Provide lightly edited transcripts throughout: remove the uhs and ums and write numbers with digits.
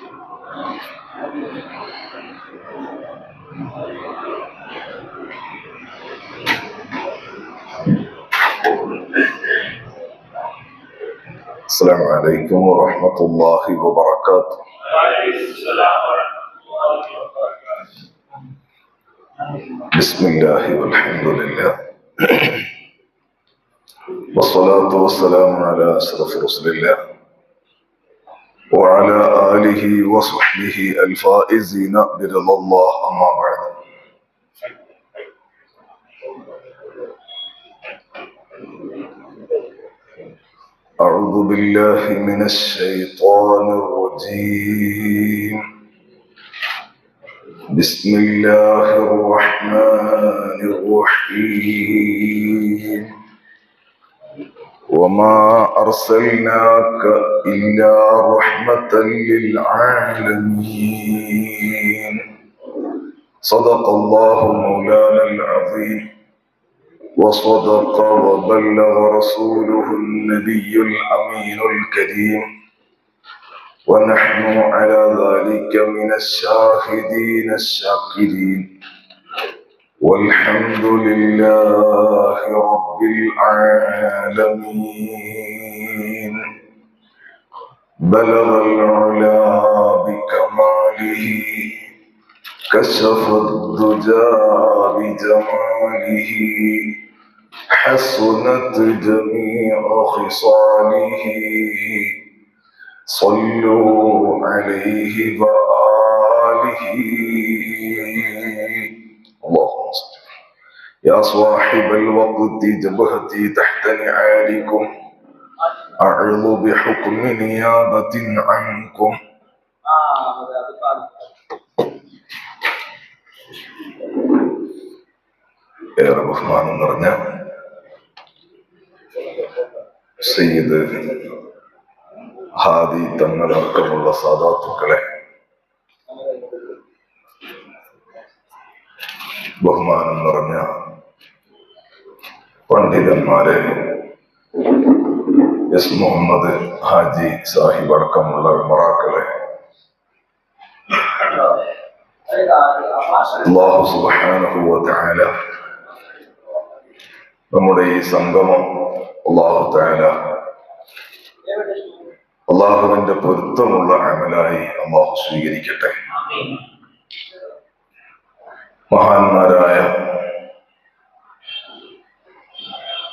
السلام عليكم ورحمة الله وبركاته. بسم الله والحمد لله والصلاة والسلام على أشرف رسول الله وعلى آله وصحبه الفائزين برضا الله. أما بعد، أعوذ بالله من الشيطان الرجيم. بسم الله الرحمن الرحيم. وما أرسلناك إلا رحمة للعالمين. صدق الله مولانا العظيم وصدق وبلغ رسوله النبي الأمين الكريم، ونحن على ذلك من الشاهدين الشاكرين، والحمد لله رب العالمين. بلغ العلا بكماله، كشف الدجى بجماله، حسنت جميع خصاله. صلوا عليه وآله. اللهم صل يا صاحب الوقت جبهتي تحت نعالكم، أعظ بحكم نيابة عنكم. ഏറെ ബഹുമാനം നിറഞ്ഞ സയ്യിദ് ഹാദി തങ്ങളടക്കമുള്ള സാദാത്തുക്കളെ, ബഹുമാനം നിറഞ്ഞ പണ്ഡിതന്മാരെ, എസ് മുഹമ്മദ് ഹാജി സാഹിബ് അടക്കമുള്ള ഉമറാക്കളെ, അല്ലാഹു സുബ്ഹാനഹു വ തആല നമ്മുടെ ഈ സംഗമം അള്ളാഹുവിന്റെ പൊരുത്തമുള്ള അമലായി അള്ളാഹു സ്വീകരിക്കട്ടെ. മഹാന്മാരായ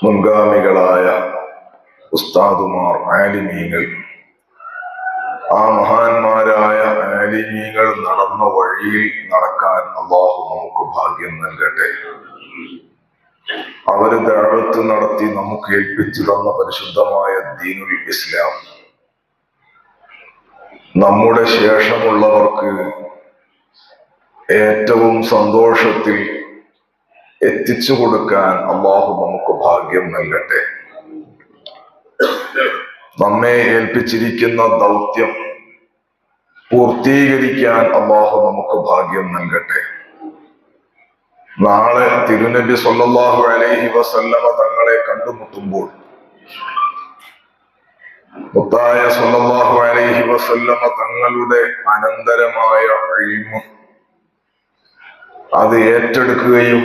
മുൻഗാമികളായ ഉസ്താദുമാർ, ആലിമീങ്ങൾ, ആ മഹാന്മാരായ ആലിമീങ്ങൾ നടന്ന വഴിയിൽ നടക്കാൻ അള്ളാഹു നമുക്ക് ഭാഗ്യം നൽകട്ടെ. അവര് ദഅവത്ത് നടത്തി നമുക്ക് ഏൽപ്പിച്ചു തന്ന പരിശുദ്ധമായ ദീനുൽ ഇസ്ലാം നമ്മുടെ ശേഷമുള്ളവർക്ക് ഏറ്റവും സന്തോഷത്തിൽ എത്തിച്ചു കൊടുക്കാൻ അള്ളാഹു നമുക്ക് ഭാഗ്യം നൽകട്ടെ. നമ്മെ ഏൽപ്പിച്ചിരിക്കുന്ന ദൗത്യം പൂർത്തീകരിക്കാൻ അള്ളാഹു നമുക്ക് ഭാഗ്യം നൽകട്ടെ. നാളെ തിരുനബി സ്വല്ലല്ലാഹു അലൈഹി വസല്ലമ തങ്ങളെ കണ്ടുമുട്ടുമ്പോൾ മുത്തായ സ്വല്ലല്ലാഹു അലൈഹി വസല്ലമ തങ്ങളുടെ അനന്തരമായ ഇൽമ് അത് ഏറ്റെടുക്കുകയും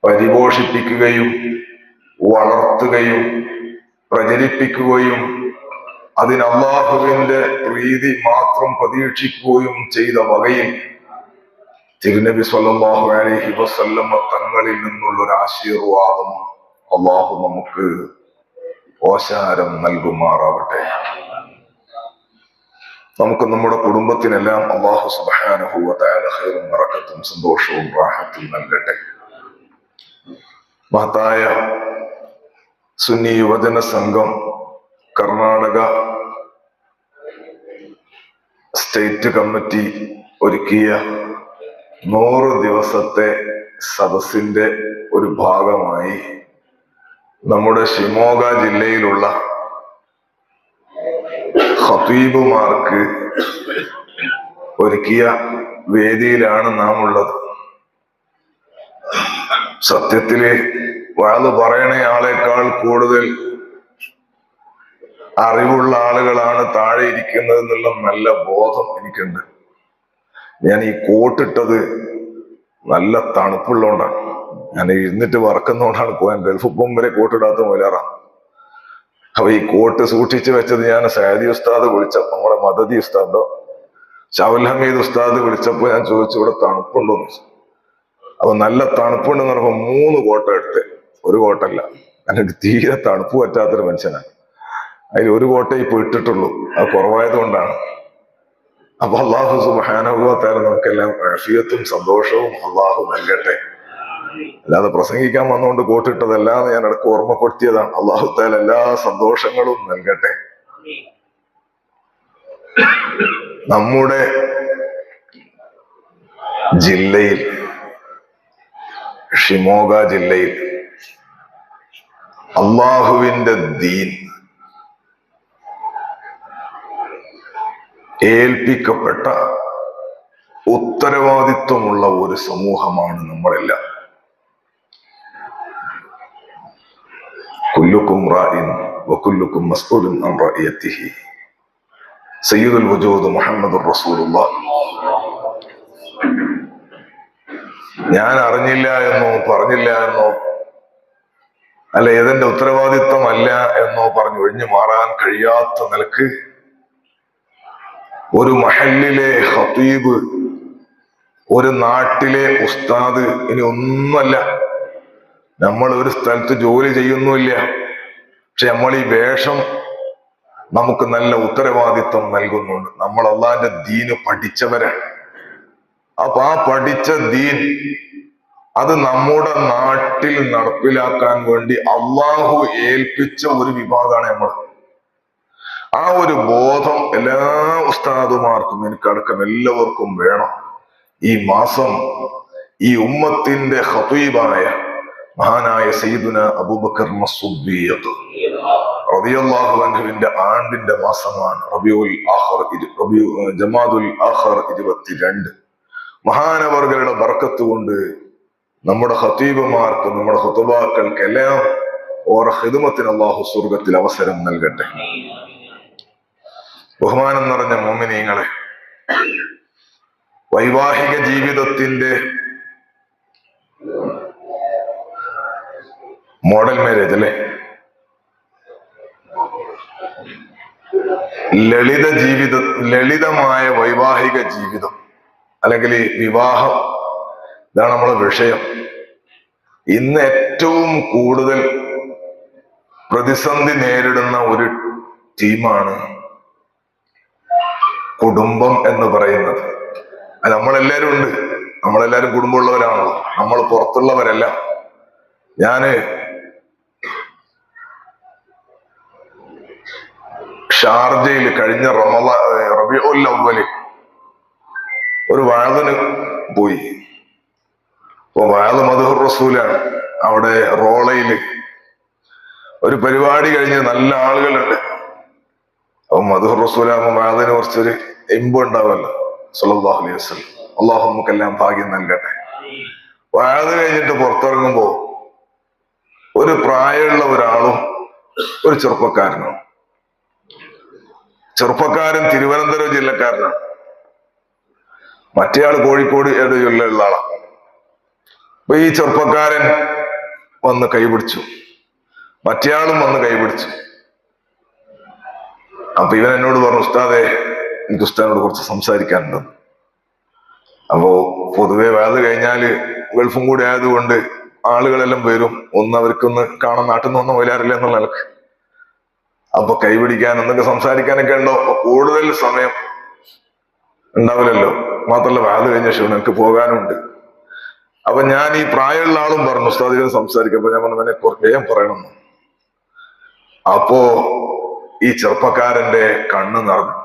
പരിപോഷിപ്പിക്കുകയും വളർത്തുകയും പ്രചരിപ്പിക്കുകയും അതിന് അല്ലാഹുവിന്റെ പ്രീതി മാത്രം പ്രതീക്ഷിക്കുകയും ചെയ്ത വകയിൽ തിരുനബി സ്വല്ലല്ലാഹു അലൈഹി വസല്ലമ തങ്ങളിൽ നിന്നുള്ളൊരു ആശീർവാദം അല്ലാഹു നമുക്ക് ഓശാരം നൽകുമാറാവട്ടെ. നമുക്ക് നമ്മുടെ കുടുംബത്തിനെല്ലാം അല്ലാഹു സുബ്ഹാനഹു വ തആല ഖൈറും ബറക്കത്തും സന്തോഷവും റാഹത്തും നൽകട്ടെ. മഹത്തായ സുന്നി യുവജന സംഘം കർണാടക സ്റ്റേറ്റ് കമ്മിറ്റി ഒരുക്കിയ 100 ദിവസത്തെ സദസ്സിന്റെ ഒരു ഭാഗമായി നമ്മുടെ ഷിമോഗ ജില്ലയിലുള്ള ഖതീബുമാർക്ക് ഒരുക്കിയ വേദിയിലാണ് നാം ഉള്ളത്. സത്യത്തില് വാള് പറയണ ആളെക്കാൾ കൂടുതൽ അറിവുള്ള ആളുകളാണ് താഴെ ഇരിക്കുന്നത് എന്നുള്ള നല്ല ബോധം എനിക്കുണ്ട്. ഞാൻ ഈ കോട്ടിട്ടത് നല്ല തണുപ്പുള്ളതുകൊണ്ടാണ്, ഞാൻ ഇരുന്നിട്ട് വറക്കുന്നതുകൊണ്ടാണ്. ഞാൻ ഗൾഫ് പോകുമ്പരെ കോട്ടിടാത്ത മുതലാറാണ്. അപ്പൊ ഈ കോട്ട് സൂക്ഷിച്ചു വെച്ചത് ഞാൻ സയദി ഉസ്താദ് വിളിച്ചപ്പോ, നമ്മുടെ മദദി ഉസ്താദോ ഷാവുൽ ഹമീദ് ഉസ്താദ് വിളിച്ചപ്പോ ഞാൻ ചോദിച്ചു ഇവിടെ തണുപ്പുണ്ടോന്ന് ചോദിച്ചു. അപ്പൊ നല്ല തണുപ്പുണ്ടെന്ന് പറഞ്ഞപ്പോ 3 കോട്ട എടുത്ത്. ഒരു കോട്ടല്ല, എനിക്ക് തീരെ തണുപ്പ് പറ്റാത്തൊരു മനുഷ്യനാണ്. അതിൽ ഒരു കോട്ട ഇപ്പൊ ഇട്ടിട്ടുള്ളൂ, അത് കുറവായത് കൊണ്ടാണ്. അപ്പൊ അള്ളാഹു സുബ്ഹാനഹു വ തആല നമുക്കെല്ലാം ആഫിയത്തും സന്തോഷവും അള്ളാഹു നൽകട്ടെ. അല്ലാതെ പ്രസംഗിക്കാൻ വന്നുകൊണ്ട് കോട്ടിട്ടതല്ലാന്ന് ഞാൻ ഇടയ്ക്ക് ഓർമ്മപ്പെടുത്തിയതാണ്. അള്ളാഹു തആല എല്ലാ സന്തോഷങ്ങളും നൽകട്ടെ. നമ്മുടെ ജില്ലയിൽ, ഷിമോഗ ജില്ലയിൽ അള്ളാഹുവിന്റെ ദീൻ ഏൽപ്പിക്കപ്പെട്ട ഉത്തരവാദിത്വമുള്ള ഒരു സമൂഹമാണ് നമ്മളെല്ലാം. കുല്ലുക്കും റാഇൻ വകുല്ലുക്കും മസ്ഊലുൻ അൻ റഅയതിഹി. സയ്യിദുൽ വജൂദ് മുഹമ്മദുർ റസൂലുള്ളാഹ്. ഞാൻ അറിഞ്ഞില്ല എന്നോ പറഞ്ഞില്ല എന്നോ അല്ല ഏതെന്റെ ഉത്തരവാദിത്വമല്ല എന്നോ പറഞ്ഞു ഒഴിഞ്ഞു മാറാൻ കഴിയാത്ത നിലക്ക് ഒരു മഹല്ലിലെ ഖതീബ്, ഒരു നാട്ടിലെ ഉസ്താദ്, ഇനി ഒന്നുമല്ല, നമ്മൾ ഒരു സ്ഥലത്ത് ജോലി ചെയ്യുന്നുമില്ല, പക്ഷെ നമ്മൾ ഈ വേഷം നമുക്ക് നല്ല ഉത്തരവാദിത്വം നൽകുന്നുണ്ട്. നമ്മൾ അള്ളാന്റെ ദീന് പഠിച്ചവരാണ്. അപ്പൊ ആ പഠിച്ച ദീൻ അത് നമ്മുടെ നാട്ടിൽ നടപ്പിലാക്കാൻ വേണ്ടി അള്ളാഹു ഏൽപ്പിച്ച ഒരു വിഭാഗമാണ് നമ്മൾ. ആ ഒരു ബോധം എല്ലാ ഉസ്താദുമാർക്കും, എനിക്കടക്കം എല്ലാവർക്കും വേണം. ഈ മാസം ഈ ഉമ്മത്തിന്റെ ഖതീബായ മഹാനായ സയ്യിദുന അബൂബക്കർ സിദ്ദീഖ് റളിയല്ലാഹു അൻഹുവിന്റെ ആണ്ടിന്റെ മാസമാണ് ജമാദുൽ ആഖിർ 22. മഹാനവർകളുടെ ബർക്കത്ത് കൊണ്ട് നമ്മുടെ ഖതീബുമാർക്ക്, നമ്മുടെ ഖുതുബാക്കൾക്കെല്ലാം ഓരോ ഖിദ്മത്തിന് അല്ലാഹു സ്വർഗ്ഗത്തിൽ അവസരം നൽകട്ടെ. ബഹുമാനം നിറഞ്ഞ മോമിനീങ്ങളെ, വൈവാഹിക ജീവിതത്തിന്റെ മോഡൽ മാരേജ് അല്ലെ, ലളിതമായ വൈവാഹിക ജീവിതം അല്ലെങ്കിൽ വിവാഹം, ഇതാണ് നമ്മുടെ വിഷയം. ഇന്ന് ഏറ്റവും കൂടുതൽ പ്രതിസന്ധി നേരിടുന്ന ഒരു ടീമാണ് കുടുംബം എന്ന് പറയുന്നത്. നമ്മളെല്ലാരും ഉണ്ട്, നമ്മളെല്ലാരും കുടുംബമുള്ളവരാണല്ലോ, നമ്മൾ പുറത്തുള്ളവരല്ല. ഞാന് ഷാർജയിൽ കഴിഞ്ഞ റബീഉൽ അവ്വല് ഒരു വഅദിന് പോയി. അപ്പൊ വഅദ് മദ്ഹുർ റസൂലാണ്. അവിടെ റോളയില് ഒരു പരിപാടി കഴിഞ്ഞ് നല്ല ആളുകളുണ്ട്. അപ്പൊ മദ്ഹുർ റസൂലാകുമ്പോ വഅദിന് കുറച്ചൊരു ഇമ്പം ഉണ്ടാവുമല്ലോ. സ്വല്ലല്ലാഹു അലൈഹി വസല്ലം. അള്ളാഹു നമുക്കെല്ലാം ഭാഗ്യം നൽകട്ടെ. വഅദ് കഴിഞ്ഞിട്ട് പുറത്തിറങ്ങുമ്പോ ഒരു പ്രായമുള്ള ഒരാളും ഒരു ചെറുപ്പക്കാരനും. ചെറുപ്പക്കാരൻ തിരുവനന്തപുരം ജില്ലക്കാരനാണ്, മറ്റേയാൾ കോഴിക്കോട് ജില്ലയിലുള്ള ആളാണ്. അപ്പൊ ഈ ചെറുപ്പക്കാരൻ വന്ന് കൈപിടിച്ചു, മറ്റേയാളും വന്ന് കൈപിടിച്ചു. അപ്പൊ ഇവൻ എന്നോട് പറഞ്ഞു, ഉസ്താദെ എനിക്ക് ഉസ്താദിനോട് കുറച്ച് സംസാരിക്കാനുണ്ട്. അപ്പോ പൊതുവെ വഅദ് കഴിഞ്ഞാല് ഗൾഫും കൂടി ആയതുകൊണ്ട് ആളുകളെല്ലാം വരും, അവർക്കൊന്ന് കാണാൻ, നാട്ടിൽ നിന്ന് ഒന്നും വരാറില്ല എന്നുള്ള നിലക്ക്. അപ്പൊ കൈപിടിക്കാൻ എന്തൊക്കെ സംസാരിക്കാനൊക്കെ ഉണ്ടോ, കൂടുതൽ സമയം ഉണ്ടാവില്ലല്ലോ. മാത്രമല്ല വഅദ് കഴിഞ്ഞ ക്ഷീണം, എനിക്ക് പോകാനുണ്ട്. അപ്പൊ ഞാൻ ഈ പ്രായമുള്ള ആളും പറഞ്ഞു ഉസ്താദിനെ സംസാരിക്കാം. അപ്പൊ ഞാൻ പറഞ്ഞു എന്നെ വേഗം പറയണം. അപ്പോ ഈ ചെറുപ്പക്കാരന്റെ കണ്ണ് നിറഞ്ഞു.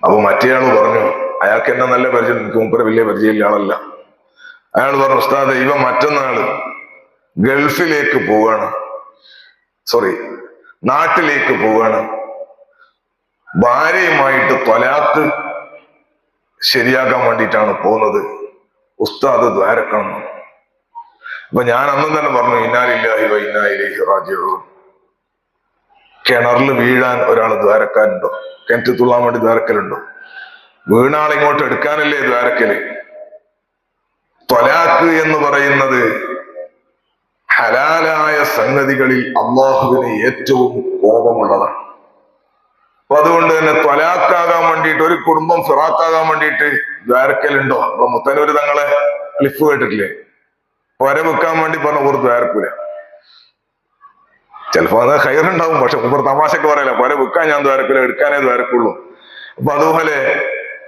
അപ്പൊ മറ്റേയാള് പറഞ്ഞു, അയാൾക്ക് എന്നെ നല്ല പരിചയം, എനിക്ക് മുമ്പ് വലിയ പരിചയമില്ല ആളല്ല. അയാൾ പറഞ്ഞു, ഉസ്താദ് ഇവ മറ്റന്നാള് ഗൾഫിലേക്ക് പോവാണ്, നാട്ടിലേക്ക് പോവാണ്, ഭാര്യയുമായിട്ട് ത്വലാഖ് ശരിയാക്കാൻ വേണ്ടിയിട്ടാണ് പോകുന്നത്, ഉസ്താദ് ദ്വാരക്കണം. അപ്പൊ ഞാൻ അന്നും തന്നെ പറഞ്ഞു, ഇന്നാ ലില്ലാഹി വ ഇന്നാ ഇലൈഹി റാജിഊൻ. കിണറിൽ വീഴാൻ ഒരാൾ ദ്വാരക്കാനുണ്ടോ? കിണറ്റ് തുള്ളാൻ വേണ്ടി ദ്വാരക്കലുണ്ടോ? വീണാൾ ഇങ്ങോട്ട് എടുക്കാനല്ലേ ദ്വാരക്കല്? ത്വലാഖ് എന്ന് പറയുന്നത് ഹലാലായ സംഗതികളിൽ അള്ളാഹുവിന് ഏറ്റവും കോപമുള്ളതാണ്. അപ്പൊ അതുകൊണ്ട് തന്നെ ത്വലാഖാകാൻ വേണ്ടിയിട്ട്, ഒരു കുടുംബം ഫിറാഖാകാൻ വേണ്ടിയിട്ട് ദ്വാരക്കലുണ്ടോ? നമ്മളെ മുത്തനൂര് തങ്ങളെ ക്ലിഫ് കേട്ടിട്ടില്ലേ? പൊര വെക്കാൻ വേണ്ടി പറഞ്ഞ ഒരു ദ്വാരക്കൂല. ചിലപ്പോ അത് ഹൈറുണ്ടാവും, പക്ഷെ ഇവർ തമാശക്ക് പറയല, പൊര വെക്കാൻ ഞാൻ ദ്വാരക്കൂല, എടുക്കാനേ ദ്വാരക്കുള്ളൂ. അപ്പൊ അതുപോലെ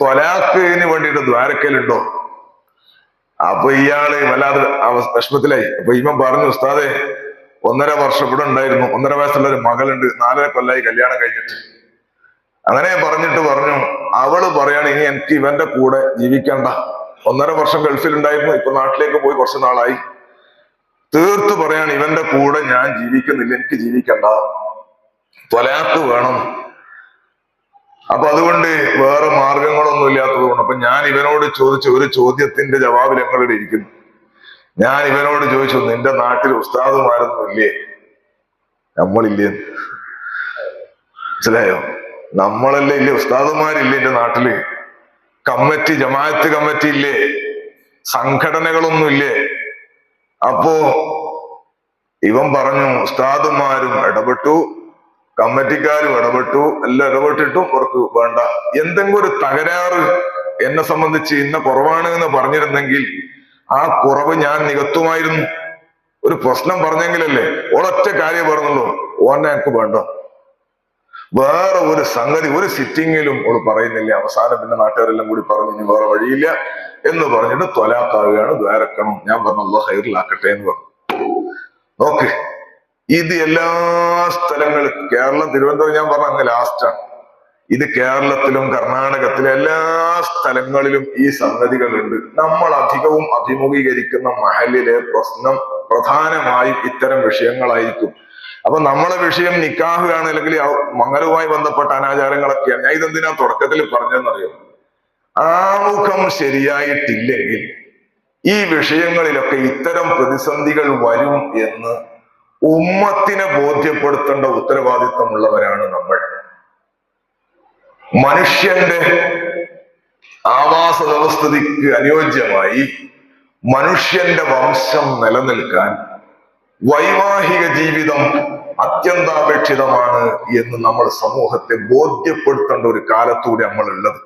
ത്വലാഖിന് വേണ്ടിയിട്ട് ദ്വാരക്കലുണ്ടോ? അപ്പൊ ഇയാള് വല്ലാതെ വിഷമത്തിലായി. അപ്പൊ ഇവൻ പറഞ്ഞു, ഉസ്താദെ 1.5 വർഷം ഇവിടെ ഉണ്ടായിരുന്നു, 1.5 വയസ്സുള്ള ഒരു മകളുണ്ട്, 4 കൊല്ലായി കല്യാണം കഴിഞ്ഞിട്ട്. അങ്ങനെ പറഞ്ഞിട്ട് പറഞ്ഞു, അവള് പറയാണ് ഇനി എനിക്ക് ഇവന്റെ കൂടെ ജീവിക്കണ്ട. 1.5 വർഷം ഗൾഫിലുണ്ടായിരുന്നു, ഇപ്പൊ നാട്ടിലേക്ക് പോയി കുറച്ച് നാളായി. തീർത്ത് പറയാണ്, ഇവന്റെ കൂടെ ഞാൻ ജീവിക്കുന്നില്ല, എനിക്ക് ജീവിക്കണ്ട, ത്വലാഖ് വേണം. അപ്പൊ അതുകൊണ്ട് വേറെ മാർഗങ്ങളൊന്നും ഇല്ലാത്തത് കൊണ്ട് അപ്പൊ ഞാൻ ഇവനോട് ചോദിച്ച ഒരു ചോദ്യത്തിന്റെ ജവാബിൽ ഞങ്ങളിവിടെ ഇരിക്കുന്നു. ഞാൻ ഇവനോട് ചോദിച്ചു, നിന്റെ നാട്ടിൽ ഉസ്താദുമാരൊന്നും ഇല്ലേ? നമ്മളില്ലേ? മനസ്സിലായോ? നമ്മളല്ലേ ഇല്ലേ? ഉസ്താദുമാരില്ലേ എന്റെ നാട്ടില്? കമ്മിറ്റി, ജമാഅത്ത് കമ്മിറ്റി ഇല്ലേ? സംഘടനകളൊന്നും ഇല്ലേ? അപ്പോ ഇവൻ പറഞ്ഞു, ഉസ്താദുമാരും ഇടപെട്ടു, കമ്മിറ്റിക്കാരും ഇടപെട്ടു, എല്ലാം ഇടപെട്ടിട്ടും അവർക്ക് വേണ്ട. എന്തെങ്കിലും ഒരു തകരാറ് എന്നെ സംബന്ധിച്ച് ഇന്ന കുറവാണ് എന്ന് പറഞ്ഞിരുന്നെങ്കിൽ ആ കുറവ് ഞാൻ നികത്തുമായിരുന്നു. ഒരു പ്രശ്നം പറഞ്ഞെങ്കിലല്ലേ? ഒരൊറ്റ കാര്യം പറഞ്ഞുള്ളൂ, ഓനെ എനിക്ക് വേണ്ട. വേറെ ഒരു സംഗതി ഒരു സിറ്റിങ്ങിലും ഓള് പറയുന്നില്ല. അവസാനം പിന്നെ നാട്ടുകാരെല്ലാം കൂടി പറഞ്ഞു, ഇനി വേറെ വഴിയില്ല എന്ന് പറഞ്ഞിട്ട് ത്വലാഖാവുകയാണ്, ദ്വാരക്കണം. ഞാൻ പറഞ്ഞു, അല്ലാഹ് ഖൈറിലാക്കട്ടെ എന്ന് പറഞ്ഞു. നോക്ക്, ഇത് എല്ലാ സ്ഥലങ്ങളും, കേരളം, തിരുവനന്തപുരം ഞാൻ പറഞ്ഞ അങ്ങ് ലാസ്റ്റാണ്. ഇത് കേരളത്തിലും കർണാടകത്തിലും എല്ലാ സ്ഥലങ്ങളിലും ഈ സംഗതികളുണ്ട്. നമ്മൾ അധികവും അഭിമുഖീകരിക്കുന്ന മഹലിലെ പ്രശ്നം പ്രധാനമായും ഇത്തരം വിഷയങ്ങളായിരിക്കും. അപ്പൊ നമ്മളെ വിഷയം നിക്കാഹ് അല്ലെങ്കിൽ മംഗലവുമായി ബന്ധപ്പെട്ട അനാചാരങ്ങളൊക്കെയാണ്. ഞാൻ ഇതെന്തിനാ തുടക്കത്തിൽ പറഞ്ഞതെന്നറിയോ? ആമുഖം ശരിയായിട്ടില്ലെങ്കിൽ ഈ വിഷയങ്ങളിലൊക്കെ ഇത്തരം പ്രതിസന്ധികൾ വരും എന്ന് ഉമ്മത്തിനെ ബോധ്യപ്പെടുത്തേണ്ട ഉത്തരവാദിത്വമുള്ളവരാണ് നമ്മൾ. മനുഷ്യന്റെ ആവാസ വ്യവസ്ഥിതിക്ക് അനുയോജ്യമായി മനുഷ്യന്റെ വംശം നിലനിൽക്കാൻ വൈവാഹിക ജീവിതം അത്യന്താപേക്ഷിതമാണ് എന്ന് നമ്മൾ സമൂഹത്തെ ബോധ്യപ്പെടുത്തേണ്ട ഒരു കാലത്തൂടെ നമ്മൾ ഉള്ളത്.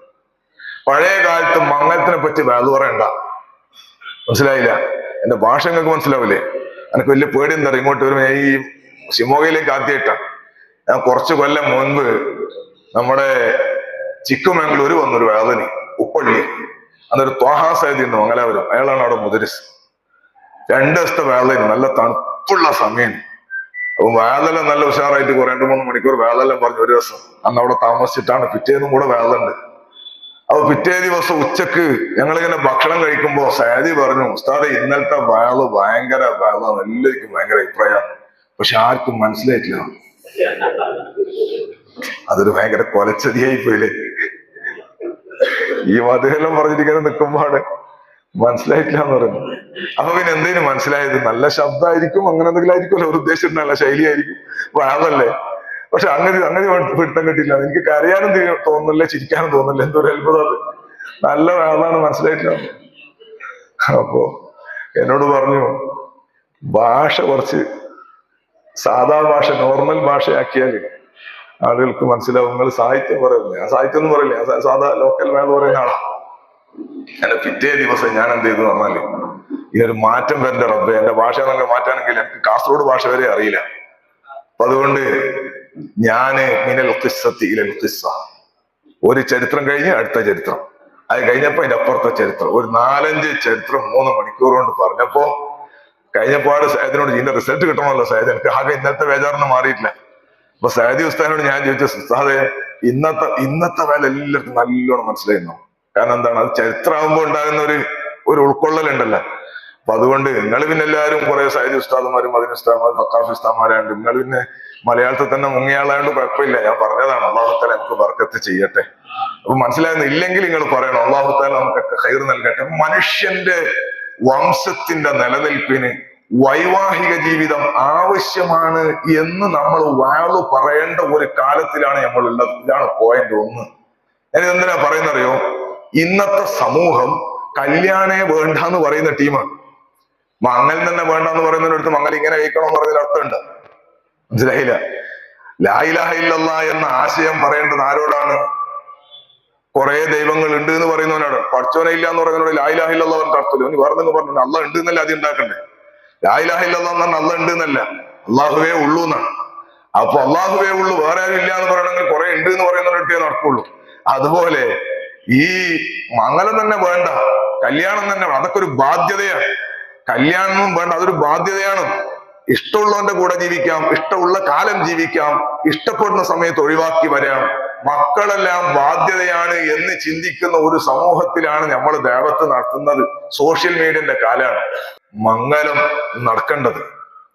പഴയ കാലത്ത് മംഗലത്തിനെ പറ്റി വേദ പറയണ്ട. മനസ്സിലായില്ല? എന്റെ ഭാഷ നിങ്ങൾക്ക് മനസ്സിലാവില്ലേ? എനിക്ക് വലിയ പേടി എന്താ പറയുക, ഇങ്ങോട്ട് വരുമ്പോ ഈ ഷിമോഗയിലേക്ക് ആദ്യമായിട്ടാ. ഞാൻ കുറച്ചു കൊല്ലം മുൻപ് നമ്മുടെ ചിക്കുമംഗളൂര് വന്നൊരു വേദന, ഉപ്പള്ളി. അന്നൊരു ത്വാഹാ സൈദി ഉണ്ട് മംഗലാപുരം, അയാളാണ് അവിടെ മുദരിസ്. 2 ദിവസത്തെ വേദന, നല്ല തണുപ്പുള്ള സമയം. അപ്പൊ വേദന നല്ല ഉഷാറായിട്ട് 2-3 മണിക്കൂർ വേദന പറഞ്ഞു ഒരു ദിവസം. അന്ന് അവിടെ താമസിച്ചിട്ടാണ്. പിറ്റേന്നും കൂടെ വേദന. അപ്പൊ പിറ്റേ ദിവസം ഉച്ചക്ക് ഞങ്ങളിങ്ങനെ ഭക്ഷണം കഴിക്കുമ്പോ സൈദി പറഞ്ഞു, ഉസ്താദെ ഇന്നലത്തെ വേള് ഭയങ്കര വേളാണ്, എല്ലാവർക്കും ഭയങ്കര അഭിപ്രായം, പക്ഷെ ആർക്കും മനസ്സിലായിട്ടില്ല. അതൊരു ഭയങ്കര കൊലച്ചതിയായി പോയില്ലേ? ഈ മധുരെല്ലാം പറഞ്ഞിരിക്കുന്നത് നിൽക്കുമ്പോഴാണ് മനസ്സിലായിട്ടില്ല എന്ന് പറയുന്നു. അപ്പൊ പിന്നെ എന്തേലും മനസ്സിലായത്? നല്ല ശബ്ദമായിരിക്കും, അങ്ങനെ എന്തെങ്കിലും ആയിരിക്കുമല്ലോ, ഒരു ഉദ്ദേശിച്ചിട്ടുള്ള ശൈലിയായിരിക്കും, വേളല്ലേ. പക്ഷെ അങ്ങനെ പിടുത്തം കിട്ടില്ല. എനിക്ക് കരയാനും തോന്നുന്നില്ല, ചിരിക്കാനും തോന്നുന്നില്ല. എന്തൊരു അത്ഭുതം അത്. നല്ല വേളാണ്, മനസ്സിലായിട്ടില്ല. അപ്പോ എന്നോട് പറഞ്ഞു, ഭാഷ കുറച്ച് സാധാ ഭാഷ, നോർമൽ ഭാഷയാക്കിയാൽ ആളുകൾക്ക് മനസ്സിലാവും. നിങ്ങൾ സാഹിത്യം പറയുന്നു. ഞാൻ സാഹിത്യം ഒന്നും പറയില്ല, ഞാൻ സാധാ ലോക്കൽ വേദ പറയുന്ന ആളാ. എന്റെ പിറ്റേ ദിവസം ഞാൻ എന്ത് ചെയ്തു പറഞ്ഞാല്, ഇതിനൊരു മാറ്റം വരണ്ട റബ്ബേ, എന്റെ ഭാഷ എന്നൊക്കെ മാറ്റാണെങ്കിൽ എനിക്ക് കാസർഗോഡ് ഭാഷ വരെ അറിയില്ല. അപ്പൊ അതുകൊണ്ട് ഞാന് മിനൽ ഖിസ്സത്തി ഇലൽ ഖിസ്സ, ഒരു ചരിത്രം കഴിഞ്ഞ് അടുത്ത ചരിത്രം, അത് കഴിഞ്ഞപ്പോ അതിന്റെ അപ്പുറത്തെ ചരിത്രം, ഒരു 4-5 ചരിത്രം 3 മണിക്കൂർ കൊണ്ട് പറഞ്ഞപ്പോ കഴിഞ്ഞപ്പാട് സയ്യിദിനോട് ഇതിന്റെ റിസൾട്ട് കിട്ടണമല്ലോ സയ്യിദ്, എനിക്ക് ആകെ ഇന്നത്തെ ബേജാറിന് മാറിയിട്ടില്ല. അപ്പൊ സയ്യിദ് ഉസ്താദിനോട് ഞാൻ ചോദിച്ചു, ഉസ്താദെ ഇന്നത്തെ വേല എല്ലാവർക്കും നല്ലോണം മനസ്സിലായിരുന്നു. കാരണം എന്താണ്, അത് ചരിത്രമാകുമ്പോൾ ഉണ്ടാകുന്ന ഒരു ഉൾക്കൊള്ളലുണ്ടല്ലോ. അപ്പൊ അതുകൊണ്ട് നിങ്ങൾ പിന്നെ എല്ലാവരും കുറെ സയ്യിദ് ഉസ്താദുമാരും അതിന് ഉസ്താദുമാരും സഖാഫി ഉസ്താദുമാരായതുകൊണ്ട് നിങ്ങൾ പിന്നെ മലയാളത്തിൽ തന്നെ മുങ്ങിയാളായതുകൊണ്ട് കുഴപ്പമില്ല. ഞാൻ പറഞ്ഞതാണ്, അല്ലാഹു തആല നമുക്ക് ബർക്കത്ത് ചെയ്യട്ടെ. അപ്പൊ മനസ്സിലാകുന്ന ഇല്ലെങ്കിൽ നിങ്ങൾ പറയണം, അല്ലാഹു തആല നമുക്കൊക്കെ ഖൈർ നൽകട്ടെ. മനുഷ്യന്റെ വംശത്തിന്റെ നിലനിൽപ്പിന് വൈവാഹിക ജീവിതം ആവശ്യമാണ് എന്ന് നമ്മൾ വാളു പറയേണ്ട ഒരു കാലത്തിലാണ് നമ്മൾ ഉള്ളത്. ഇതാണ് പോയിന്റ് ഒന്ന്. ഞാൻ എന്തിനാ പറയുന്നറിയോ? ഇന്നത്തെ സമൂഹം കല്യാണേ വേണ്ട എന്ന് പറയുന്ന ടീമാണ്. മങ്ങൽ തന്നെ വേണ്ട എന്ന് പറയുന്നതിനടുത്ത് മങ്ങൽ ഇങ്ങനെ കഴിക്കണമെന്ന് പറയുന്നതിൽ അർത്ഥമുണ്ട്. മനസ്സിലായില്ല? ലാ ഇലാഹ ഇല്ലല്ലാഹ് എന്ന ആശയം പറയേണ്ടത് ആരോടാണ്? കുറെ ദൈവങ്ങൾ ഉണ്ട് എന്ന് പറയുന്നവനോട്. പഠിച്ചോനെ ഇല്ല എന്ന് പറയുന്നവരോട് ലാ ഇലാഹ ഇല്ലല്ലാഹ് പറഞ്ഞിട്ട് അർത്ഥമില്ല. ഒന്ന് വേറെ നിങ്ങൾ പറഞ്ഞു അള്ളാഹ് ഉണ്ട് എന്നല്ല ആദ്യം ഉണ്ടാക്കണ്ടേ. ലാ ഇലാഹ ഇല്ലല്ലാഹ് എന്ന് പറഞ്ഞാൽ അള്ളാഹ് ഉണ്ട് എന്നല്ല, അള്ളാഹുവേ ഉള്ളൂ എന്നാണ്. അപ്പൊ അള്ളാഹുവേ ഉള്ളൂ, വേറെ ആരും ഇല്ല എന്ന് പറയണമെങ്കിൽ കുറെ ഉണ്ട് എന്ന് പറയുന്നവരുടെ നടക്കുള്ളൂ. അതുപോലെ ഈ മംഗലം തന്നെ വേണ്ട, കല്യാണം തന്നെ വേണ്ട, അതൊക്കെ ഒരു ബാധ്യതയാണ്. കല്യാണവും വേണ്ട, അതൊരു ബാധ്യതയാണ്. ഇഷ്ടമുള്ളവന്റെ കൂടെ ജീവിക്കാം, ഇഷ്ടമുള്ള കാലം ജീവിക്കാം, ഇഷ്ടപ്പെടുന്ന സമയത്ത് ഒഴിവാക്കി വരാം. മക്കളെല്ലാം ബാധ്യതയാണ് എന്ന് ചിന്തിക്കുന്ന ഒരു സമൂഹത്തിലാണ് നമ്മൾ ദേവത്ത് നടത്തുന്നത്. സോഷ്യൽ മീഡിയന്റെ കാലാണ്. മംഗലം നടക്കേണ്ടത്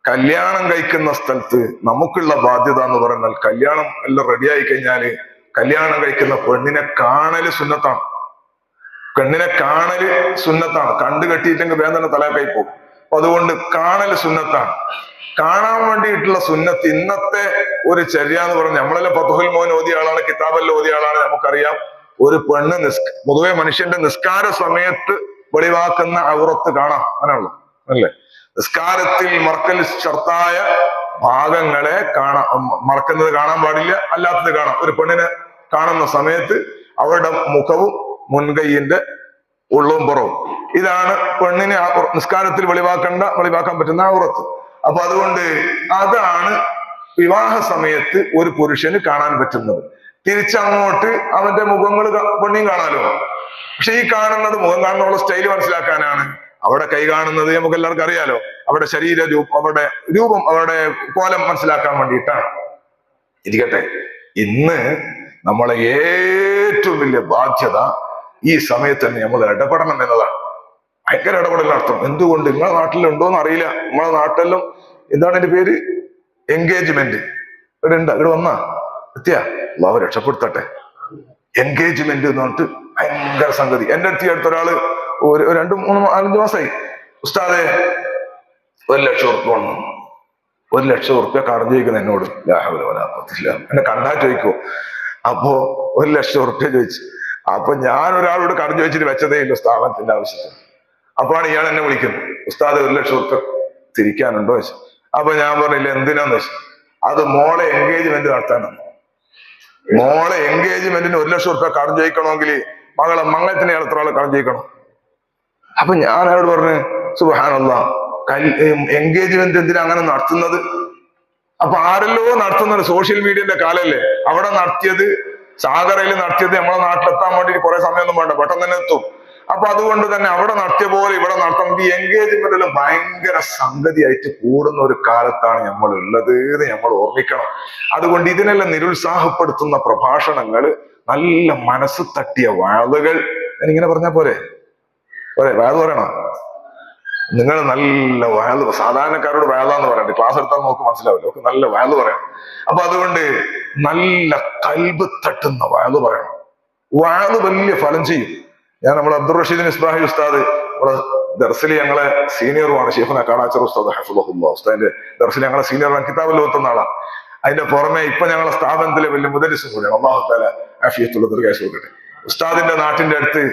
കല്യാണം കഴിക്കുന്ന സ്ഥലത്ത് നമുക്കുള്ള ബാധ്യത എന്ന് പറഞ്ഞാൽ, കല്യാണം എല്ലാം റെഡിയായി കഴിഞ്ഞാല് കല്യാണം കഴിക്കുന്ന പെണ്ണിനെ കാണല് സുന്നത്താണ്. പെണ്ണിനെ കാണല് സുന്നത്താണ്. കണ്ടു കെട്ടിയിട്ടെങ്കിൽ വേഗം തന്നെ തലയായി പോകും. അപ്പൊ അതുകൊണ്ട് കാണല് സുന്നത്താണ്. കാണാൻ വേണ്ടിയിട്ടുള്ള സുന്നത്ത് ഇന്നത്തെ ഒരു ചര്യ എന്ന് പറഞ്ഞാൽ, നമ്മളെല്ലാം ഫത്ഹുൽ മോൻ ഓതിയ ആളാണ്, കിതാബെല്ലാം ഓതിയ ആളാണ്, നമുക്കറിയാം. ഒരു പെണ്ണ് പൊതുവെ മനുഷ്യന്റെ നിസ്കാര സമയത്ത് വെളിവാക്കുന്ന ഔറത്ത് കാണാം, അങ്ങനെയുള്ളു അല്ലേ? നിസ്കാരത്തിൽ മറക്കൽ ഷർത്തായ ഭാഗങ്ങളെ മറക്കുന്നത് കാണാൻ പാടില്ല, അല്ലാത്തത് കാണാം. ഒരു പെണ്ണിനെ കാണുന്ന സമയത്ത് അവരുടെ മുഖവും മുൻകൈയിന്റെ ഉള്ളവും പുറവും, ഇതാണ് പെണ്ണിനെ നിസ്കാരത്തിൽ വെളിവാക്കാൻ പറ്റുന്ന ഔറത്ത്. അപ്പൊ അതുകൊണ്ട് അതാണ് വിവാഹ സമയത്ത് ഒരു പുരുഷന് കാണാൻ പറ്റുന്നത്. തിരിച്ചങ്ങോട്ട് അവന്റെ മുഖങ്ങൾ പെണ്ണിയും കാണാലോ. പക്ഷെ ഈ കാണുന്നത് മുഖം കാണുന്നുള്ള സ്റ്റൈല് മനസ്സിലാക്കാനാണ്. അവിടെ കൈ കാണുന്നത് നമുക്ക് എല്ലാവർക്കും അറിയാലോ. അവിടെ ശരീര രൂപം അവരുടെ കോലം മനസ്സിലാക്കാൻ വേണ്ടിയിട്ടാണ്. ഇരിക്കട്ടെ, ഇന്ന് നമ്മളെ ഏറ്റവും വലിയ ബാധ്യത ഈ സമയത്ത് തന്നെ നമ്മൾ ഇടപെടണം എന്നതാണ്. ഭയങ്കര ഇടപെടൽ നടത്തണം. എന്തുകൊണ്ട്? നിങ്ങളെ നാട്ടിലുണ്ടോന്ന് അറിയില്ല. നമ്മളെ നാട്ടിലും എന്താണ് എന്റെ പേര്, എൻഗേജ്മെന്റ് ഇവിടെ ഉണ്ട്. ഇവിടെ വന്നാ എത്തിയാ അള്ളാഹു രക്ഷപ്പെടുത്തട്ടെ. എൻഗേജ്മെന്റ് എന്ന് പറഞ്ഞിട്ട് ഭയങ്കര സംഗതി. എന്റെ അടുത്ത് ഒരാള് ഒരു 2-3-4 മാസമായി, ഉസ്താദെ 1,00,000 ഉറുപ്പ്യ വന്നു. 1,00,000 ഉറുപ്പ്യ കടം ചോദിക്കുന്ന എന്നോട്. എന്നെ കണ്ടാ ചോദിക്കോ? അപ്പോ 1,00,000 ഉറുപ്പ്യ ചോദിച്ചു. അപ്പൊ ഞാൻ ഒരാളോട് കടം ചോദിച്ചിട്ട് വെച്ചതേ ഇല്ല സ്ഥാപനത്തിന്റെ ആവശ്യത്തിന്. അപ്പോഴാണ് ഇയാൾ എന്നെ വിളിക്കുന്നത്, ഉസ്താദ് 1,00,000 ഉറുപ്പ്യ തിരിക്കാനുണ്ടോ വെച്ചു. അപ്പൊ ഞാൻ പറഞ്ഞില്ല. എന്തിനാന്ന് വെച്ചു. അത് മോളെ എൻഗേജ്മെന്റ് നടത്താനാണ്. മോളെ എൻഗേജ്മെന്റിന് 1,00,000 ഉറുപ്പ്യ കടം ചോദിക്കണമെങ്കിൽ മകളെ മംഗലത്തിന് എത്ര ആളെ കടം ചോദിക്കണം? അപ്പൊ ഞാൻ അയാളോട് പറഞ്ഞു, സുബ്ഹാനല്ലാഹ്, എൻഗേജ്മെന്റ് എന്തിനാ അങ്ങനെ നടത്തുന്നത്? അപ്പൊ ആരല്ലോ നടത്തുന്നത് സോഷ്യൽ മീഡിയന്റെ കാലല്ലേ. അവിടെ നടത്തിയത്, സാഗറയിൽ നടത്തിയത് നമ്മളെ നാട്ടിലെത്താൻ വേണ്ടി കുറെ സമയമൊന്നും വേണ്ട, പെട്ടെന്ന് തന്നെ എത്തും. അപ്പൊ അതുകൊണ്ട് തന്നെ അവിടെ നടത്തിയ പോലെ ഇവിടെ നടത്തുന്നത് ഈ എൻഗേജ്മെന്റിലും ഭയങ്കര സംഗതിയായിട്ട് കൂടുന്ന ഒരു കാലത്താണ് നമ്മൾ ഉള്ളത് എന്ന് നമ്മൾ ഓർമ്മിക്കണം. അതുകൊണ്ട് ഇതിനെല്ലാം നിരുത്സാഹപ്പെടുത്തുന്ന പ്രഭാഷണങ്ങൾ, നല്ല മനസ്സ് തട്ടിയ വാളുകൾ, ഞാനിങ്ങനെ പറഞ്ഞാ പോരെ വാഴ് പറയണം. നിങ്ങൾ നല്ല വാഴ്, സാധാരണക്കാരോട് വാഴാന്ന് പറയണ്ടേ, ക്ലാസ് എടുത്താൽ നമുക്ക് മനസ്സിലാവില്ല. ഒക്കെ നല്ല വാഴ് പറയണം. അപ്പൊ അതുകൊണ്ട് നല്ല കൽബ് തട്ടുന്ന വാഴ് പറയണം. വാഴ് വലിയ ഫലം ചെയ്യും. ഞാൻ നമ്മുടെ അബ്ദുൾ റഷീദ് ഇസ്ബാഹി ഉസ്താദ്, നമ്മുടെ ദർസിൽ ഞങ്ങളെ സീനിയറുമാണ്, ഷെയ്ഖുന കാടാച്ചർ ഉസ്താദ് ഹഫ്ളഹുല്ലാഹ്. ഉസ്താദിന്റെ ദർസിൽ ഞങ്ങളെ സീനിയറാണ്, കിതാബിൽ ഓത്തുന്ന ആളാണ്. അതിന്റെ പുറമെ ഇപ്പൊ ഞങ്ങളെ സ്ഥാപനത്തിലെ വലിയ മുദരിസും കൂടിയാണ്. അല്ലാഹു തആല ആഫിയത്തുള്ള ദീർഘായുസ്സ് കൊടുക്കട്ടെ. ഉസ്താദിന്റെ നാട്ടിന്റെ അടുത്ത്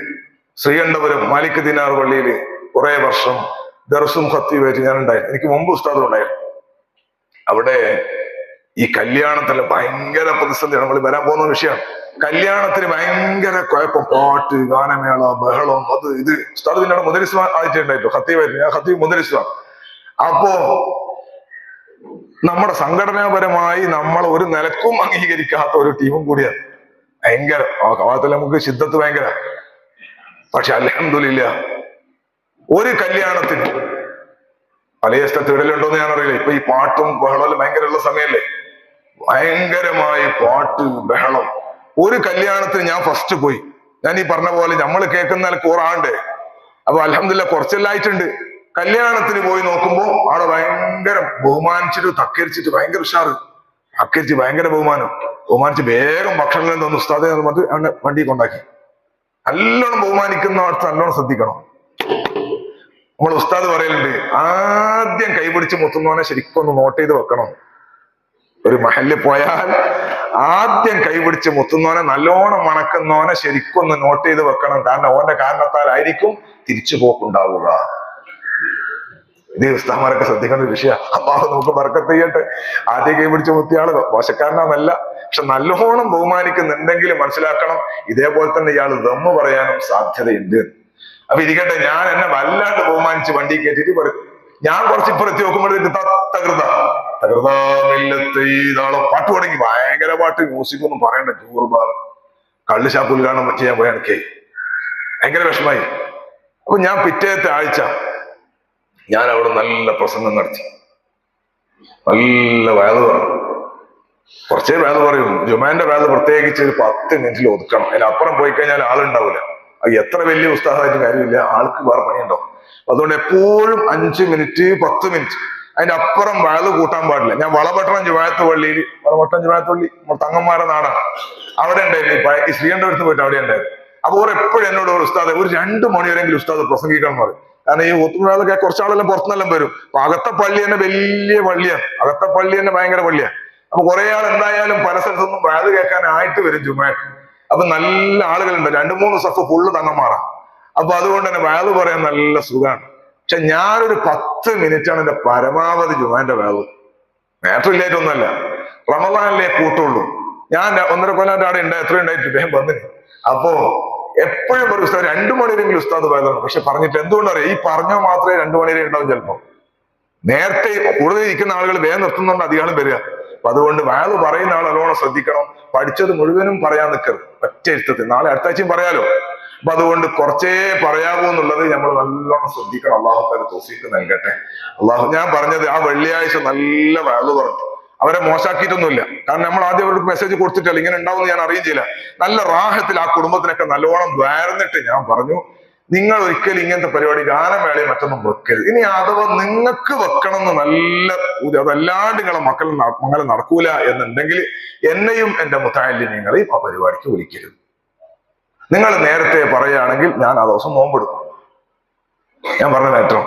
ശ്രീകണ്ഠപുരം മാലിക് ദിനാർ പള്ളിയില് കുറെ വർഷം ദർസും ഖത്തീബായിട്ട് ഞാൻ ഉണ്ടായിരുന്നു. എനിക്ക് മുമ്പ് ഉസ്താദും ഉണ്ടായിരുന്നു. അവിടെ ഈ കല്യാണത്തിന് ഭയങ്കര പ്രതിസന്ധിയാണ്. നമ്മൾ വരാൻ പോകുന്ന വിഷയമാണ്. കല്യാണത്തിന് ഭയങ്കര കുഴപ്പം, പാട്ട്, ഗാനമേള, ബഹളം, അത് ഇത്. ഉസ്താദ് പിന്നെ മുദരിസ്വാൻ ആയിട്ടുണ്ടായിരുന്നു, ഖത്തീബായിരുന്നു. ഞാൻ ഖത്തീബ് മുദരിസ്വാൻ. അപ്പോ നമ്മുടെ സംഘടനാപരമായി നമ്മൾ ഒരു നിലക്കും അംഗീകരിക്കാത്ത ഒരു ടീമും കൂടിയാണ്. ഭയങ്കര ആ ഭാഗത്തിൽ നമുക്ക് ശിദ്ധത്ത് ഭയങ്കര. പക്ഷെ അൽഹംദുലില്ലാഹ് ഒരു കല്യാണത്തിന് പല സ്ഥലത്ത് ഇടലുണ്ടോന്ന് ഞാൻ അറിയില്ല. ഇപ്പൊ ഈ പാട്ടും ബഹളവും ഭയങ്കര ഉള്ള സമയല്ലേ, ഭയങ്കരമായി പാട്ട് ബഹളം. ഒരു കല്യാണത്തിന് ഞാൻ ഫസ്റ്റ് പോയി. ഞാൻ ഈ പറഞ്ഞ പോലെ നമ്മൾ കേൾക്കുന്ന കൂറാണ്ടേ. അപ്പൊ അൽഹംദുലില്ലാഹ് കുറച്ചെല്ലായിട്ടുണ്ട്. കല്യാണത്തിന് പോയി നോക്കുമ്പോ അവിടെ ഭയങ്കര ബഹുമാനിച്ചിട്ട് തക്കരിച്ചിട്ട് ഭയങ്കര ഉഷാറ്, അക്കരിച്ച് ഭയങ്കര ബഹുമാനിച്ച് വേഗം ഭക്ഷണം തന്നു. ഉസ്താദെ എന്ന് പറഞ്ഞിട്ട് വണ്ടി കൊണ്ടാക്കി. നല്ലോണം ബഹുമാനിക്കുന്ന അടുത്ത് നല്ലോണം ശ്രദ്ധിക്കണം. നമ്മൾ ഉസ്താദ് പറയലുണ്ട്, ആദ്യം കൈപിടിച്ച് മുത്തുന്നവനെ ശരിക്കും ഒന്ന് നോട്ട് ചെയ്ത് വെക്കണം. ഒരു മഹലിൽ പോയാൽ ആദ്യം കൈപിടിച്ച് മുത്തുന്നവനെ, നല്ലോണം മണക്കുന്നവനെ ശരിക്കും ഒന്ന് നോട്ട് ചെയ്ത് വെക്കണം. കാരണം ഓന്റെ കാരണത്താലായിരിക്കും തിരിച്ചു പോക്കുണ്ടാവുക. ഇത് ഉസ്താദ്മാരൊക്കെ ശ്രദ്ധിക്കേണ്ട ഒരു വിഷയം. അള്ളാഹു നമുക്ക് ബർക്കത്ത് ചെയ്യട്ടെ. ആദ്യം കൈപിടിച്ച് മുത്തിയാള് മോശക്കാരനാന്നല്ല, പക്ഷെ നല്ലോണം ബഹുമാനിക്കുന്നുണ്ടെങ്കിൽ മനസ്സിലാക്കണം, ഇതേപോലെ തന്നെ ഇയാൾ ദമ്മ് പറയാനും സാധ്യതയുണ്ട്. അപ്പൊ ഇരിക്കട്ടെ, ഞാൻ എന്നെ വല്ലാണ്ട് ബഹുമാനിച്ച് വണ്ടി കയറ്റിട്ട് പറയും, ഞാൻ കുറച്ച് ഇപ്പുറത്തി നോക്കുമ്പോഴേക്ക് തകൃതാളെ പാട്ട് തുടങ്ങി, ഭയങ്കര പാട്ട്, മ്യൂസിക് ഒന്നും പറയണ്ട, ജൂർബാർ കള്ള് ഷാപ്പ് ഉദ്ഘാടനം ചെയ്യാൻ പോയ എനിക്ക് ഭയങ്കര വിഷമായി. അപ്പൊ ഞാൻ പിറ്റേത്തെ ആഴ്ച ഞാൻ അവിടെ നല്ല പ്രസംഗം നടത്തി, നല്ല വേദ പറഞ്ഞു. കുറച്ചേ വേദ പറയും, ജുമാന്റെ വേദ പ്രത്യേകിച്ച് ഒരു 10 മിനിറ്റിൽ ഒതുക്കണം. അതിലപ്പുറം പോയി കഴിഞ്ഞാൽ ആളുണ്ടാവില്ല. അത് എത്ര വലിയ ഉസ്താദായിട്ട് കാര്യമില്ല, ആൾക്ക് വേറെ പണിയുണ്ടാവും. അതുകൊണ്ട് എപ്പോഴും 5 മിനിറ്റ് 10 മിനിറ്റ്, അതിന്റെ അപ്പുറം വേദ കൂട്ടാൻ പാടില്ല. ഞാൻ വളപട്ടണം ജുമാഅത്ത് പള്ളിയിൽ, വളപട്ടണം ജുമാഅത്ത് പള്ളി തങ്ങന്മാരുടെ നാടാണ്, അവിടെ ഉണ്ടായിരുന്നു. ഈ ശ്രീകണ്ഠപുരത്ത് പോയിട്ട് അവിടെ ഉണ്ടായിരുന്നു. അപ്പൊ ഓർ എപ്പോഴും എന്നോട് ഒരു ഉസ്താദ് ഒരു 2 മണിവരെങ്കിലും ഉസ്താദ് പ്രസംഗിക്കണം എന്ന് പറയും. കാരണം ഈ ഒത്തുമേളൊക്കെ കുറച്ചാളെല്ലാം പുറത്തുനിന്നെല്ലാം വരും. അപ്പൊ അകത്തെ പള്ളി തന്നെ വലിയ പള്ളിയാണ്, അകത്തെ പള്ളി തന്നെ ഭയങ്കര പള്ളിയാണ്. അപ്പൊ കുറെ ആൾ എന്തായാലും പല സ്ഥലത്തൊന്നും വേദ കേൾക്കാനായിട്ട് വരും ജുമാഅത്ത്. അപ്പൊ നല്ല ആളുകളുണ്ട്, 2-3 സഫ് ഫുള്ള് തങ്ങന്മാറാ. അപ്പൊ അതുകൊണ്ട് തന്നെ വേദ പറയാൻ നല്ല സുഖമാണ്. പക്ഷെ ഞാനൊരു 10 മിനിറ്റാണ് എന്റെ പരമാവധി ജുമാന്റെ വേദ. നേട്ടമില്ലായിട്ടൊന്നുമല്ല, റമദാനിലേ കൂട്ടുള്ളൂ. ഞാൻ 1.5 കൊല്ലം അവിടെ ഉണ്ടായി, എത്ര ഉണ്ടായിട്ട് ഇദ്ദേഹം വന്നിന്. അപ്പോ എപ്പോഴും ഒരു ഉസ്താദ് 2 മണിവരെങ്കിലും ഉസ്താദ് വേദമാണ്. പക്ഷെ പറഞ്ഞിട്ട് എന്തുകൊണ്ടറിയാം, ഈ പറഞ്ഞോ മാത്രമേ 2 മണിവരെ ഉണ്ടാവും. ചിലപ്പോ നേരത്തെ കൂടുതൽ ഇരിക്കുന്ന ആളുകൾ വേഗം നിർത്തുന്നുണ്ട് അധികം വരിക. അപ്പൊ അതുകൊണ്ട് വേദ പറയുന്ന ആൾ നല്ലോണം ശ്രദ്ധിക്കണം. പഠിച്ചത് മുഴുവനും പറയാൻ നിൽക്കരുത്, ഒറ്റ ഇരുത്തത്തിൽ. നാളെ അടുത്ത ആഴ്ചയും പറയാലോ. അപ്പൊ അതുകൊണ്ട് കുറച്ചേ പറയാവൂ എന്നുള്ളത് നമ്മൾ നല്ലോണം ശ്രദ്ധിക്കണം. അള്ളാഹു താല തൗഫീഖ് നൽകട്ടെ. അള്ളാഹു, ഞാൻ പറഞ്ഞത് ആ വെള്ളിയാഴ്ച നല്ല വേദ പറഞ്ഞു. അവരെ മോശാക്കിയിട്ടൊന്നുമില്ല, കാരണം നമ്മൾ ആദ്യം അവർക്ക് മെസ്സേജ് കൊടുത്തിട്ടല്ല, ഇങ്ങനെ ഉണ്ടാവും ഞാൻ അറിയുകയും ചെയ്യില്ല. നല്ല റാഹത്തിൽ ആ കുടുംബത്തിനൊക്കെ നല്ലോണം വേർന്നിട്ട് ഞാൻ പറഞ്ഞു, നിങ്ങൾ ഒരിക്കലും ഇങ്ങനത്തെ പരിപാടി ഗാനമേളയും മറ്റൊന്നും വെക്കരുത്. ഇനി അഥവാ നിങ്ങൾക്ക് വെക്കണം എന്ന് നല്ല അതല്ലാണ്ട് നിങ്ങളെ മക്കളെ നടക്കൂല എന്നുണ്ടെങ്കിൽ എന്നെയും എന്റെ മുത്തഅല്ലിമീങ്ങളെയും ആ പരിപാടിക്ക് വിളിക്കരുത്. നിങ്ങൾ നേരത്തെ പറയുകയാണെങ്കിൽ ഞാൻ ആ ദിവസം നോമ്പെടുക്കും. ഞാൻ പറഞ്ഞ നേട്ടം,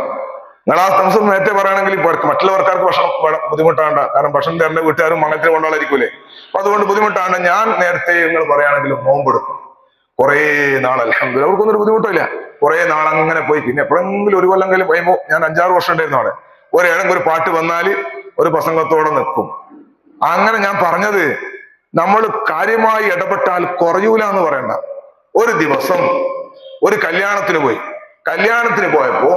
നിങ്ങൾ ആ ദിവസം നേരത്തെ പറയുകയാണെങ്കിൽ മറ്റുള്ളവർക്കാർക്ക് ഭക്ഷണം ബുദ്ധിമുട്ടാണ്ട. കാരണം ഭക്ഷണം തരേണ്ട വീട്ടുകാരും മംഗലത്തിന് കൊണ്ടാളായിരിക്കൂലേ. അപ്പൊ അതുകൊണ്ട് ബുദ്ധിമുട്ടാണ്. ഞാൻ നേരത്തെ നിങ്ങൾ പറയുകയാണെങ്കിലും നോമ്പെടുക്കും. കുറെ നാൾ അൽഹംദുലില്ലാഹ് അവർക്കൊന്നും ബുദ്ധിമുട്ടില്ല. കുറെ നാൾ അങ്ങനെ പോയി. പിന്നെ എപ്പോഴെങ്കിലും 1 കൊല്ലമെങ്കിലും കഴിയുമ്പോൾ, ഞാൻ 5-6 വർഷം ഉണ്ടായിരുന്നു അവിടെ, ഒരേടെങ്കിലും ഒരു പാട്ട് വന്നാൽ ഒരു പ്രസംഗത്തോടെ നിൽക്കും. അങ്ങനെ ഞാൻ പറഞ്ഞത്, നമ്മൾ കാര്യമായി ഇടപെട്ടാൽ കുറയൂല എന്ന് പറയണ്ട. ഒരു ദിവസം ഒരു കല്യാണത്തിന് പോയപ്പോ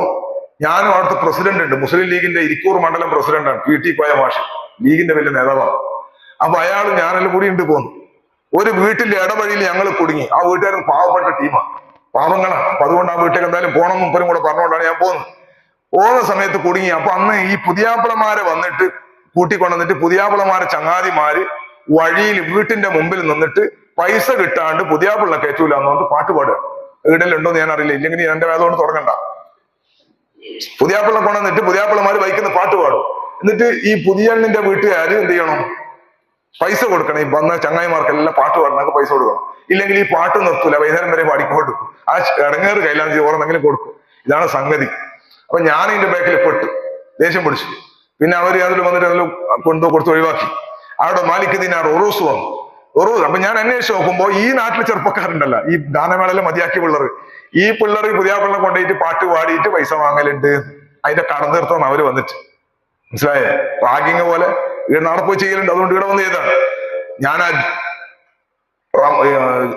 ഞാനും അവിടുത്തെ പ്രസിഡന്റ് ഉണ്ട്, മുസ്ലിം ലീഗിന്റെ ഇരിക്കൂർ മണ്ഡലം പ്രസിഡന്റാണ്, PT കോയ മാഷ്, ലീഗിന്റെ വലിയ നേതാവാണ്. അപ്പൊ അയാളും ഞാനെല്ലാം കൂടി ഉണ്ട് പോന്നു. ഒരു വീട്ടിന്റെ ഇടവഴിയിൽ ഞങ്ങൾ കുടുങ്ങി. ആ വീട്ടുകാരും പാവപ്പെട്ട ടീമാണ്, പാവങ്ങളാണ്. അപ്പൊ അതുകൊണ്ട് ആ വീട്ടിലേക്ക് എന്തായാലും പോകണം മുപ്പരും കൂടെ പറഞ്ഞുകൊണ്ടാണ് ഞാൻ പോകുന്നത്. പോകുന്ന സമയത്ത് കുടുങ്ങി. അപ്പൊ അന്ന് ഈ പുതിയാപ്പിളമാരെ വന്നിട്ട് കൂട്ടിക്കൊണ്ടുവന്നിട്ട്, പുതിയാപ്പിളമാരെ ചങ്ങാതിമാര് വഴിയിൽ വീട്ടിന്റെ മുമ്പിൽ നിന്നിട്ട് പൈസ കിട്ടാണ്ട് പുതിയാപ്പിള്ള കയറ്റൂല എന്നുകൊണ്ട് പാട്ട് പാടുക. ഈടലുണ്ടോന്ന് ഞാൻ അറിയില്ല, ഇല്ലെങ്കിൽ എന്റെ വേദം കൊണ്ട് തുടങ്ങണ്ട. പുതിയാപ്പിള്ള കൊണ്ടുവന്നിട്ട് പുതിയാപ്പിളമാര് ബൈക്കിന്ന് പാട്ട് പാടും. എന്നിട്ട് ഈ പുതിയണ്ണിന്റെ വീട്ടുകാര് എന്ത് ചെയ്യണം, പൈസ കൊടുക്കണം. ഈ വന്ന ചങ്ങായിമാർക്കെല്ലാം പാട്ട് പാടുന്നൊക്കെ പൈസ കൊടുക്കണം. ഇല്ലെങ്കിൽ ഈ പാട്ട് നിർത്തൂല, വൈകുന്നേരം വരെ പാടിക്കൊടുക്കും. ആ ഇടങ്ങേറ് കൈലാൻ ഓരോന്നെങ്കിലും കൊടുക്കും. ഇതാണ് സംഗതി. അപ്പൊ ഞാൻ ഇതിന്റെ ബാക്കിൽ പെട്ടു, ദേഷ്യം പിടിച്ചു. പിന്നെ അവര് അതിൽ വന്നിട്ട് അതിൽ കൊടുത്ത് ഒഴിവാക്കി. അവിടെ മാലിക് ദിനാർ ഉറൂസ് വന്നു. അപ്പൊ ഞാൻ അന്വേഷിച്ച് നോക്കുമ്പോ ഈ നാട്ടിലെ ചെറുപ്പക്കാരുണ്ടല്ല, ഈ ഗാനമേളയിലെ മതിയാക്കിയ പിള്ളേർ, ഈ പിള്ളേർ പുതിയ പിള്ളേർ കൊണ്ടുപോയിട്ട് പാട്ട് പാടിയിട്ട് പൈസ വാങ്ങലുണ്ട്. അതിന്റെ കടം തീർത്താണ് അവര് വന്നിട്ട്, മനസ്സിലായേ? റാഗിങ് പോലെ നാളെ പോയി ചെയ്യലുണ്ട്. അതുകൊണ്ട് ഇവിടെ വന്ന് ചെയ്താണ്. ഞാൻ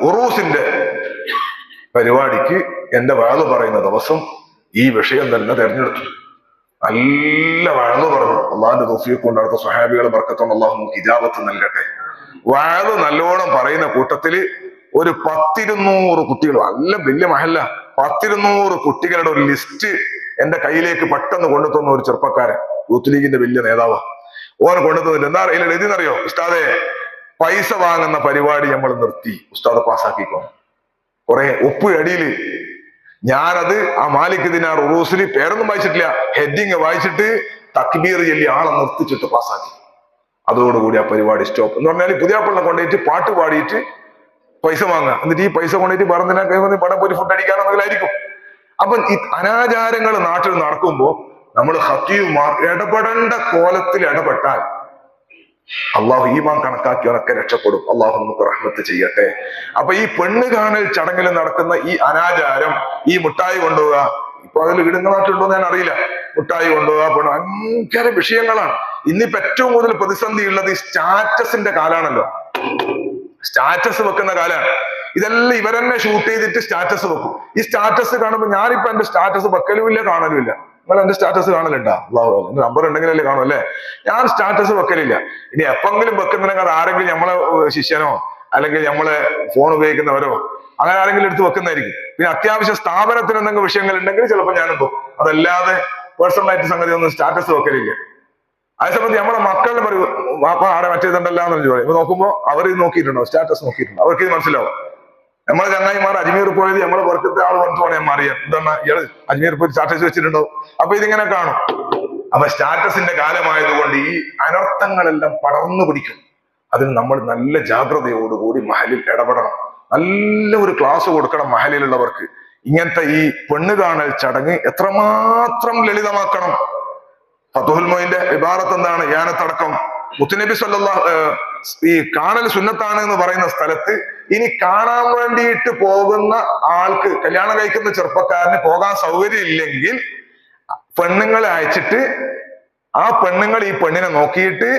ഉറൂസിന്റെ പരിപാടിക്ക് എന്റെ വാഴ് പറയുന്ന ദിവസം ഈ വിഷയം തന്നെ തെരഞ്ഞെടുത്തു. നല്ല വാഴ് പറഞ്ഞു. അള്ളാഹിന്റെ തൗഫീഖ് കൊണ്ട് അടുത്ത സ്വഹാബികളെ ബർക്കത്തോണ്ട് അള്ളാഹു നമുക്ക് ഇജാബത്ത് നൽകട്ടെ. വാഴ് നല്ലോണം പറയുന്ന കൂട്ടത്തില് ഒരു 10-200 കുട്ടികൾ, നല്ല വലിയ മഹല്ല, 10-200 കുട്ടികളുടെ ഒരു ലിസ്റ്റ് എന്റെ കയ്യിലേക്ക് പെട്ടെന്ന് കൊണ്ടുതന്ന ഒരു ചെറുപ്പക്കാരൻ, യൂത്ത് ലീഗിന്റെ വലിയ നേതാവ്. ഓനെ കൊണ്ടുതന്നിട്ട് എന്താ എഴുതിയെന്നറിയോ? ഉസ്താദെ, പൈസ വാങ്ങുന്ന പരിപാടി നമ്മൾ നിർത്തി, ഉസ്താദ് പാസ്സാക്കിക്കോ. കുറെ ഒപ്പ് അടിയില് ഞാനത് ആ മാലിക് ദിനാർ ഉറൂസിൽ പേരൊന്നും വായിച്ചിട്ടില്ല, ഹെഡിങ് വായിച്ചിട്ട് തക്ബീർ ചൊല്ലി ആളെ നിർത്തിച്ചിട്ട് പാസ്സാക്കി. അതോടുകൂടി ആ പരിപാടി സ്റ്റോപ്പ്. എന്ന് പറഞ്ഞാൽ പുതിയ പിള്ളെ കൊണ്ടുപോയിട്ട് പാട്ട് പാടിയിട്ട് പൈസ വാങ്ങുക, എന്നിട്ട് ഈ പൈസ കൊണ്ടുപോയിട്ട് പറഞ്ഞതിനെ പടം പോയി ഫുഡ് അടിക്കാനെന്നതിലായിരിക്കും. അപ്പൊ ഈ അനാചാരങ്ങൾ നാട്ടിൽ നടക്കുമ്പോ നമ്മൾ ഹക്കീമാർ ഇടപെടേണ്ട കോലത്തിൽ ഇടപെട്ടാൽ അള്ളാഹു ഈമാൻ കണക്കാക്കിയവനൊക്കെ രക്ഷപ്പെടും. അള്ളാഹു നമുക്ക് റഹ്മത്ത് ചെയ്യട്ടെ. അപ്പൊ ഈ പെണ്ണ് കാണൽ ചടങ്ങിൽ നടക്കുന്ന ഈ അനാചാരം, ഈ മുട്ടായി കൊണ്ടുപോവുക, ഇപ്പൊ അതിൽ ഇടുന്ന നാട്ടിലുണ്ടോ ഞാൻ അറിയില്ല, മുട്ടായി കൊണ്ടുപോവുക, ഭയങ്കര വിഷയങ്ങളാണ്. ഇന്നിപ്പോ ഏറ്റവും കൂടുതൽ പ്രതിസന്ധി ഉള്ളത് ഈ സ്റ്റാറ്റസിന്റെ കാലാണല്ലോ. സ്റ്റാറ്റസ് വെക്കുന്ന കാലാണ്. ഇതെല്ലാം ഇവരെന്നെ ഷൂട്ട് ചെയ്തിട്ട് സ്റ്റാറ്റസ് വെക്കും. ഈ സ്റ്റാറ്റസ് കാണുമ്പോൾ ഞാനിപ്പോ എന്റെ സ്റ്റാറ്റസ് വെക്കലുമില്ല കാണലുമില്ല. നിങ്ങൾ എന്റെ സ്റ്റാറ്റസ് കാണലുണ്ടാ? അള്ളാഹു എന്റെ നമ്പർ ഉണ്ടെങ്കിലല്ലേ കാണും അല്ലേ? ഞാൻ സ്റ്റാറ്റസ് വെക്കലില്ല. ഇനി എപ്പെങ്കിലും വെക്കുന്നുണ്ടെങ്കിൽ അത് ആരെങ്കിലും നമ്മളെ ശിഷ്യനോ അല്ലെങ്കിൽ നമ്മളെ ഫോൺ ഉപയോഗിക്കുന്നവരോ അങ്ങനെ ആരെങ്കിലും എടുത്ത് വെക്കുന്നതായിരിക്കും. പിന്നെ അത്യാവശ്യ സ്ഥാപനത്തിന് എന്തെങ്കിലും വിഷയങ്ങൾ ഉണ്ടെങ്കിൽ ചിലപ്പോൾ ഞാനും പോകും. അതല്ലാതെ പേഴ്സണലായിട്ട് സംഗതി ഒന്നും സ്റ്റാറ്റസ് വെക്കലില്ല. അതേസമയത്ത് നമ്മളെ മക്കളിന് പറയും വാപ്പ ആടെ മറ്റേതുണ്ടല്ലോ എന്ന് പറയും. ഇപ്പൊ നോക്കുമ്പോ അവർ നോക്കിയിട്ടുണ്ടോ? സ്റ്റാറ്റസ് നോക്കിയിട്ടുണ്ടോ? അവർക്ക് ഇത് മനസ്സിലാവും. നമ്മളെ ചങ്ങായിമാർ അജ്മീർ പോയത് നമ്മളെ പുറത്തെ ആൾ വന്നിട്ട് വേണം ഞാൻ അറിയാം എന്താണ് ഇയാള് അജ്മീർ പോയി സ്റ്റാറ്റസ് വെച്ചിട്ടുണ്ടോ. അപ്പൊ ഇതിങ്ങനെ കാണും. അപ്പൊ സ്റ്റാറ്റസിന്റെ കാലമായതുകൊണ്ട് ഈ അനർത്ഥങ്ങളെല്ലാം പടർന്നു പിടിക്കും. അതിന് നമ്മൾ നല്ല ജാഗ്രതയോടുകൂടി മഹലിൽ ഇടപെടണം. നല്ല ഒരു ക്ലാസ് കൊടുക്കണം മഹലിലുള്ളവർക്ക്. ഇങ്ങനത്തെ ഈ പെണ്ണ് കാണൽ ചടങ്ങ് എത്രമാത്രം ലളിതമാക്കണം. ഫതുഹുൽ മൊയിന്റെ ഇബാറത്ത് എന്താണ്? യാനത്തടക്കം മുത്തുനബി സല്ലല്ലാഹു ഈ കാണൽ സുന്നത്താണ് എന്ന് പറയുന്ന സ്ഥലത്ത് ഇനി കാണാൻ വേണ്ടിയിട്ട് പോകുന്ന ആൾക്ക്, കല്യാണം കഴിക്കുന്ന ചെറുപ്പക്കാരന് പോകാൻ സൗകര്യം ഇല്ലെങ്കിൽ പെണ്ണുങ്ങളെ അയച്ചിട്ട് ആ പെണ്ണുങ്ങൾ ഈ പെണ്ണിനെ നോക്കിയിട്ട്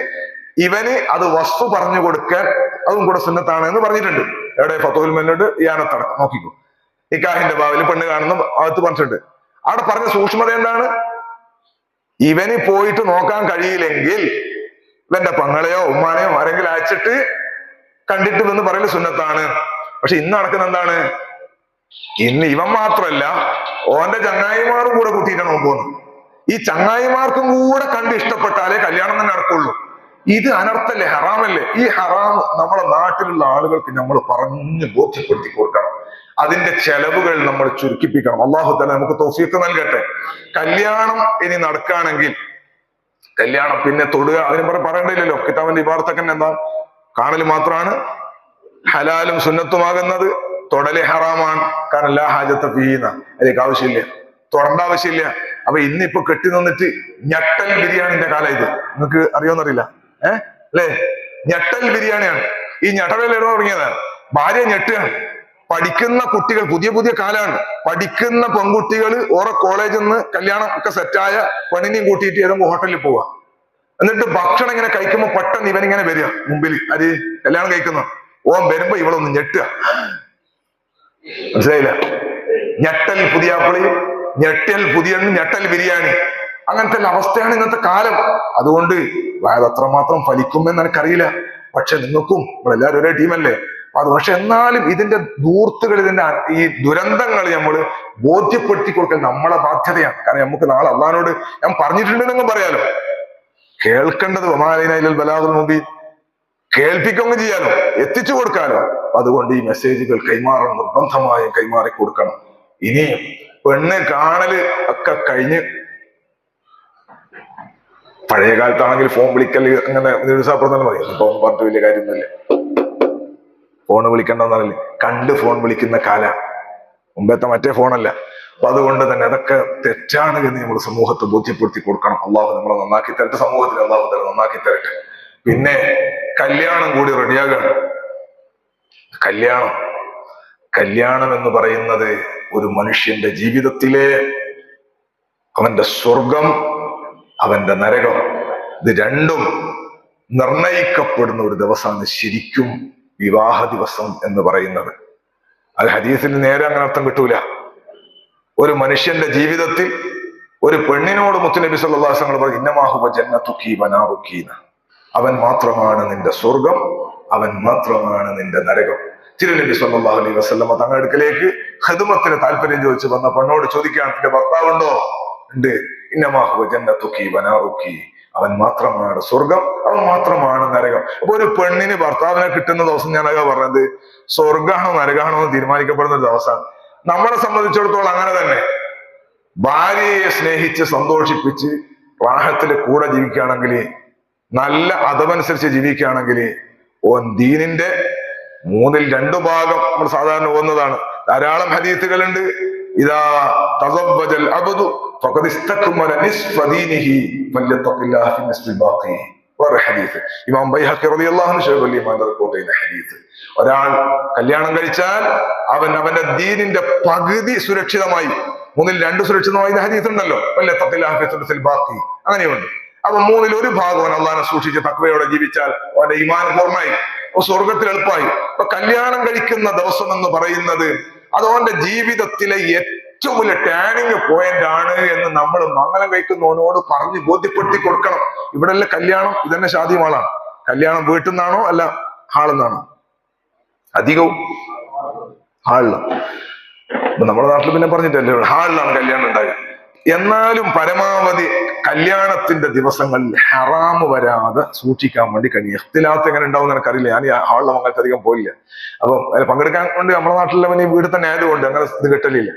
ഇവന് അത് വസ്തു പറഞ്ഞു കൊടുക്കാൻ അതും കൂടെ സുന്നത്താണ് എന്ന് പറഞ്ഞിട്ടുണ്ട്. എവിടെ? ഫതുഹുൽ മൊയിനോട് യാനത്തടക്കം നോക്കിക്കോ. നിക്കാഹിന്റെ ബാവിൽ പെണ്ണ് കാണുന്ന അകത്ത് പറഞ്ഞിട്ടുണ്ട്. അവിടെ പറഞ്ഞ സൂക്ഷ്മത എന്താണ്? ഇവന് പോയിട്ട് നോക്കാൻ കഴിയില്ലെങ്കിൽ ഇവന്റെ പങ്ങളെയോ ഉമ്മാനെയോ ആരെങ്കിലും അയച്ചിട്ട് കണ്ടിട്ട് എന്ന് പറയല് സുന്നത്താണ്. പക്ഷെ ഇന്ന് നടക്കുന്ന എന്താണ്? ഇന്ന് ഇവൻ മാത്രമല്ല ഓന്റെ ചങ്ങായിമാരും കൂടെ കൂട്ടിയിട്ടാണ് പോകുന്നത്. ഈ ചങ്ങായിമാർക്കും കൂടെ കണ്ട് ഇഷ്ടപ്പെട്ടാലേ കല്യാണം തന്നെ നടക്കുള്ളൂ. ഇത് അനർത്ഥല്ലേ? ഹറാമല്ലേ? ഈ ഹറാം നമ്മളെ നാട്ടിലുള്ള ആളുകൾക്ക് നമ്മൾ പറഞ്ഞ് ബോധ്യപ്പെടുത്തി കൊടുക്കണം. അതിന്റെ ചെലവുകൾ നമ്മൾ ചുരുക്കിപ്പിക്കണം. അള്ളാഹു തആല നമുക്ക് തൗഫീഖ് നൽകട്ടെ. കല്യാണം ഇനി നടക്കുകയാണെങ്കിൽ കല്യാണം പിന്നെ തൊടുക അതിന് പറയണ്ടില്ലല്ലോ. കിതാബിന്റെ ഇബാറത്തൊക്കെ എന്താ? കാണൽ മാത്രമാണ് ഹലാലും സുന്നത്തുമാകുന്നത്, തൊടല് ഹറാമാണ്. കാരണം ലാ ഹാജത്ത ഫീന, അതിലേക്ക് ആവശ്യമില്ല, തൊടേണ്ട ആവശ്യമില്ല. അപ്പൊ ഇന്നിപ്പോ കെട്ടി നിന്നിട്ട് ഞെട്ടൽ ബിരിയാണിന്റെ കാലം ഇത്. നിങ്ങൾക്ക് അറിയോന്നറിയില്ല അല്ലേ? ഞെട്ടൽ ബിരിയാണിയാണ്. ഈ ഞെട്ടൽ എവിടെ തുടങ്ങിയത്? ഭാര്യ ഞെട്ടുകയാണ്. പഠിക്കുന്ന കുട്ടികൾ, പുതിയ പുതിയ കാലാണ്, പഠിക്കുന്ന പെൺകുട്ടികൾ ഓരോ കോളേജിൽ നിന്ന് കല്യാണം ഒക്കെ സെറ്റായ പെണ്ണിനെയും കൂട്ടിയിട്ട് ഏതെങ്കിലും ഹോട്ടലിൽ പോവുക. എന്നിട്ട് ഭക്ഷണം ഇങ്ങനെ കഴിക്കുമ്പോൾ പെട്ടെന്ന് ഇവനിങ്ങനെ വരിക മുമ്പിൽ. അത് കല്യാണം കഴിക്കുന്ന ഓൻ വരുമ്പോ ഇവളൊന്ന് ഞെട്ടുക. മനസ്സിലായില്ല? ഞെട്ടൽ പുതിയാപ്പിളി, ഞെട്ടൽ പുതിയ ഞെട്ടൽ ബിരിയാണി, അങ്ങനത്തെ അവസ്ഥയാണ് ഇന്നത്തെ കാലം. അതുകൊണ്ട് അത് അത്രമാത്രം ഫലിക്കുമെന്ന് എനിക്കറിയില്ല. പക്ഷെ നിങ്ങൾക്കും നമ്മളെല്ലാവരും ഒരേ ടീമല്ലേ അത്. പക്ഷെ എന്നാലും ഇതിന്റെ ധൂർത്തുകൾ, ഇതിന്റെ ഈ ദുരന്തങ്ങൾ നമ്മൾ ബോധ്യപ്പെടുത്തി കൊടുക്കൽ നമ്മളെ ബാധ്യതയാണ്. കാരണം നമുക്ക് നാളെ അള്ളാഹിനോട് ഞാൻ പറഞ്ഞിട്ടുണ്ടെന്നും പറയാലോ, കേൾക്കേണ്ടത് വമാലൈനൽ ബലാഗുൽ മുബീൻ, കേൾപ്പിക്കുകയും ചെയ്യാലോ, എത്തിച്ചു കൊടുക്കാലോ. അതുകൊണ്ട് ഈ മെസ്സേജുകൾ കൈമാറണം, നിർബന്ധമായും കൈമാറി കൊടുക്കണം. ഇനിയും പെണ്ണ് കാണല് ഒക്കെ കഴിഞ്ഞ്, പഴയ കാലത്താണെങ്കിൽ ഫോൺ വിളിക്കൽ അങ്ങനെ നിരുത്സാഹപ്പെടുത്താൻ മതി. ഇപ്പൊ പറഞ്ഞിട്ട് വലിയ കാര്യമൊന്നുമില്ല. ഫോൺ വിളിക്കണ്ടെന്നറിയില്ല, കണ്ട് ഫോൺ വിളിക്കുന്ന കാല, മുമ്പത്തെ മറ്റേ ഫോണല്ല. അപ്പൊ അതുകൊണ്ട് തന്നെ അതൊക്കെ തെറ്റാണ് എന്ന് നമ്മൾ സമൂഹത്തെ ബോധ്യപ്പെടുത്തി കൊടുക്കണം. അള്ളാഹു നമ്മളെ നന്നാക്കി തരട്ടെ, സമൂഹത്തിൽ അള്ളാഹു തന്നെ നന്നാക്കി തരട്ടെ. പിന്നെ കല്യാണം കൂടി റെഡിയാകാണ്. കല്യാണം എന്ന് പറയുന്നത് ഒരു മനുഷ്യന്റെ ജീവിതത്തിലെ അവന്റെ സ്വർഗം, അവന്റെ നരകം, ഇത് രണ്ടും നിർണയിക്കപ്പെടുന്ന ഒരു ദിവസമാണ് ശരിക്കും വിവാഹ ദിവസം എന്ന് പറയുന്നത്. അത് ഹദീസിന് നേരെ അങ്ങനെ അർത്ഥം കിട്ടൂല. ഒരു മനുഷ്യന്റെ ജീവിതത്തിൽ ഒരു പെണ്ണിനോട് മുത്തുനബി സല്ലല്ലാഹു അലൈഹി വസല്ലം പറഞ്ഞു, ഇന്നമാഹുവ ജന്നതുകി വനാറുകീന, അവൻ മാത്രമാണ് നിന്റെ സ്വർഗം, അവൻ മാത്രമാണ് നിന്റെ നരകം. തിരുനബി സല്ലല്ലാഹു അലൈഹി വസല്ലം തങ്ങളുടെ അടുക്കലേക്ക് ഖിദ്മത്തിന് താല്പര്യം ചോദിച്ചു വന്ന പെണ്ണോട് ചോദിക്കുകയാണ്, നിന്റെ ഭർത്താവുണ്ടോ? ഉണ്ട്. ഇന്നമാഹുവ ജന്നതുകി വനാറുകി, അവൻ മാത്രമാണ് സ്വർഗം, അവൻ മാത്രമാണ് നരകം. അപ്പൊ ഒരു പെണ്ണിന് ഭർത്താവിനെ കിട്ടുന്ന ദിവസം, ഞാനതാ പറഞ്ഞത്, സ്വർഗാണോ നരകാണോ എന്ന് തീരുമാനിക്കപ്പെടുന്ന ഒരു ദിവസമാണ്. നമ്മളെ സംബന്ധിച്ചിടത്തോളം അങ്ങനെ തന്നെ. ഭാര്യയെ സ്നേഹിച്ച് സന്തോഷിപ്പിച്ച് റാഹത്തില് കൂടെ ജീവിക്കുകയാണെങ്കിൽ, നല്ല അതവനുസരിച്ച് ജീവിക്കുകയാണെങ്കിൽ, ഓൻ ദീനിന്റെ 2/3 നമ്മൾ സാധാരണ പോകുന്നതാണ്. ധാരാളം ഹദീസുകളുണ്ട്. ഇദാ തസവ്വജൽ അബ്ദു ഫഖദ് ഇസ്തക്മല നിസ്ഫ ദീനിഹി ഫല്യത്തഖില്ലാഹ ഫി നിസ്ഫിൽ ബാഖി. വേറെ ഹദീസ് ഇമാം ബൈഹഖി റളിയല്ലാഹു അൻഹു ശൈഖുൽ ഈമാൻ റിപ്പോർട്ട് ചെയ്യുന്ന ഹദീസ്. ഒരാൾ കല്യാണം കഴിച്ചാൽ അവന്റെ ദീനിന്റെ പകുതി സുരക്ഷിതമായി, 2 സുരക്ഷിതമായി ഹദീസ് ഉണ്ടല്ലോ, ഫല്യത്തഖില്ലാഹ ഫി നിസ്ഫിൽ ബാഖി. അങ്ങനെയുണ്ട്. അപ്പൊ 1/3 ഭാഗം അള്ളാഹനെ സൂക്ഷിച്ച് തഖ്വയോടെ ജീവിച്ചാൽ അവന്റെ ഈമാൻ പൂർണ്ണമായി, സ്വർഗത്തിൽ എളുപ്പമായി. അപ്പൊ കല്യാണം കഴിക്കുന്ന ദിവസം എന്ന് പറയുന്നത് അത് അവന്റെ ജീവിതത്തിലെ ഏറ്റവും വലിയ ടേണിംഗ് പോയിന്റ് ആണ് എന്ന് നമ്മൾ മംഗലം കഴിക്കുന്നവനോട് പറഞ്ഞ് ബോധ്യപ്പെടുത്തി കൊടുക്കണം. ഇവിടെല്ലാം കല്യാണം ഇതന്നെ ഷാദിമാളാണ്. കല്യാണം വീട്ടിൽ നിന്നാണോ അല്ല ഹാളിൽ നിന്നാണോ? അധികവും ഹാളിലാണ്. നമ്മുടെ നാട്ടിൽ പിന്നെ പറഞ്ഞിട്ടല്ലേ ഹാളിലാണ് കല്യാണം ഉണ്ടാകുക. എന്നാലും പരമാവധി കല്യാണത്തിന്റെ ദിവസങ്ങളിൽ ഹറാമ് വരാതെ സൂക്ഷിക്കാൻ വേണ്ടി കഴിയും. ഇഖ്തിലാത്ത് എങ്ങനെ ഉണ്ടാവും എന്ന് എനിക്കറിയില്ല, ഞാൻ ഈ ഹാളിലെ മംഗലത്ത് അധികം പോയില്ല. അപ്പം അതിൽ പങ്കെടുക്കാൻ കൊണ്ട് നമ്മുടെ നാട്ടിലെ ഈ വീട് തന്നെ ആയതുകൊണ്ട് അങ്ങനെ ഇത് കിട്ടലില്ല.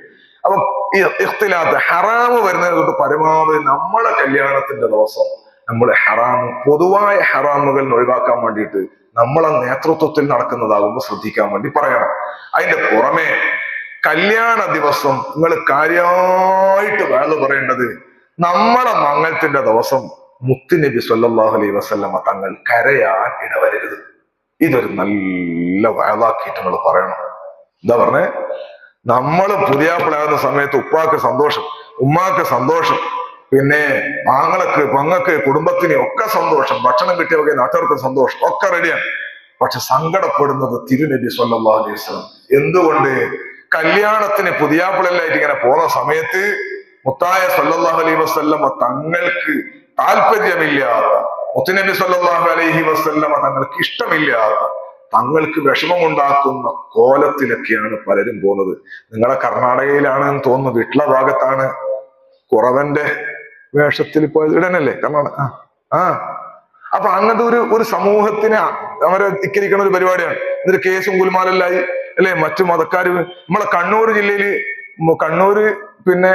അപ്പം ഈ ഇഖ്തിലാത്ത് ഹറാമ് വരുന്നതിനെ തൊട്ട് പരമാവധി നമ്മളെ കല്യാണത്തിന്റെ ദിവസം നമ്മൾ ഹറാമ്, പൊതുവായ ഹറാമുകൾ ഒഴിവാക്കാൻ വേണ്ടിയിട്ട് നമ്മളെ നേതൃത്വത്തിൽ നടക്കുന്നതാകുമ്പോൾ ശ്രദ്ധിക്കാൻ വേണ്ടി പറയണം. അതിന്റെ പുറമെ കല്യാണ ദിവസം നിങ്ങൾ കാര്യമായിട്ട് വേള് പറയേണ്ടത്, നമ്മളെ മംഗലത്തിന്റെ ദിവസം മുത്തുനബി സല്ലല്ലാഹു അലൈഹി വസല്ലമ തങ്ങൾ കരയാൻ ഇടവരരുത്. ഇതൊരു നല്ല വേളാക്കിയിട്ട് നിങ്ങൾ പറയണം. എന്താ പറഞ്ഞേ? നമ്മള് പുതിയാപ്പിളാകുന്ന സമയത്ത് ഉപ്പാക്ക് സന്തോഷം, ഉമ്മാക്ക് സന്തോഷം, പിന്നെ ആങ്ങൾക്ക് പങ്ങക്ക് കുടുംബത്തിന് ഒക്കെ സന്തോഷം, ഭക്ഷണം കിട്ടിയ നാട്ടുകാർക്ക് സന്തോഷം, ഒക്കെ റെഡിയാണ്. പക്ഷെ സങ്കടപ്പെടുന്നത് തിരുനബി സല്ലല്ലാഹു അലൈഹി വസല്ലം. എന്തുകൊണ്ട്? കല്യാണത്തിന് പുതിയാപ്പിളല്ലായിട്ട് ഇങ്ങനെ പോകുന്ന സമയത്ത് മുത്തായ സല്ലല്ലാഹു അലൈഹി വസല്ലമ തങ്ങൾക്ക് താല്പര്യമില്ലാത്ത, മുത്തുനബി സല്ലല്ലാഹു അലൈഹി വസല്ലമ തങ്ങൾക്ക് ഇഷ്ടമില്ലാത്ത, തങ്ങൾക്ക് വിഷമമുണ്ടാക്കുന്ന കോലത്തിലൊക്കെയാണ് പലരും പോകുന്നത്. നിങ്ങളെ കർണാടകയിലാണെന്ന് തോന്നുന്നു, വീട്ടില ഭാഗത്താണ് കുറവന്റെ വേഷത്തിൽ പോയത്. ഇടനല്ലേ കർണാടക? അപ്പൊ അങ്ങനത്തെ ഒരു സമൂഹത്തിന് അവരെ ധിക്കരിക്കുന്ന ഒരു പരിപാടിയാണ്. എന്നിട്ട് കേസും ഗുൽമാലല്ലായി അല്ലെ? മറ്റു മതക്കാര് നമ്മളെ കണ്ണൂർ ജില്ലയില്, കണ്ണൂര് പിന്നെ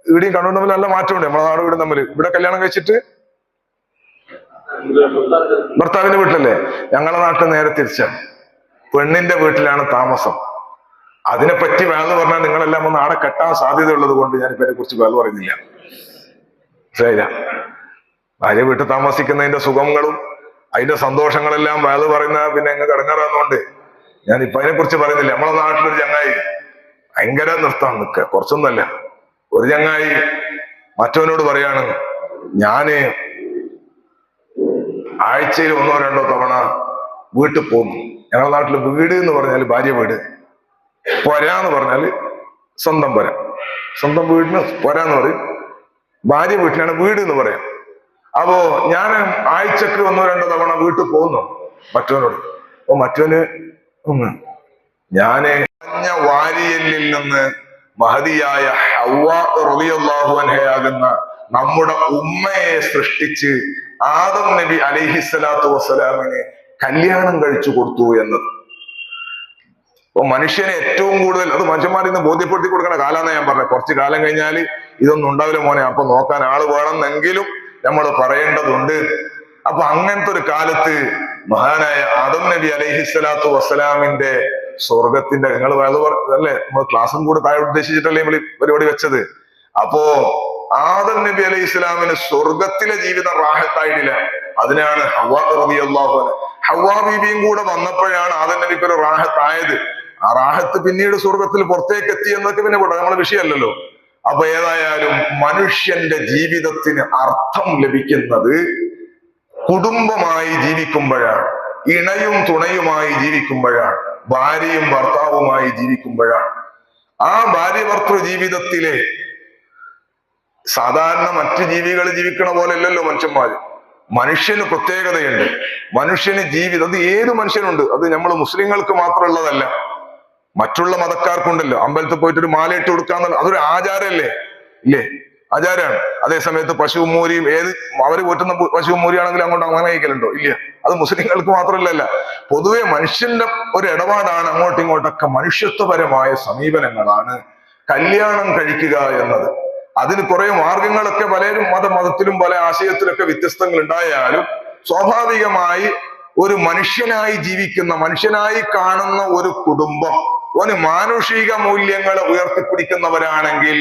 ഇവിടെയും കണ്ണൂർ തമ്മിൽ നല്ല മാറ്റമുണ്ട്. നമ്മളെ നാട് വീടും തമ്മിൽ. ഇവിടെ കല്യാണം കഴിച്ചിട്ട് ഭർത്താവിന്റെ വീട്ടിലല്ലേ? ഞങ്ങളെ നാട്ടിൽ നേരെ തിരിച്ചാണ്, പെണ്ണിന്റെ വീട്ടിലാണ് താമസം. അതിനെപ്പറ്റി വേള് പറഞ്ഞാൽ നിങ്ങളെല്ലാം ഒന്ന് ആടെ കെട്ടാൻ സാധ്യതയുള്ളത് കൊണ്ട് ഞാനിപ്പോ അതിനെ കുറിച്ച് വേള് പറയുന്നില്ല. ശരിയാ, ഭാര്യ വീട്ടിൽ താമസിക്കുന്നതിന്റെ സുഖങ്ങളും അതിന്റെ സന്തോഷങ്ങളെല്ലാം വേള് പറയുന്ന പിന്നെ അങ്ങ് കടങ്ങാറാന്നുകൊണ്ട് ഞാനിപ്പോ അതിനെ കുറിച്ച് പറയുന്നില്ല. നമ്മളെ നാട്ടിലൊരു ചങ്ങായി ഭയങ്കര നിർത്താൻ നിൽക്കുക, കുറച്ചൊന്നല്ല. ഒരു ചങ്ങായി മറ്റവനോട് പറയാണ്, ഞാന് ആഴ്ചയിൽ 1 or 2 തവണ വീട്ടിൽ പോകുന്നു. ഞങ്ങളുടെ നാട്ടില് വീട് എന്ന് പറഞ്ഞാൽ ഭാര്യ വീട്, പൊരാന്ന് പറഞ്ഞാല് സ്വന്തം പൊര, സ്വന്തം വീടിന് പൊരാന്ന് പറയും, ഭാര്യ വീട്ടിലാണ് വീട് എന്ന് പറയാം. അപ്പോ ഞാൻ ആഴ്ചക്ക് 1 or 2 തവണ വീട്ടിൽ പോകുന്നു മറ്റവനോട്. അപ്പൊ മറ്റവന് ഞാന് വാരിയലിൽ നിന്ന് മഹദിയായ ഹവ്വാ റളിയല്ലാഹു അൻഹയാകുന്ന നമ്മുടെ ഉമ്മയെ സൃഷ്ടിച്ച് ആദം നബി അലൈഹിസ്സലാത്തു വസ്സലാമിനെ കല്യാണം കഴിച്ചു കൊടുത്തു എന്നത്. അപ്പൊ മനുഷ്യനെ ഏറ്റവും കൂടുതൽ അത് മനുഷ്യന്മാരിൽ നിന്ന് ബോധ്യപ്പെടുത്തി കൊടുക്കുന്ന കാലാന്ന് ഞാൻ പറഞ്ഞത്. കുറച്ചു കാലം കഴിഞ്ഞാല് ഇതൊന്നും ഉണ്ടാവില്ല മോനെ, അപ്പൊ നോക്കാൻ ആള് വേണമെന്നെങ്കിലും നമ്മൾ പറയേണ്ടതുണ്ട്. അപ്പൊ അങ്ങനത്തെ ഒരു കാലത്ത് മഹാനായ ആദം നബി അലൈഹിസ്സലാത്തു വസ്സലാമിന്റെ സ്വർഗത്തിന്റെ, നിങ്ങൾ അല്ലേ നമ്മൾ ക്ലാസ്സും കൂടെ താഴെ ഉദ്ദേശിച്ചിട്ടല്ലേ നമ്മൾ പരിപാടി വെച്ചത്. അപ്പോ ആദം നബി അലൈഹി ഇസ്ലാമിന് സ്വർഗത്തിലെ ജീവിതം റാഹത്തായിട്ടില്ല. അതിനാണ് ഹവ്വാ റളിയല്ലാഹു അൻഹ, ഹവ്വാ ബീബിയും കൂടെ വന്നപ്പോഴാണ് ആദം നബിക്ക് ഒരു റാഹത്തായത്. ആ റാഹത്ത് പിന്നീട് സ്വർഗത്തിൽ പുറത്തേക്ക് എത്തി എന്നൊക്കെ പിന്നെ നമ്മളെ വിഷയമല്ലല്ലോ. അപ്പൊ ഏതായാലും മനുഷ്യന്റെ ജീവിതത്തിന് അർത്ഥം ലഭിക്കുന്നത് കുടുംബമായി ജീവിക്കുമ്പോഴാണ്, ഇണയും തുണയുമായി ജീവിക്കുമ്പോഴാണ്, ഭാര്യയും ഭർത്താവുമായി ജീവിക്കുമ്പോഴാണ്. ആ ഭാര്യ ഭർത്തൃ ജീവിതത്തിലെ സാധാരണ മറ്റു ജീവികൾ ജീവിക്കണ പോലെ അല്ലല്ലോ മനുഷ്യന്മാര്. മനുഷ്യന് പ്രത്യേകതയുണ്ട്. മനുഷ്യന് ജീവിതം, അത് ഏത് മനുഷ്യനുണ്ട്, അത് നമ്മൾ മുസ്ലിങ്ങൾക്ക് മാത്രമുള്ളതല്ല, മറ്റുള്ള മതക്കാർക്കുണ്ടല്ലോ. അമ്പലത്തിൽ പോയിട്ട് ഒരു മാലയിട്ട് കൊടുക്കാന്നുള്ള അതൊരു ആചാരമല്ലേ? ഇല്ലേ? ആചാരമാണ്. അതേ സമയത്ത് പശുവും മൂരിയും അവര് പോറ്റുന്ന പശുവും മൂരിയാണെങ്കിലും അങ്ങോട്ട് അങ്ങനെ കഴിക്കലുണ്ടോ? ഇല്ല. അത് മുസ്ലിങ്ങൾക്ക് മാത്രമല്ല, പൊതുവെ മനുഷ്യന്റെ ഒരു ഇടപാടാണ്. അങ്ങോട്ടും ഇങ്ങോട്ടൊക്കെ മനുഷ്യത്വപരമായ സമീപനങ്ങളാണ് കല്യാണം കഴിക്കുക എന്നത്. അതിന് കുറെ മാർഗങ്ങളൊക്കെ പലരും മതത്തിലും പല ആശയത്തിലൊക്കെ വ്യത്യസ്തങ്ങൾ ഉണ്ടായാലും സ്വാഭാവികമായി ഒരു മനുഷ്യനായി ജീവിക്കുന്ന, മനുഷ്യനായി കാണുന്ന ഒരു കുടുംബം ഓന് മാനുഷിക മൂല്യങ്ങളെ ഉയർത്തിപ്പിടിക്കുന്നവരാണെങ്കിൽ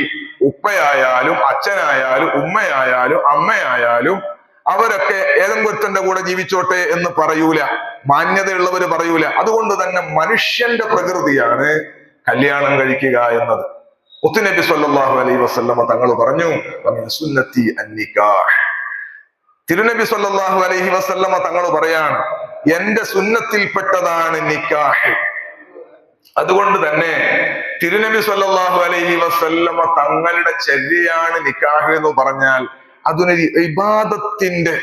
ഉപ്പയായാലും അച്ഛനായാലും ഉമ്മയായാലും അമ്മയായാലും അവരൊക്കെ ഏതെങ്കിലും ഒരുത്തന്റെ കൂടെ ജീവിച്ചോട്ടെ എന്ന് പറയൂല, മാന്യതയുള്ളവര് പറയൂല. അതുകൊണ്ട് തന്നെ മനുഷ്യന്റെ പ്രകൃതിയാണ് കല്യാണം കഴിക്കുക എന്നത്. മുത്തുനബി സല്ലല്ലാഹു അലൈഹി വസല്ലമ തങ്ങൾ പറഞ്ഞു, സുന്നത്തി അന്നിക്കാഹ്. തിരുനബി സല്ലല്ലാഹു അലൈഹി വസല്ലമ തങ്ങൾ പറയാണ്, എന്റെ സുന്നത്തിൽപ്പെട്ടതാണ് നിക്കാഹ്. അതുകൊണ്ട് തന്നെ തിരുനബി സല്ലല്ലാഹു അലൈഹി വസല്ലമ തങ്ങളുടെ ചര്യയാണ് നിക്കാഹ് എന്ന് പറഞ്ഞാൽ അതിനൊരു ഇബാദത്തിന്റെ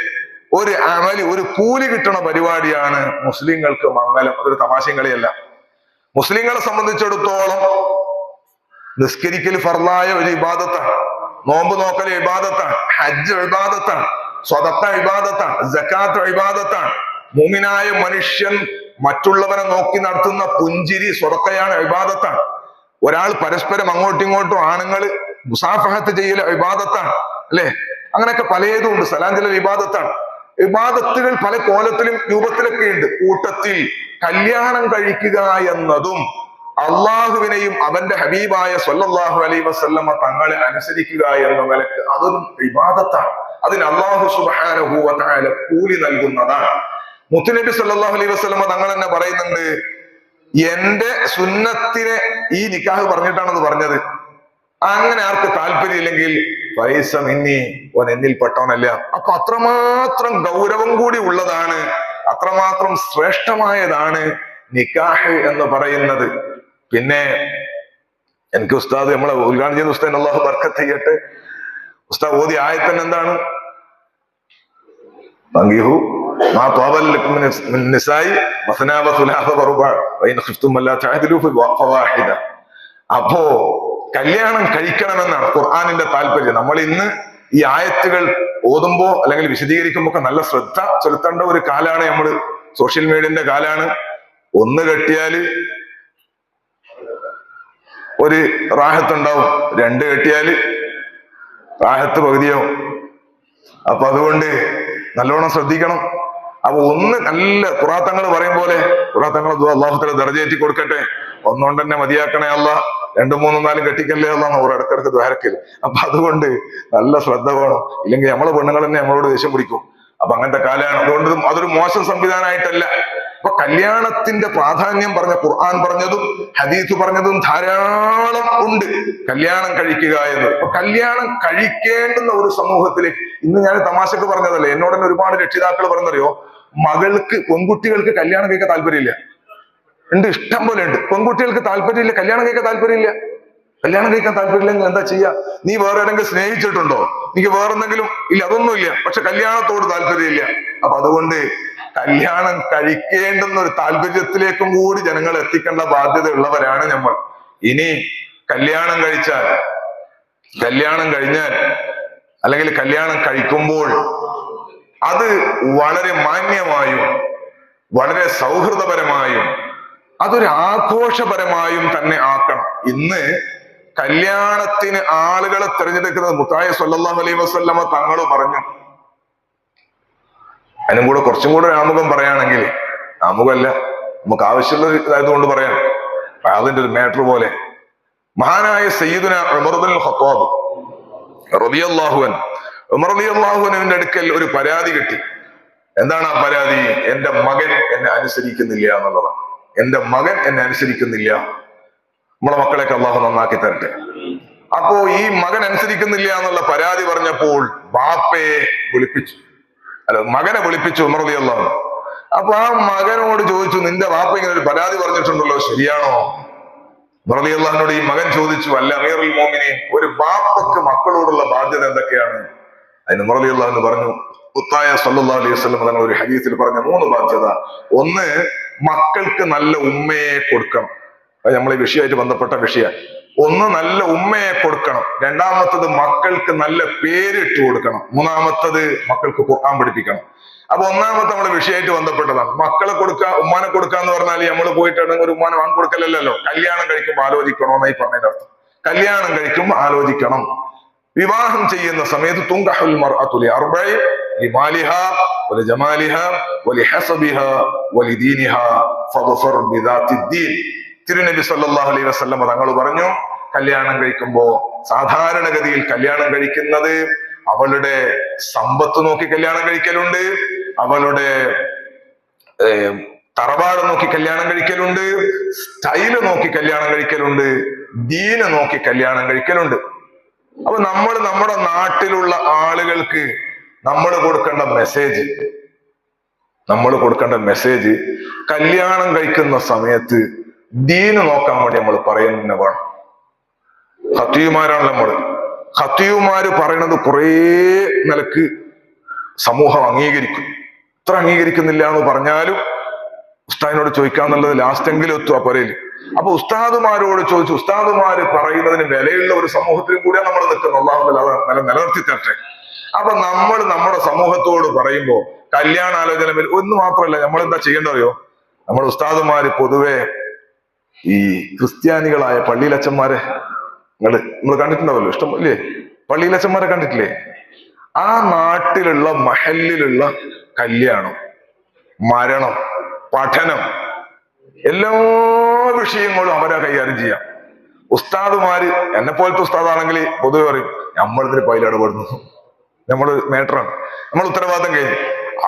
ഒരു അമല്, ഒരു കൂലി കിട്ടണ പരിപാടിയാണ് മുസ്ലിങ്ങൾക്ക് മംഗലം. അതൊരു തമാശയും കളിയല്ല. മുസ്ലിങ്ങളെ സംബന്ധിച്ചിടത്തോളം നിസ്കരിക്കൽ ഫർളായ ഒരു ഇബാദത്താണ്, നോമ്പ് നോക്കൽ ഇബാദത്താണ്, ഹജ്ജ് ഇബാദത്താണ്, സ്വതക്ക ഇബാദത്താണ്, സകാത്ത് ഇബാദത്താണ്. മുഅ്മിനായ മനുഷ്യൻ മറ്റുള്ളവരെ നോക്കി നടത്തുന്ന പുഞ്ചിരി സ്വതക്കയാണ്, ഇബാദത്താണ്. ഒരാൾ പരസ്പരം അങ്ങോട്ടും ഇങ്ങോട്ടും ആണുങ്ങള് മുസാഫഹത്ത് ചെയ്യൽ ഇബാദത്താണ്, അല്ലെ? അങ്ങനെയൊക്കെ പലതും ഉണ്ട്. സലാം ചൊല്ലൽ ഇബാദത്താണ്. ഇബാദത്തുകൾ പല കോലത്തിലും രൂപത്തിലൊക്കെ ഉണ്ട്. കൂട്ടത്തിൽ കല്യാണം കഴിക്കുക എന്നതും അള്ളാഹുവിനെയും അവന്റെ ഹബീബായ സ്വല്ലല്ലാഹു അലൈഹി വസല്ലമ തങ്ങളെ അനുസരിക്കുക എന്ന നിലക്ക് അതൊരു ഇബാദത്താണ്. അതിന് അള്ളാഹു സുബ്ഹാനഹു വ തആല കൂലി നൽകുന്നതാണ്. മുത്തുനബി സല്ലല്ലാഹു അലൈഹി വസല്ലമ തങ്ങൾ തന്നെ പറയുന്നുണ്ട്, എന്റെ സുന്നത്തിനെ ഈ നിക്കാഹ് പറഞ്ഞിട്ടാണെന്ന് പറഞ്ഞത്. അങ്ങനെ ആർക്ക് താല്പര്യമില്ലെങ്കിൽ പൈസ മിന്നി ഓൻ എന്നിൽ പെട്ടവനല്ല. അപ്പൊ അത്രമാത്രം ഗൗരവം കൂടി ഉള്ളതാണ്, അത്രമാത്രം ശ്രേഷ്ഠമായതാണ് നിക്കാഹ് എന്ന് പറയുന്നത്. പിന്നെ എനിക്ക് ഉസ്താദ് നമ്മളെ ഉദ്ഘാടനം ചെയ്യുന്ന ഉസ്താദ് അല്ലാഹു ബർക്കത്ത് ചെയ്യട്ടെ, ഉസ്താദ് ഓതി ആയത്തന്നെ എന്താണ്? മാ ത്വാബ ലക്കും മിൻ നിസാഇ മസ്നാ വ സുലാസ വ റുബാ വ ഇൻ ഖിഫ്തും അല്ലാ തഅദിലു ഫവാഹിദ. അപ്പോ കല്യാണം കഴിക്കണമെന്നാണ് ഖുർആനിന്റെ താല്പര്യം. നമ്മൾ ഇന്ന് ഈ ആയത്തുകൾ ഓതുമ്പോ അല്ലെങ്കിൽ വിശദീകരിക്കുമ്പോ ഒക്കെ നല്ല ശ്രദ്ധ ചെലുത്തേണ്ട ഒരു കാലാണ്. നമ്മള് സോഷ്യൽ മീഡിയന്റെ കാലാണ്. ഒന്ന് കെട്ടിയാല് ഒരു റാഹത്ത് ഉണ്ടാവും, രണ്ട് കെട്ടിയാല് റാഹത്ത് പകുതിയാവും. അപ്പൊ അതുകൊണ്ട് നല്ലോണം ശ്രദ്ധിക്കണം. അപ്പൊ ഒന്ന് നല്ല ഖുറാത്തങ്ങൾ പറയും പോലെ ഖുറാത്തങ്ങൾ അല്ലാഹു തആല ദർജയേറ്റി കൊടുക്കട്ടെ. ഒന്നുകൊണ്ട് തന്നെ മതിയാക്കണേ അല്ലാഹ്, 2, 3, 4 കെട്ടിക്കല്ലേ അല്ലാഹ് ഓർ ഇടക്കിടക്ക് ദ്വാരക്കല്. അപ്പൊ അതുകൊണ്ട് നല്ല ശ്രദ്ധ വേണം, ഇല്ലെങ്കിൽ നമ്മളെ പെണ്ണുങ്ങൾ തന്നെ നമ്മളോട് ദേഷ്യം പിടിക്കും. അപ്പൊ അങ്ങനത്തെ കാലാണ്. അതുകൊണ്ട് അതൊരു മോശം സംവിധാനമായിട്ടല്ല. അപ്പൊ കല്യാണത്തിന്റെ പ്രാധാന്യം പറഞ്ഞ ഖുർആൻ പറഞ്ഞതും ഹദീസ് പറഞ്ഞതും ധാരാളം ഉണ്ട്. കല്യാണം കഴിക്കുക എന്നത്. അപ്പൊ കല്യാണം കഴിക്കേണ്ടുന്ന ഒരു സമൂഹത്തിലേക്ക്, ഇന്ന് ഞാൻ തമാശക്ക് പറഞ്ഞതല്ലേ, എന്നോട് തന്നെ ഒരുപാട് രക്ഷിതാക്കൾ പറഞ്ഞറിയോ, മകൾക്ക് പെൺകുട്ടികൾക്ക് കല്യാണം കഴിക്കാൻ താല്പര്യമില്ല. ഉണ്ട്, ഇഷ്ടം പോലെ ഉണ്ട്. പെൺകുട്ടികൾക്ക് താല്പര്യമില്ല, കല്യാണം കഴിക്കാൻ താല്പര്യമില്ല. കല്യാണം കഴിക്കാൻ താല്പര്യമില്ലെങ്കിൽ എന്താ ചെയ്യാ? നീ വേറെ ഏതെങ്കിലും സ്നേഹിച്ചിട്ടുണ്ടോ? എനിക്ക് വേറെ എന്തെങ്കിലും ഇല്ല, അതൊന്നുമില്ല. പക്ഷെ കല്യാണത്തോട് താല്പര്യമില്ല. അപ്പൊ അതുകൊണ്ട് കല്യാണം കഴിക്കേണ്ടുന്ന ഒരു താല്പര്യത്തിലേക്കും കൂടി ജനങ്ങൾ എത്തിക്കേണ്ട ബാധ്യത ഉള്ളവരാണ് നമ്മൾ. ഇനി കല്യാണം കഴിഞ്ഞാൽ അല്ലെങ്കിൽ കല്യാണം കഴിക്കുമ്പോൾ അത് വളരെ മാന്യമായും വളരെ സൗഹൃദപരമായും അതൊരു ആഘോഷപരമായും തന്നെ ആക്കണം. ഇന്ന് കല്യാണത്തിന് ആളുകളെ തിരഞ്ഞെടുക്കുന്നത് മുത്തായ സല്ലല്ലാഹു അലൈഹി വസല്ലമ തങ്ങൾ പറഞ്ഞു. അതിനും കൂടെ കുറച്ചും കൂടെ ആമുഖം പറയുകയാണെങ്കിൽ, ആമുഖമല്ല, നമുക്ക് ആവശ്യമുള്ള ഇതായതുകൊണ്ട് പറയാം, അതിന്റെ ഒരു മാറ്റർ പോലെ. മഹാനായ സയ്യിദുന ഉമർ ഇബ്നുൽ ഖത്താബ് റളിയല്ലാഹു അൻഹു, ഉമർ റളിയല്ലാഹു അൻഹുവിന്റെ അടുക്കൽ ഒരു പരാതി കിട്ടി. എന്താണ് ആ പരാതി? എന്റെ മകൻ എന്നെ അനുസരിക്കുന്നില്ല എന്നുള്ളതാണ്. എന്റെ മകൻ എന്നെ അനുസരിക്കുന്നില്ല. നമ്മളെ മക്കളെയൊക്കെ അള്ളാഹു നന്നാക്കി തരട്ടെ. അപ്പോ ഈ മകൻ അനുസരിക്കുന്നില്ല എന്നുള്ള പരാതി പറഞ്ഞപ്പോൾ ബാപ്പയെ മകനെ വിളിപ്പിച്ചു ഉമർ റളിയല്ലാഹു അൻഹു. അപ്പൊ ആ മകനോട് ചോദിച്ചു, നിന്റെ ബാപ്പ ഇങ്ങനെ ഒരു പരാതി പറഞ്ഞിട്ടുണ്ടല്ലോ, ശരിയാണോ? ഉമർ റളിയല്ലാഹു അൻഹുവിനോട് ഈ മകൻ ചോദിച്ചു, അല്ല അമീറുൽ മുഅ്മിനീൻ, ഒരു ബാപ്പക്ക് മക്കളോടുള്ള ബാധ്യത എന്തൊക്കെയാണ്? അതിന് ഉമർ റളിയല്ലാഹു അൻഹു പറഞ്ഞു, മുത്തായ സല്ലല്ലാഹു അലൈഹി വസല്ലം തങ്ങൾ ഒരു ഹദീസിൽ പറഞ്ഞ 3 ബാധ്യത. ഒന്ന്, മക്കൾക്ക് നല്ല ഉമ്മയെ കൊടുക്കണം. അത് നമ്മൾ ഈ വിഷയമായിട്ട് ബന്ധപ്പെട്ട വിഷയം. ഒന്ന്, നല്ല ഉമ്മയെ കൊടുക്കണം. രണ്ടാമത്തത്, മക്കൾക്ക് നല്ല പേരിട്ട് കൊടുക്കണം. മൂന്നാമത്തത്, മക്കൾക്ക് ഖുർആൻ പഠിപ്പിക്കണം. അപ്പൊ ഒന്നാമത്തെ നമ്മുടെ വിഷയമായിട്ട് ബന്ധപ്പെട്ടതാണ്. മക്കളെ കൊടുക്കുക, ഉമ്മാനെ കൊടുക്കുക എന്ന് പറഞ്ഞാൽ നമ്മൾ പോയിട്ടാണെങ്കിൽ ഒരു ഉമ്മാനെ വാങ്ങി കൊടുക്കലല്ലോ. കല്യാണം കഴിക്കുമ്പോൾ ആലോചിക്കണോ എന്നായി പറഞ്ഞതിന്റെ അർത്ഥം. കല്യാണം കഴിക്കുമ്പോൾ ആലോചിക്കണം. വിവാഹം ചെയ്യുന്ന സമയത്ത് തുങ്കഹുൽ മർഅതു ലിഅർബഇ ലിമാലിഹാ വലിജമാലിഹാ വലിഹസബിഹാ വലിദീനിഹാ ഫദ്ഫർ ബിദാത്തിദ്ദീൻ. തിരുനബി സല്ലല്ലാഹു അലൈഹി വസല്ലമ തങ്ങൾ പറഞ്ഞു, കല്യാണം കഴിക്കുമ്പോ സാധാരണഗതിയിൽ കല്യാണം കഴിക്കുന്നത് അവളുടെ സമ്പത്ത് നോക്കി കല്യാണം കഴിക്കലുണ്ട്, അവളുടെ തറവാട് നോക്കി കല്യാണം കഴിക്കലുണ്ട്, സ്റ്റൈല് നോക്കി കല്യാണം കഴിക്കലുണ്ട്, ദീന് നോക്കി കല്യാണം കഴിക്കലുണ്ട്. അപ്പൊ നമ്മൾ നമ്മുടെ നാട്ടിലുള്ള ആളുകൾക്ക് നമ്മൾ കൊടുക്കേണ്ട മെസ്സേജ് കല്യാണം കഴിക്കുന്ന സമയത്ത് ദീന് നോക്കാൻ വേണ്ടി നമ്മൾ പറയുന്ന വേണം. ഖത്തീബുമാരാണ് നമ്മൾ. ഖത്തീബുമാര് പറയണത് കുറേ നിലക്ക് സമൂഹം അംഗീകരിക്കും. ഇത്ര അംഗീകരിക്കുന്നില്ല എന്ന് പറഞ്ഞാലും ഉസ്താദിനോട് ചോദിക്കാന്നുള്ളത് ലാസ്റ്റെങ്കിലും എത്തും ആ പറയല്. അപ്പൊ ഉസ്താദുമാരോട് ചോദിച്ചു, ഉസ്താദുമാര് പറയുന്നതിന് വിലയുള്ള ഒരു സമൂഹത്തിലും കൂടിയാണ് നമ്മൾ നിൽക്കുന്നത്. അള്ളാഹു നിലനിർത്തി തരട്ടെ. അപ്പൊ നമ്മൾ നമ്മുടെ സമൂഹത്തോട് പറയുമ്പോ കല്യാണാലോചന ഒന്ന് മാത്രമല്ല, നമ്മൾ എന്താ ചെയ്യേണ്ടറിയോ? നമ്മൾ ഉസ്താദുമാര് പൊതുവെ ഈ ക്രിസ്ത്യാനികളായ പള്ളിയിലച്ചന്മാരെ നമ്മൾ കണ്ടിട്ടുണ്ടാവല്ലോ, ഇഷ്ടം ഇല്ലേ? പള്ളിയിലച്ചന്മാരെ കണ്ടിട്ടില്ലേ? ആ നാട്ടിലുള്ള മഹല്ലിലുള്ള കല്യാണം, മരണം, പഠനം, എല്ലാ വിഷയങ്ങളും അവരാ കൈകാര്യം ചെയ്യാം. ഉസ്താദുമാര് എന്നെ പോലത്തെ ഉസ്താദാണെങ്കിൽ പൊതുവെ പറയും, നമ്മളിതിന് പൈലിടപെടുന്നു, നമ്മള് മേട്ടറാണ്, നമ്മൾ ഉത്തരവാദിത്തം കഴിഞ്ഞു,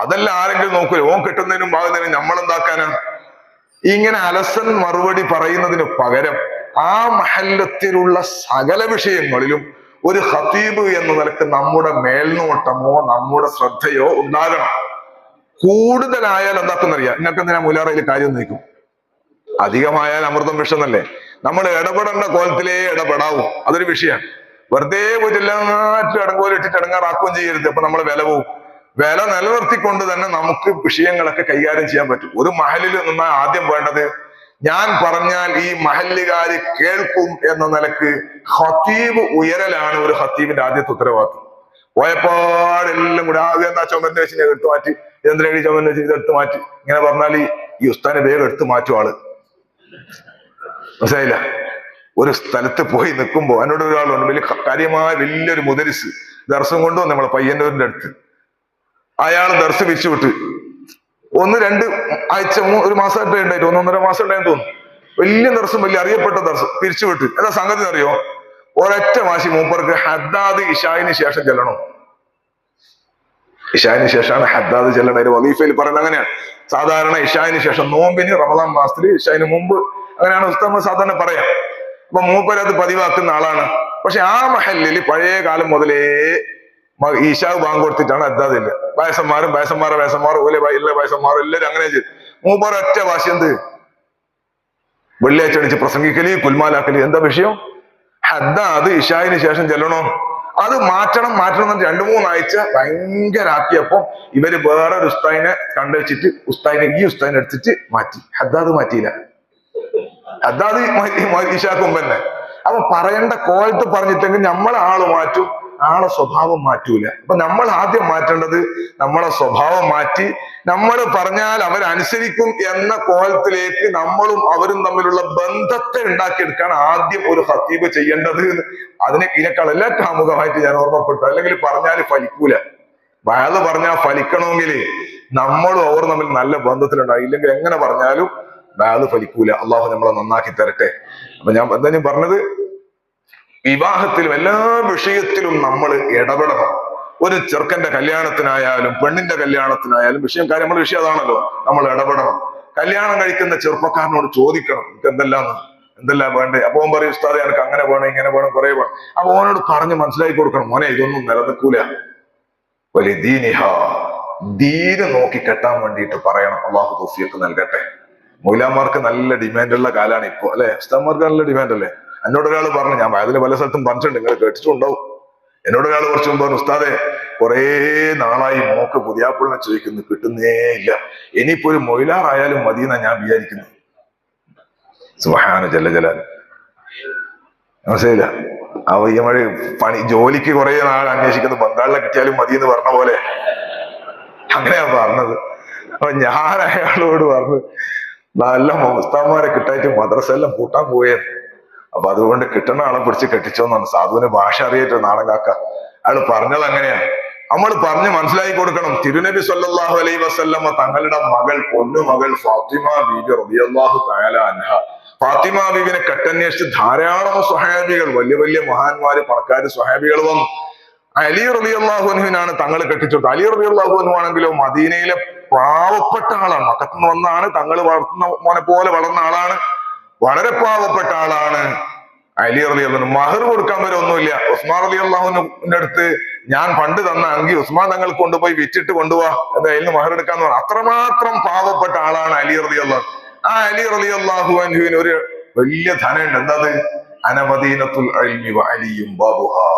അതെല്ലാം ആരെങ്കിലും നോക്കൂല, ഓൻ കിട്ടുന്നതിനും ആകുന്നതിനും നമ്മളെന്താക്കാനാണ്? ഇങ്ങനെ അലസൻ മറുപടി പറയുന്നതിന് പകരം ആ മഹല്ലത്തിലുള്ള സകല വിഷയങ്ങളിലും ഒരു ഖതീബ് എന്ന നിലക്ക് നമ്മുടെ മേൽനോട്ടമോ നമ്മുടെ ശ്രദ്ധയോ ഉണ്ടാകണം. കൂടുതലായാൽ എന്താക്കുന്നറിയാം, നിങ്ങൾക്ക് എന്തിനാ മുലാറയിൽ കാര്യം നീക്കും? അധികമായാൽ അമൃതം വിഷന്നല്ലേ? നമ്മൾ ഇടപെടേണ്ട കോലത്തിലേ ഇടപെടാവൂ, അതൊരു വിഷയമാണ്. വെറുതെ പോയിട്ട് എല്ലാറ്റും ഇടങ്കോലിട്ടിട്ട് ഇടങ്ങാറാക്കുകയും ചെയ്യരുത്. അപ്പൊ നമ്മൾ വില പോവും. വില നിലനിർത്തിക്കൊണ്ട് തന്നെ നമുക്ക് വിഷയങ്ങളൊക്കെ കൈകാര്യം ചെയ്യാൻ പറ്റും. ഒരു മഹലിൽ നിന്നാൽ ആദ്യം വേണ്ടത്, ഞാൻ പറഞ്ഞാൽ ഈ മഹല്ലുകാര് കേൾക്കും എന്ന നിലക്ക് ഖതീബ് ഉയരലാണ് ഒരു ഖതീബിന്റെ ആദ്യത്തെ ഉത്തരവാദിത്വം. പോയപ്പാടെല്ലാം കൂടെ എന്താ ചുമന്ന് വെച്ച് എടുത്തു മാറ്റി, എന്തിനാണ് ചുമന്ന് വെച്ച് ഇതെടുത്ത് മാറ്റി, ഇങ്ങനെ പറഞ്ഞാൽ ഈ ഉസ്താദിനെ വേഗം എടുത്ത് മാറ്റും ആള്. മനസ്സിലായില്ല? ഒരു സ്ഥലത്ത് പോയി നിൽക്കുമ്പോ എന്നോട് ഒരാളുണ്ട്, വലിയ കാര്യമായ വലിയൊരു മുദരിസ് ദർശം കൊണ്ടുവന്നു നമ്മളെ പയ്യന്നൂരിന്റെ അടുത്ത്. അയാൾ ദർശ പിരിച്ചു വിട്ട് 1-2 ആഴ്ച ഒരു മാസമായിട്ടേ ഉണ്ടായിട്ട് 1-1.5 മാസം ഉണ്ടായെന്ന് തോന്നുന്നു. വലിയ ദർശം, വലിയ അറിയപ്പെട്ട ദർശം പിരിച്ചുവിട്ട്. എന്താ സംഗതി അറിയോ? ഒരൊറ്റ വാശി മൂപ്പർക്ക് ഹദ്ദാദ് ഇശായിന് ശേഷം ചെല്ലണം. ഇശായിന് ശേഷമാണ് ഹദ്ദാദ് ചെല്ലണം. അതിന് വദീഫയിൽ പറയുന്നത് അങ്ങനെയാണ്. സാധാരണ ഇശായിന് ശേഷം, നോമ്പിന് റമദാൻ മാസത്തിൽ ഇശായിന് മുമ്പ്, അങ്ങനെയാണ് ഉസ്താദ് സാധാരണ പറയാം. അപ്പൊ മൂപ്പരത് പതിവാക്കുന്ന ആളാണ്. പക്ഷെ ആ മഹല്ലിൽ പഴയ കാലം മുതലേ ഈശാവ് ബാങ്ക് കൊടുത്തിട്ടാണ് ഹദ്ദാദില്ല. വയസ്സന്മാരും വയസ്സന്മാരും എല്ലാവരും അങ്ങനെ ചെയ്തു. മൂപ്പർ ഒറ്റ വാശി എന്ത്? വെള്ളിയാഴ്ച അടിച്ച് പ്രസംഗിക്കല്, കുൽമാലാക്കല്. എന്താ വിഷയം? ഹദ്ദാദ് ഇശായിന് ശേഷം ചെല്ലണോ, അത് മാറ്റണം എന്ന് 2-3 ആഴ്ച ഭയങ്കര ആക്കിയപ്പോ ഇവര് വേറൊരു ഉസ്താദിനെ കണ്ടുവച്ചിട്ട് ഈ ഉസ്താദിനെ എടുത്തിട്ട് മാറ്റി. ഹദ്ദാദ് മാറ്റിയില്ല. ഹദ്ദാദ് ഇശാക്ക് മുമ്പ് തന്നെ. അപ്പൊ പറയേണ്ട കോലത്ത് പറഞ്ഞിട്ടെങ്കിൽ നമ്മളെ ആള് മാറ്റും, ആളെ സ്വഭാവം മാറ്റൂല. അപ്പൊ നമ്മൾ ആദ്യം മാറ്റേണ്ടത് നമ്മളെ സ്വഭാവം മാറ്റി, നമ്മൾ പറഞ്ഞാൽ അവരനുസരിക്കും എന്ന കോലത്തിലേക്ക് നമ്മളും അവരും തമ്മിലുള്ള ബന്ധത്തെ ഉണ്ടാക്കിയെടുക്കാൻ ആദ്യം ഒരു ഖതീബ് ചെയ്യേണ്ടത്. ഇതിനേക്കാൾ എല്ലാം കാമുകമായിട്ട് ഞാൻ ഓർമ്മപ്പെട്ടു. അല്ലെങ്കിൽ പറഞ്ഞാൽ ഫലിക്കൂല. വയത് പറഞ്ഞാൽ ഫലിക്കണമെങ്കിൽ നമ്മളും അവർ തമ്മിൽ നല്ല ബന്ധത്തിലുണ്ടാവും. ഇല്ലെങ്കിൽ എങ്ങനെ പറഞ്ഞാലും വയത് ഫലിക്കൂല. അള്ളാഹു നമ്മളെ നന്നാക്കി തരട്ടെ. അപ്പൊ ഞാൻ എന്താ പറഞ്ഞത്, വിവാഹത്തിലും എല്ലാ വിഷയത്തിലും നമ്മൾ ഇടപെടണം. ഒരു ചെറുക്കന്റെ കല്യാണത്തിനായാലും പെണ്ണിന്റെ കല്യാണത്തിനായാലും കാര്യം നമ്മുടെ വിഷയം അതാണല്ലോ, നമ്മൾ ഇടപെടണം. കല്യാണം കഴിക്കുന്ന ചെറുപ്പക്കാരനോട് ചോദിക്കണം, എന്തെല്ലാം വേണ്ടേ? അപ്പൊ ഓൻ പറയും, ഉസ്താദേ എനിക്ക് അങ്ങനെ വേണം ഇങ്ങനെ വേണം കുറെ വേണം. അപ്പൊ ഓനോട് പറഞ്ഞ് മനസ്സിലാക്കി കൊടുക്കണം, മോനെ ഇതൊന്നും നിലനിൽക്കൂല. വലിയ ദീന് നോക്കി കെട്ടാൻ വേണ്ടിയിട്ട് പറയണം. അള്ളാഹു തൗഫീഖ് നൽകട്ടെ. മൗലാമാർക്ക് നല്ല ഡിമാൻഡുള്ള കാലാണ് ഇപ്പൊ, അല്ലെ? ഉസ്താദ്മാർക്ക് നല്ല ഡിമാൻഡ് അല്ലേ? എന്നോട് ഒരാൾ പറഞ്ഞു, ഞാൻ അതിൽ പല സ്ഥലത്തും പറഞ്ഞിട്ടുണ്ട്, നിങ്ങൾ കേട്ടിട്ടുണ്ടാവും. എന്നോട് ഒരാൾ കുറച്ച് മുമ്പ് പറഞ്ഞു, ഉസ്താദെ കുറേ നാളായി മോക്ക് പുതിയാപ്പിളിനെ ചോദിക്കുന്നു, കിട്ടുന്നേ ഇല്ല. ഇനിയിപ്പോ ഒരു മൊയിലാറായാലും മതി എന്നാ ഞാൻ വിചാരിക്കുന്നു. സുബ്ഹാന ജല്ല ജലാൽ. മനസ്സിലായില്ല? പണി ജോലിക്ക് കുറെ നാൾ അന്വേഷിക്കുന്നു, ബംഗാളിലെ കിട്ടിയാലും മതി എന്ന് പറഞ്ഞ പോലെ അങ്ങനെയാ പറഞ്ഞത്. അപ്പൊ ഞാൻ അയാളോട് പറഞ്ഞു, നല്ല ഉസ്താദ്മാരെ കിട്ടായിട്ട് മദ്രസെല്ലാം കൂട്ടാൻ പോയേ, അപ്പൊ അതുകൊണ്ട് കിട്ടുന്ന ആളെ പിടിച്ച് കെട്ടിച്ചോന്നാണ്. സാധുവിന് ഭാഷ അറിയായിട്ട് നാടൻ കാക്ക. അയാൾ പറഞ്ഞത് അങ്ങനെയാ. നമ്മൾ പറഞ്ഞ് മനസ്സിലാക്കി കൊടുക്കണം. തിരുനബി സല്ലല്ലാഹു അലൈഹി വസല്ലമ തങ്ങളുടെ മകൾ, പൊന്നുമകൾ ഫാത്തിമ ബീബി റളിയല്ലാഹു തആല അൻഹ, ഫാത്തിമ ബീവിനെ കെട്ടന്വേഷിച്ച് ധാരാളം സ്വഹാബികൾ, വലിയ വലിയ മഹാന്മാര്, പണക്കാര്, സ്വഹാബികൾ വന്നു. അലി റളിയല്ലാഹു അൻഹുവിനാണ് തങ്ങൾ കെട്ടിച്ചത്. അലി റളിയല്ലാഹു അൻഹു ആണെങ്കിലോ മദീനയിലെ പാവപ്പെട്ട ആളാണ്. മക്കത്ത് നിന്ന് വന്നാണ്, തങ്ങൾ വളർത്തുന്ന മോനെ പോലെ വളർന്ന ആളാണ്, വളരെ പാവപ്പെട്ട ആളാണ് അലി റളിയല്ലാഹു അൻഹു. മഹർ കൊടുക്കാൻ വരെ ഒന്നുമില്ല. ഉസ്മാൻ റളിയല്ലാഹുവിന്റെ അടുത്ത് ഞാൻ പണ്ട് തന്ന അങ്കി ഉസ്മാൻ തങ്ങൾ കൊണ്ടുപോയി വിറ്റിട്ട് കൊണ്ടുപോവാ എന്ന് മഹർ എടുക്കാന്ന് പറഞ്ഞു. അത്രമാത്രം പാവപ്പെട്ട ആളാണ് അലി റളിയല്ലാഹു. ആ അലി റളിയല്ലാഹു അൻഹുവിന് ഒരു വലിയ ധനമുണ്ട്. എന്താത്? അനമദീനത്തുൽ ഇൽമി വ അലിയും ബാബുഹാ,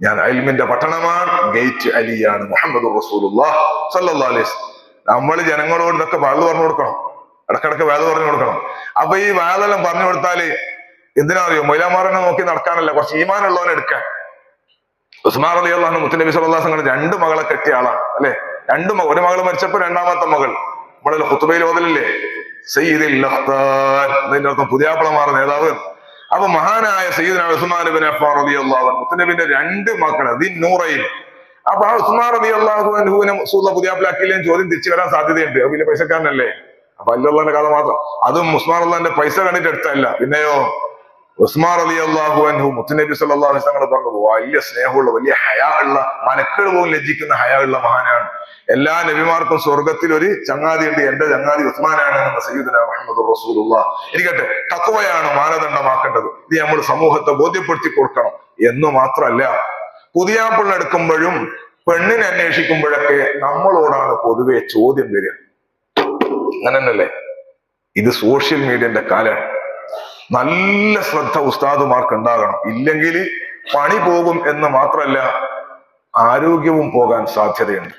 ഞാൻ ഇൽമിന്റെ പട്ടണമാണ്, ഗേറ്റ് അലിയാണ് മുഹമ്മദ് റസൂലുള്ളാഹി സ്വല്ലല്ലാഹു അലൈഹി വസല്ലം. നമ്മൾ ജനങ്ങളോട് ഇതൊക്കെ വാഴ പറഞ്ഞു കൊടുക്കണം, ഇടക്കിടക്ക് വേല പറഞ്ഞു കൊടുക്കണം. അപ്പൊ ഈ വേലെല്ലാം പറഞ്ഞു കൊടുത്താല് എന്തിനാ അറിയോ? മൊയ്ലാമാരനെ നോക്കി നടക്കാനല്ല, കുറച്ച് ഈമാനുള്ളവനെ എടുക്കാൻ. ഉസ്മാൻ റളിയല്ലാഹു അൻഹു മുത്തുനബി സ്വല്ലല്ലാഹു അലൈഹി വസല്ലം 2 മകളെ കെട്ടിയ ആളാണ് അല്ലെ. ഒരു മകൾ മരിച്ചപ്പോ രണ്ടാമത്തെ മകൾ നമ്മളെ ഖുതുബയിൽ ഓതലില്ലേ, സയ്യിദുൽ അഖ്താർ, അതിന്റെ അർത്ഥം പുതിയാപ്പിളമാർ നേതാവ്. അപ്പൊ മഹാനായ സയ്യിദുനാ ഉസ്മാൻ ഇബ്നു അഫ്ഫാൻ റളിയല്ലാഹു അൻഹു മുത്തുനബിന്റെ 2 മക്കൾ ദിന്നൂറൈൻ. അപ്പൊ ആ ഉസ്മാൻ റളിയല്ലാഹു അൻഹുവിനെ റസൂലുള്ള പുതിയാപ്പിളാക്കിയില്ലെങ്കിൽ ചോദ്യം തിരിച്ചു വരാൻ സാധ്യതയുണ്ട്. അത് വലിയ പൈസക്കാരനല്ലേ. അപ്പൊ അല്ലാഹുവിന്റെ കഥ മാത്രം, അതും ഉസ്മാൻ അള്ളാന്റെ പൈസ കണ്ടിട്ട് എടുത്തല്ല. പിന്നെയോ ഉസ്മാൻ റളിയല്ലാഹു അൻഹു മുത്തുനബി സല്ലല്ലാഹു അലൈഹി വസല്ലം പറഞ്ഞു വലിയ സ്നേഹമുള്ള, വലിയ ഹയാ ഉള്ള, മലക്കൾ പോലും ലജ്ജിക്കുന്ന ഹയാ ഉള്ള മഹാനാണ്. എല്ലാ നബിമാർക്കും സ്വർഗത്തിൽ ഒരു ചങ്ങാതി ഉണ്ട്, എന്റെ ചങ്ങാതി ഉസ്മാനാണ് എന്ന് സയ്യിദുനാ മുഹമ്മദ് റസൂലുള്ളാഹി. ഇരിക്കട്ടെ, തഖ്വയാണ് മാനദണ്ഡമാക്കേണ്ടത്. ഇത് നമ്മൾ സമൂഹത്തെ ബോധ്യപ്പെടുത്തി കൊടുക്കണം എന്ന് മാത്രമല്ല, പുതിയാപ്പിള്ള എടുക്കുമ്പോഴും പെണ്ണിനെ അന്വേഷിക്കുമ്പോഴൊക്കെ നമ്മളോടാണ് പൊതുവെ ചോദ്യം വരിക. അങ്ങനെ തന്നെയല്ലേ? ഇത് സോഷ്യൽ മീഡിയന്റെ കാലമാണ്. നല്ല ശ്രദ്ധ ഉസ്താദുമാർക്ക് ഉണ്ടാകണം. ഇല്ലെങ്കിൽ പണി പോകും എന്ന് മാത്രമല്ല, ആരോഗ്യവും പോകാൻ സാധ്യതയുണ്ട്.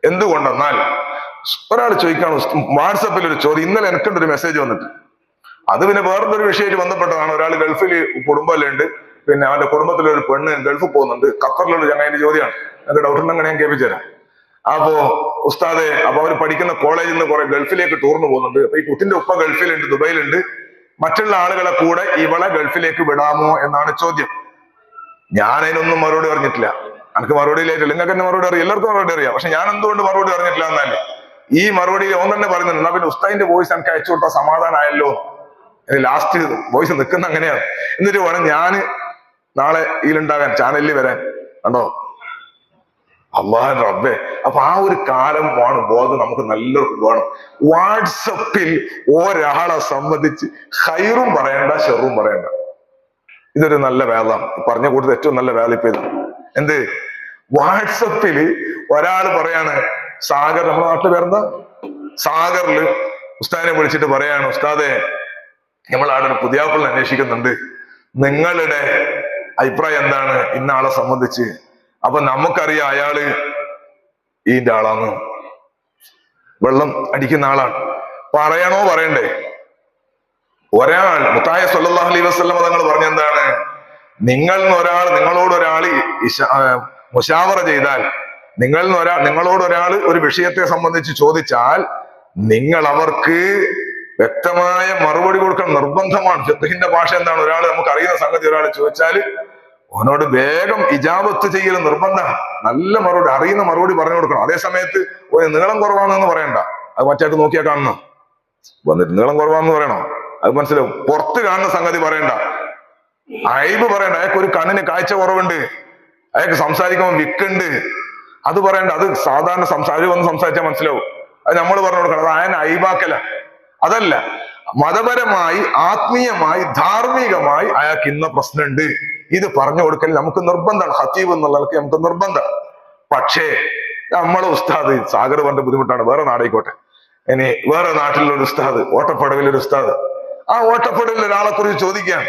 എന്തുകൊണ്ടെന്നാൽ ഒരാൾ ചോദിക്കാണ്, വാട്സപ്പിൽ ഒരു ചോദ്യം. ഇന്നലെ എനിക്കുണ്ടൊരു മെസ്സേജ് വന്നിട്ട്, അത് പിന്നെ വേറൊരു വിഷയത്തിൽ ബന്ധപ്പെട്ടതാണ്. ഒരാൾ ഗൾഫിൽ കുടുംബമെല്ലാം ഉണ്ട്, പിന്നെ അവന്റെ കുടുംബത്തിലൊരു പെണ്ണ് ഗൾഫിൽ പോകുന്നുണ്ട്, ഖത്തറിലുള്ള ചങ്ങായിന്റെ ചോദ്യമാണ്. എനിക്ക് ഡൗട്ട് ഉണ്ടെങ്കിൽ ഞാൻ കേൾപ്പിച്ചു തരാം. അപ്പോ ഉസ്താദെ, അപ്പൊ അവർ പഠിക്കുന്ന കോളേജിൽ നിന്ന് കുറെ ഗൾഫിലേക്ക് ടൂറിന് പോകുന്നുണ്ട്. അപ്പൊ ഈ കുട്ടിന്റെ ഉപ്പ ഗൾഫിലുണ്ട്, ദുബൈയിലുണ്ട്. മറ്റുള്ള ആളുകളെ കൂടെ ഇവളെ ഗൾഫിലേക്ക് വിടാമോ എന്നാണ് ചോദ്യം. ഞാൻ അതിനൊന്നും മറുപടി പറഞ്ഞിട്ടില്ല. എനിക്ക് മറുപടി ഇല്ലായിട്ടില്ല. നിങ്ങൾക്ക് എന്നെ മറുപടി അറിയാം, എല്ലാവർക്കും മറുപടി അറിയാം. പക്ഷെ ഞാൻ എന്തുകൊണ്ട് മറുപടി പറഞ്ഞിട്ടില്ല എന്നല്ലേ ഈ മറുപടി ഓൻ തന്നെ പറയുന്നുണ്ട്. എന്നാ പിന്നെ ഉസ്താദിന്റെ വോയിസ് എനിക്ക് അയച്ചു കൊടുത്താൽ സമാധാനമായല്ലോ. ലാസ്റ്റ് വോയിസ് നിൽക്കുന്ന അങ്ങനെയാണ്. എന്നിട്ട് വേണം ഞാൻ നാളെ ഇതിലുണ്ടാകാൻ, ചാനലിൽ വരാൻ. കണ്ടോ അല്ലാഹു റബ്ബേ. അപ്പൊ ആ ഒരു കാലം വേണം, ബോധം നമുക്ക് നല്ലവർക്കും വേണം. വാട്സപ്പിൽ ഒരാളെ സംബന്ധിച്ച് ഹൈറും പറയണ്ട, ഷെറും പറയണ്ട. ഇതൊരു നല്ല വേളാണ്. പറഞ്ഞ കൂട്ടത്തിൽ ഏറ്റവും നല്ല വേല ഇപ്പൊ ഇതാണ്. എന്ത്? വാട്സപ്പിൽ ഒരാൾ പറയാണ്, സാഗർ, നമ്മുടെ നാട്ടിൽ പേരെന്താ, സാഗറില് ഉസ്താദിനെ വിളിച്ചിട്ട് പറയാണ്, ഉസ്താദെ നമ്മളവിടെ ഒരു പുതിയാപ്പിളിനെ അന്വേഷിക്കുന്നുണ്ട്, നിങ്ങളുടെ അഭിപ്രായം എന്താണ് ഇന്ന ആളെ സംബന്ധിച്ച്? അപ്പൊ നമുക്കറിയാം അയാള് ഈന്റെ ആളാന്ന്, വെള്ളം അടിക്കുന്ന ആളാണ്. പറയണോ പറയണ്ടേ? ഒരാൾ മുത്തായ സല്ലല്ലാഹു അലൈഹി വസല്ലം തങ്ങൾ പറഞ്ഞെന്താണ്, നിങ്ങളോട് ഒരാൾ മുശാവറ ചെയ്താൽ, നിങ്ങളോട് ഒരാൾ ഒരു വിഷയത്തെ സംബന്ധിച്ച് ചോദിച്ചാൽ നിങ്ങൾ അവർക്ക് വ്യക്തമായ മറുപടി കൊടുക്കണം, നിർബന്ധമാണ്. ഫിഖ്ഹിന്റെ ഭാഷ എന്താണ്? ഒരാൾ നമുക്ക് അറിയുന്ന സംഗതി ഒരാൾ ചോദിച്ചാൽ അവനോട് വേഗം ഇജാബത്ത് ചെയ്യൽ നിർബന്ധമാണ്. നല്ല മറുപടി, അറിയുന്ന മറുപടി പറഞ്ഞു കൊടുക്കണം. അതേ സമയത്ത് നീളം കുറവാണെന്ന് പറയണ്ട, അത് മറ്റേ നോക്കിയാൽ കാണണം. വന്നിട്ട് നീളം കുറവാണെന്ന് പറയണോ? അത് മനസ്സിലാവും. പുറത്ത് കാണുന്ന സംഗതി പറയണ്ട, അയബ് പറയണ്ട. അയാൾക്ക് ഒരു കണ്ണിന് കാഴ്ച കുറവുണ്ട്, അയാൾക്ക് സംസാരിക്കുമ്പോൾ വിക്കുണ്ട്, അത് പറയണ്ട. അത് സാധാരണ വന്ന് സംസാരിച്ചാൽ മനസ്സിലാവും. അത് നമ്മൾ പറഞ്ഞു കൊടുക്കണം. അത് അയൻ അയബാക്കല. അതല്ല, മതപരമായി, ആത്മീയമായി, ധാർമ്മികമായി അയാൾക്ക് ഇന്ന പ്രശ്നമുണ്ട്, ഇത് പറഞ്ഞു കൊടുക്കൽ നമുക്ക് നിർബന്ധമാണ്. ഖതീബ് എന്നുള്ളവർക്ക് നമുക്ക് നിർബന്ധമാണ്. പക്ഷേ നമ്മളെ ഉസ്താദ്, സാഗർ പറഞ്ഞ ബുദ്ധിമുട്ടാണ്, വേറെ നാടായിക്കോട്ടെ, ഇനി വേറെ നാട്ടിലുള്ള ഒരു ഉസ്താദ്, ഓട്ടപ്പടവിലൊരു ഉസ്താദ്, ആ ഓട്ടപ്പടവിൽ ഒരാളെ കുറിച്ച് ചോദിക്കാൻ,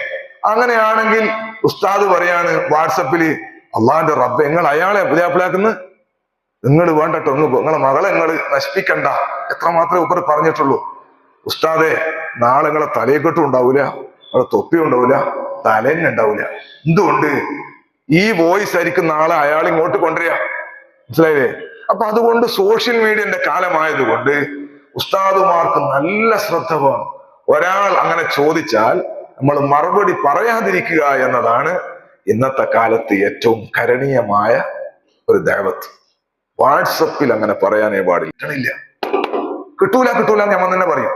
അങ്ങനെയാണെങ്കിൽ ഉസ്താദ് പറയാണ് വാട്സപ്പില്, അള്ളാന്റെ റബ്ബെ, നിങ്ങൾ അയാളെ പുതിയാപ്പിളാക്കുന്ന, നിങ്ങൾ വേണ്ടട്ടോ, നിങ്ങളെ മകളെ നിങ്ങൾ നശിപ്പിക്കണ്ട, എത്രമാത്രമേ ഉപർ പറഞ്ഞിട്ടുള്ളൂ. ഉസ്താദെ, നാളെ നിങ്ങളെ തലയെക്കെട്ടും ഉണ്ടാവൂല, നിങ്ങളെ തൊപ്പി ഉണ്ടാവൂല, തലേന്നെ ഉണ്ടാവൂല. എന്തുകൊണ്ട്? ഈ വോയിസ് ആയിരിക്കും നാളെ അയാൾ ഇങ്ങോട്ട് കൊണ്ടുവരിക. മനസ്സിലായില്ലേ? അപ്പൊ അതുകൊണ്ട് സോഷ്യൽ മീഡിയന്റെ കാലമായതുകൊണ്ട് ഉസ്താദുമാർക്ക് നല്ല ശ്രദ്ധ വേണം. ഒരാൾ അങ്ങനെ ചോദിച്ചാൽ നമ്മൾ മറുപടി പറയാതിരിക്കുക എന്നതാണ് ഇന്നത്തെ കാലത്ത് ഏറ്റവും കരണീയമായ ഒരു ദഅവത്ത്. വാട്സപ്പിൽ അങ്ങനെ പറയാനേ പാടില്ല. കിട്ടൂല ഞാൻ തന്നെ പറയും.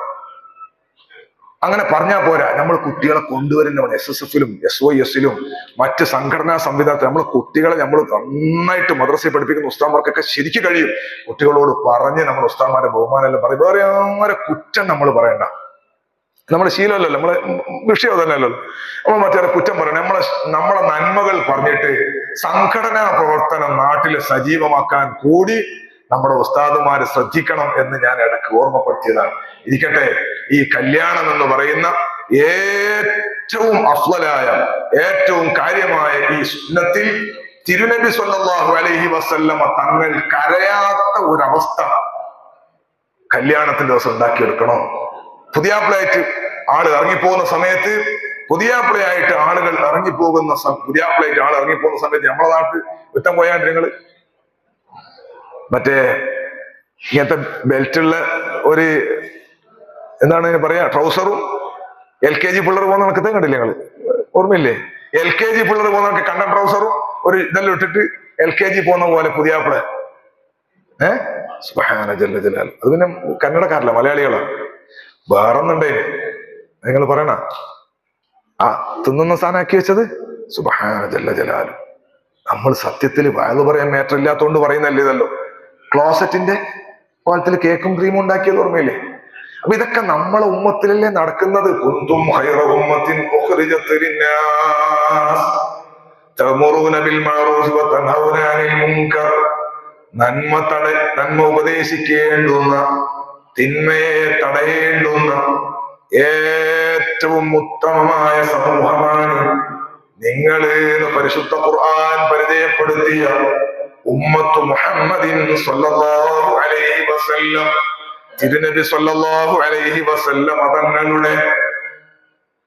അങ്ങനെ പറഞ്ഞാൽ പോരാ, നമ്മൾ കുട്ടികളെ കൊണ്ടുവരുന്നവണ് SSF-ലും SYS-ലും മറ്റ് സംഘടനാ സംവിധാനത്തിൽ നമ്മൾ കുട്ടികളെ നമ്മൾ നന്നായിട്ട് മദ്രസയിൽ പഠിപ്പിക്കുന്ന ഉസ്താദ്മാർക്കൊക്കെ ശരിക്കും കഴിയും. കുട്ടികളോട് പറഞ്ഞ് നമ്മൾ ഉസ്താദ്മാരെ ബഹുമാനെല്ലാം പറയും. വേറെ ആരെ കുറ്റം നമ്മൾ പറയണ്ട. നമ്മുടെ ശീലമല്ലല്ലോ, നമ്മളെ വിഷയം തന്നെയല്ലോ. നമ്മൾ മറ്റേ കുറ്റം പറയണം. നമ്മളെ നന്മകൾ പറഞ്ഞിട്ട് സംഘടനാ പ്രവർത്തനം നാട്ടിൽ സജീവമാക്കാൻ കൂടി നമ്മുടെ ഉസ്താദുമാര് ശ്രദ്ധിക്കണം എന്ന് ഞാൻ ഇടയ്ക്ക് ഓർമ്മപ്പെടുത്തിയതാണ്. ഇരിക്കട്ടെ, ഈ കല്യാണം എന്ന് പറയുന്ന ഏറ്റവും അഫ്ളലായ ഏറ്റവും കാര്യമായ ഈ സുന്നത്തിൽ തിരുനബി സ്വല്ലല്ലാഹു അലൈഹി വസല്ലമ തങ്ങൾ കരയാത്ത ഒരവസ്ഥ കല്യാണത്തിന്റെ ദിവസം ഉണ്ടാക്കിയെടുക്കണോ? പുതിയാപ്പിളയായിട്ട് ആള് ഇറങ്ങിപ്പോകുന്ന സമയത്ത് പുതിയാപ്പിളയായിട്ട് ആളുകൾ ഇറങ്ങിപ്പോകുന്ന പുതിയാപ്പിളയായിട്ട് ആൾ ഇറങ്ങിപ്പോകുന്ന സമയത്ത് നമ്മളെ നാട്ടിൽ വിട്ടം പോയാണ്ട് നിങ്ങള് മറ്റേ ഇങ്ങനത്തെ ബെൽറ്റുള്ള ഒരു എന്താണ് പറയാ ട്രൗസറും LKG പിള്ളേർ പോകുന്ന കണക്കത്തെ കണ്ടില്ലേ നിങ്ങള്? ഓർമ്മയില്ലേ? LKG പിള്ളേർ പോകുന്ന കണക്ക് കണ്ട ട്രൗസറും ഒരു ഇതെല്ലാം ഇട്ടിട്ട് LKG പോകുന്ന പോലെ പുതിയാപ്പിള. സുബ്ഹാന ജല്ല ജലാൽ. അത് പിന്നെ കന്നഡക്കാരല്ല, മലയാളികളാണ്. വേറൊന്നുണ്ടേ നിങ്ങൾ പറയണ ആ തിന്നുന്ന സാധനമാക്കി വെച്ചത്. സുബ്ഹാന ജല്ല ജലാൽ. നമ്മൾ സത്യത്തിൽ വയത് പറയാൻ മേറ്റർ ഇല്ലാത്തതുകൊണ്ട് പറയുന്നല്ലേ ഇതല്ലോ. ക്ലോസറ്റിന്റെ പോലത്തിൽ കേക്കും ക്രീമും ഉണ്ടാക്കിയത് ഓർമ്മയില്ലേ? അപ്പൊ ഇതൊക്കെ നമ്മളെ ഉമ്മത്തിലല്ലേ നടക്കുന്നത്. കുന്തും ഖൈറ ഉമ്മത്തിൻ ഉഖ്രിജത് ലിന്നാസ് തഅമുറൂന ബിൽ മഅറൂഫ് വ തൻഹൗന അനിൽ മുൻകർ. നന്മ ഉപദേശിക്കേണ്ടുന്ന, തിന്മയെ തടയേണ്ടുന്ന ഏറ്റവും ഉത്തമമായ സമൂഹമാണ് നിങ്ങൾ പരിശുദ്ധ ഖുർആൻ പരിചയപ്പെടുത്തിയ ഉമ്മത്തു മുഹമ്മദിൻ സ്വല്ലല്ലാഹു അലൈഹി വസല്ലം. തിരുനബി സ്വല്ലല്ലാഹു അലൈഹി വസല്ലം തങ്ങളുടെ